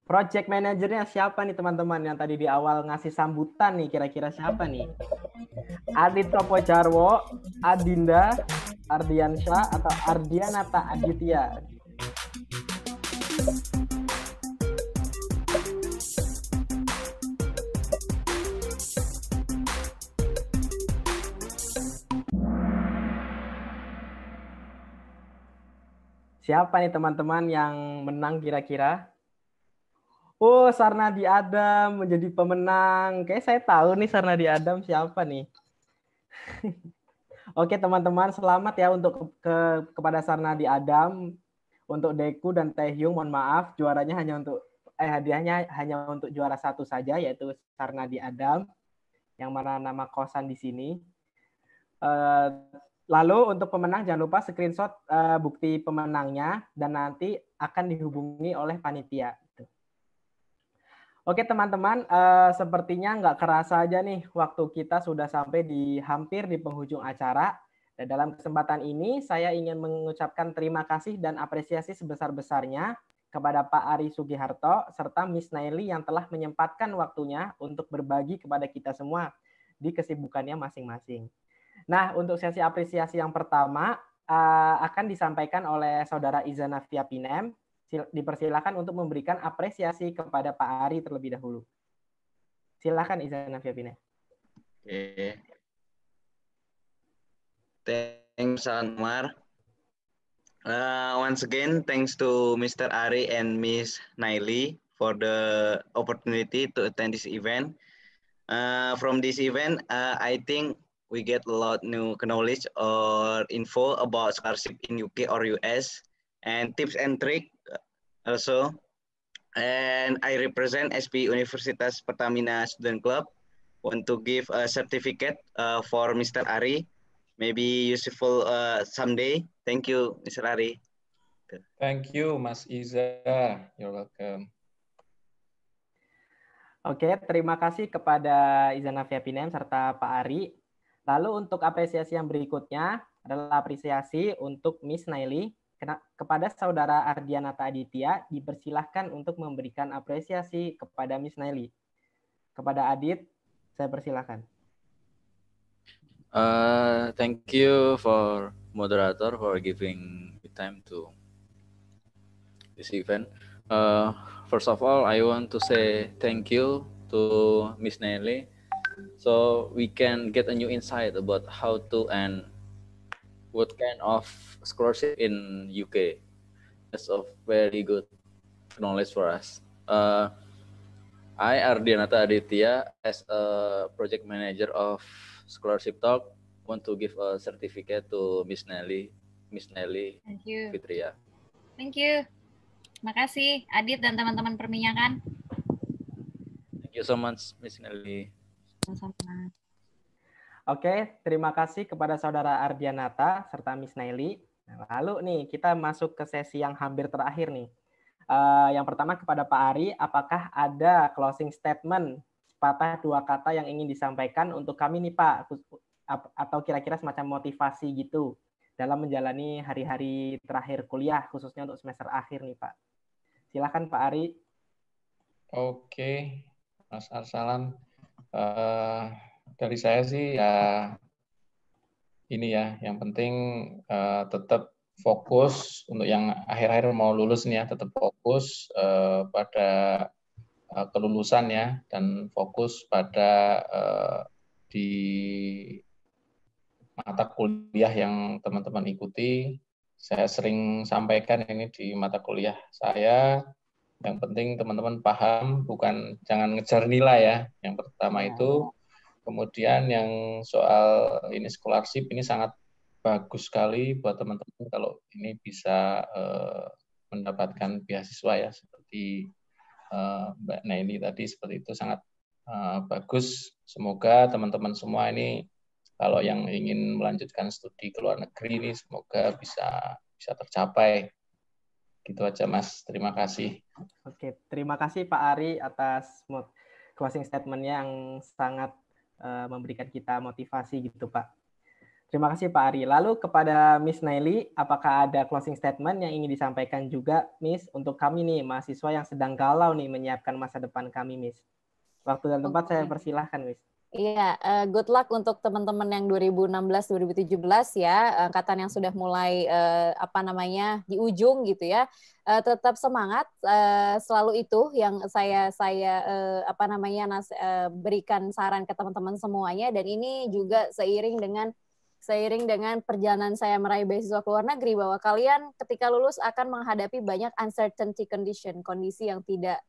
Project manajernya siapa nih teman-teman yang tadi di awal ngasih sambutan nih, kira-kira siapa nih? Adit Topo Jarwo, Adinda, Ardiansyah, atau Ardianata Aditya? Siapa nih teman-teman yang menang kira-kira? Oh, Sarnadi Adam menjadi pemenang. Kayak saya tahu nih Sarnadi Adam siapa nih. Oke teman-teman, selamat ya untuk kepada Sarnadi Adam. Untuk Deku dan Taehyung, mohon maaf, juaranya hadiahnya hanya untuk juara satu saja, yaitu Sarnadi Adam, yang mana nama kosan di sini. Lalu untuk pemenang jangan lupa screenshot bukti pemenangnya dan nanti akan dihubungi oleh panitia. Oke teman-teman, sepertinya nggak kerasa aja nih waktu kita sudah sampai hampir di penghujung acara. Dan dalam kesempatan ini saya ingin mengucapkan terima kasih dan apresiasi sebesar-besarnya kepada Pak Ari Sugiharto serta Miss Naili yang telah menyempatkan waktunya untuk berbagi kepada kita semua di kesibukannya masing-masing. Nah, untuk sesi apresiasi yang pertama akan disampaikan oleh Saudara Izana Fiapinem. Dipersilakan untuk memberikan apresiasi kepada Pak Ari terlebih dahulu. Silakan Izana Fiapinem. Oke. Thanks, Anwar. Once again, thanks to Mr. Ari and Miss Naili for the opportunity to attend this event. From this event, I think we get a lot new knowledge or info about scholarship in UK or US and tips and trick also. And I represent SP Universitas Pertamina Student Club. Want to give a certificate for Mr. Ari. Maybe useful someday. Thank you, Mr. Ari. Thank you, Mas Iza. You're welcome. Oke, terima kasih kepada Izana Fiapinem serta Pak Ari. Lalu untuk apresiasi yang berikutnya adalah apresiasi untuk Miss Naili. Kepada Saudara Ardianata Aditya, dipersilahkan untuk memberikan apresiasi kepada Miss Naili. Kepada Adit, saya persilahkan. Thank you for moderator for giving me time to this event. First of all, I want to say thank you to Miss Nelly, so we can get a new insight about how to and what kind of scholarship in UK. That's a very good knowledge for us. I, Ardianata Aditya, as a project manager of Scholarship Talk, want to give a certificate to Miss Nelly Thank you. Fitria. Thank you. Terima kasih Adit dan teman-teman perminyakan. Thank you so much, Miss Nelly. Sama-sama. Oke, terima kasih kepada Saudara Ardianata serta Miss Naili. Nah, lalu nih kita masuk ke sesi yang hampir terakhir nih. Yang pertama kepada Pak Ari, apakah ada closing statement sepatah dua kata yang ingin disampaikan untuk kami nih Pak, atau kira-kira semacam motivasi gitu dalam menjalani hari-hari terakhir kuliah khususnya untuk semester akhir nih Pak. Silakan Pak Ari. Oke, Mas Arsalan. Dari saya sih ya ini ya, yang penting tetap fokus untuk yang akhir-akhir mau lulus nih ya, tetap fokus pada kelulusan ya, dan fokus pada di mata kuliah yang teman-teman ikuti. Saya sering sampaikan ini di mata kuliah saya, yang penting teman-teman paham, bukan jangan ngejar nilai ya, yang pertama itu. Kemudian yang soal ini scholarship ini sangat bagus sekali buat teman-teman kalau ini bisa mendapatkan beasiswa ya, seperti Mbak Naili tadi seperti itu sangat bagus. Semoga teman-teman semua ini kalau yang ingin melanjutkan studi ke luar negeri ini semoga bisa tercapai. Gitu aja Mas. Terima kasih. Oke, terima kasih Pak Ari atas closing statement-nya yang sangat memberikan kita motivasi gitu Pak. Terima kasih Pak Ari. Lalu kepada Miss Naili, apakah ada closing statement yang ingin disampaikan juga Miss untuk kami nih mahasiswa yang sedang galau nih menyiapkan masa depan kami Miss. Waktu dan tempat saya persilahkan Miss. Iya, good luck untuk teman-teman yang 2016-2017 ya, angkatan yang sudah mulai di ujung gitu ya. Tetap semangat, selalu itu yang saya berikan saran ke teman-teman semuanya, dan ini juga seiring dengan perjalanan saya meraih beasiswa ke luar negeri, bahwa kalian ketika lulus akan menghadapi banyak uncertainty condition, kondisi yang tidak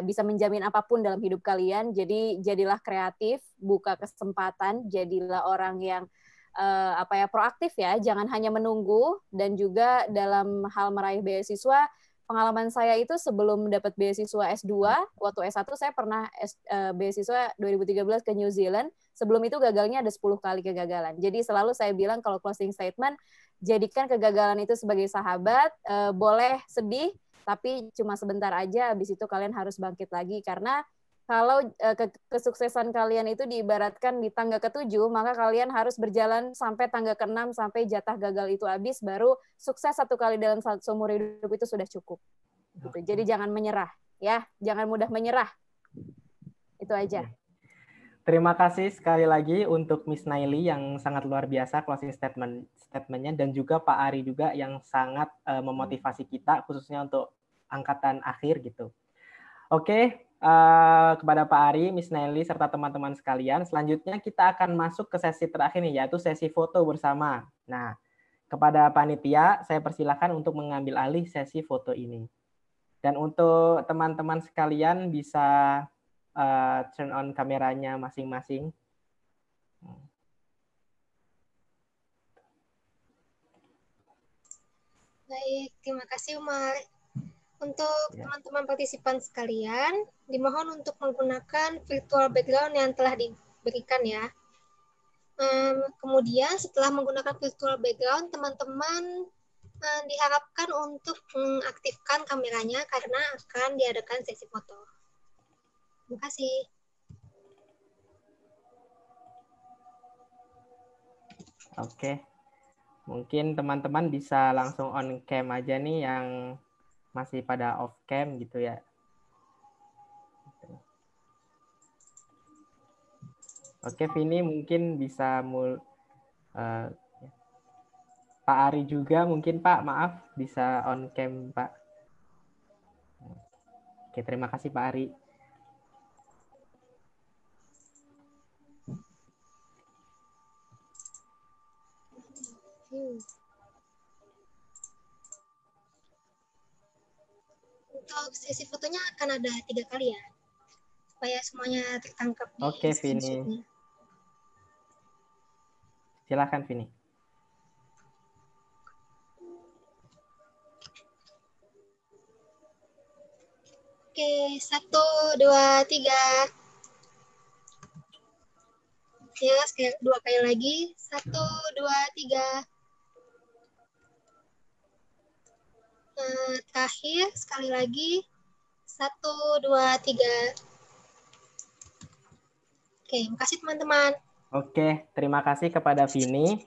bisa menjamin apapun dalam hidup kalian. Jadi jadilah kreatif, buka kesempatan, jadilah orang yang proaktif ya, jangan hanya menunggu. Dan juga dalam hal meraih beasiswa, pengalaman saya itu sebelum dapat beasiswa S2, waktu S1 saya pernah beasiswa 2013 ke New Zealand. Sebelum itu gagalnya ada 10 kali kegagalan. Jadi selalu saya bilang kalau closing statement, jadikan kegagalan itu sebagai sahabat, boleh sedih, tapi cuma sebentar aja, habis itu kalian harus bangkit lagi. Karena kalau kesuksesan kalian itu diibaratkan di tangga ke-7, maka kalian harus berjalan sampai tangga ke-6, sampai jatah gagal itu habis, baru sukses 1 kali dalam seumur hidup itu sudah cukup. Gitu. Jadi jangan menyerah, ya, jangan mudah menyerah. Itu aja. Terima kasih sekali lagi untuk Miss Naili yang sangat luar biasa closing statement-nya, dan juga Pak Ari juga yang sangat memotivasi kita khususnya untuk angkatan akhir gitu. Oke, kepada Pak Ari, Miss Naili serta teman-teman sekalian, selanjutnya kita akan masuk ke sesi terakhir nih, yaitu sesi foto bersama. Nah, kepada panitia saya persilakan untuk mengambil alih sesi foto ini. Dan untuk teman-teman sekalian bisa turn on kameranya masing-masing. Baik, terima kasih Umar. Untuk teman-teman partisipan sekalian, dimohon untuk menggunakan virtual background yang telah diberikan ya. Kemudian setelah menggunakan virtual background, teman-teman diharapkan untuk mengaktifkan kameranya karena akan diadakan sesi foto. Terima kasih. Oke, mungkin teman-teman bisa langsung on cam aja nih yang masih pada off cam gitu ya. Oke, Vini mungkin bisa Pak Ari juga mungkin Pak, maaf bisa on cam Pak. Oke, terima kasih Pak Ari. Untuk sesi fotonya akan ada 3 kali ya, supaya semuanya tertangkap di Oke, screenshot-nya. Vini. Silakan, Vini. Oke, 1, 2, 3. Ya, 2 kali lagi. 1, 2, 3. Terakhir, sekali lagi. 1, 2, 3. Oke, makasih teman-teman. Oke, terima kasih kepada Vini.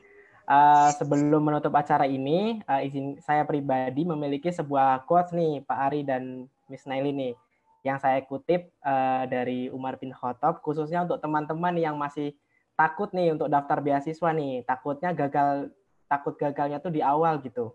Sebelum menutup acara ini, izin saya pribadi memiliki sebuah quotes nih, Pak Ari dan Miss Naili nih, yang saya kutip dari Umar bin Khattab, khususnya untuk teman-teman yang masih takut nih untuk daftar beasiswa nih, takut gagalnya tuh di awal gitu.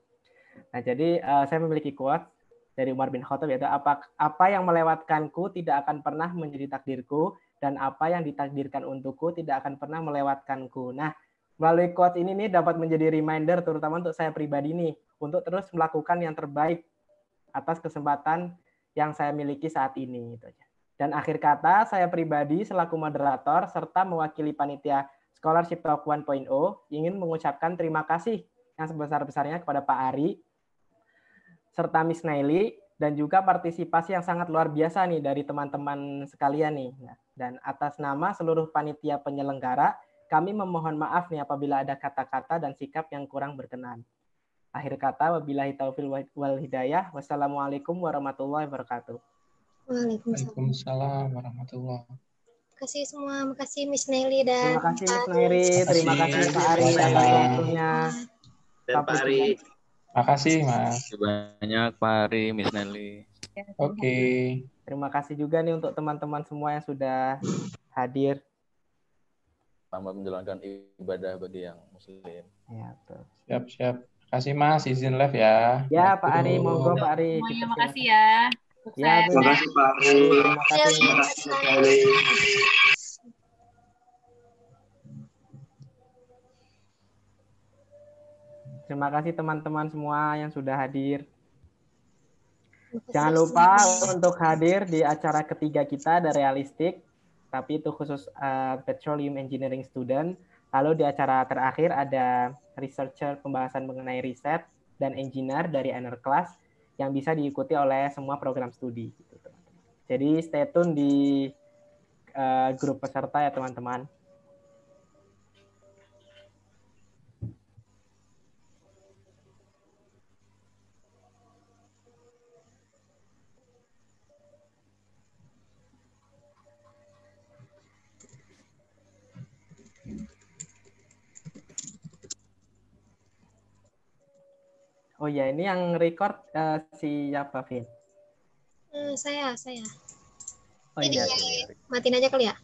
Nah, jadi saya memiliki quotes dari Umar bin Khattab, yaitu apa yang melewatkanku tidak akan pernah menjadi takdirku, dan apa yang ditakdirkan untukku tidak akan pernah melewatkanku. Nah, melalui quotes ini nih dapat menjadi reminder terutama untuk saya pribadi nih untuk terus melakukan yang terbaik atas kesempatan yang saya miliki saat ini. Dan akhir kata, saya pribadi selaku moderator serta mewakili panitia Scholarship Talk 1.0 ingin mengucapkan terima kasih yang sebesar-besarnya kepada Pak Ari serta Miss Naili dan juga partisipasi yang sangat luar biasa nih dari teman-teman sekalian nih. Dan atas nama seluruh panitia penyelenggara, kami memohon maaf nih apabila ada kata-kata dan sikap yang kurang berkenan. Akhir kata, wabillahi taufiq wal hidayah. Wassalamualaikum warahmatullahi wabarakatuh. Waalaikumsalam warahmatullahi wabarakatuh. Terima kasih semua, makasih Miss Nelly dan Terima kasih Miss Nairi, terima kasih Pak Ari atas waktunya. Dan Pak Ari. Makasih Mas. Banyak Pak Ari, Miss Nelly. Oke. Terima kasih juga nih untuk teman-teman semua yang sudah hadir. Selamat menjalankan ibadah bagi yang muslim. Ya, betul. Siap. Kasih Mas, izin live ya. Ya Pak Ari, monggo Pak Ari. Semuanya makasih ya. Ya, Sukses. terima kasih Pak Ari. Terima kasih. Terima kasih teman-teman semua yang sudah hadir. Jangan lupa untuk hadir di acara ketiga kita, The Realistic, tapi itu khusus Petroleum Engineering Student. Lalu di acara terakhir ada researcher pembahasan mengenai riset dan engineer dari Inner Class yang bisa diikuti oleh semua program studi. Jadi stay tune di grup peserta ya teman-teman. Oh ya, ini yang record siapa, Vin? Saya. Oh iya. Matiin aja kali ya.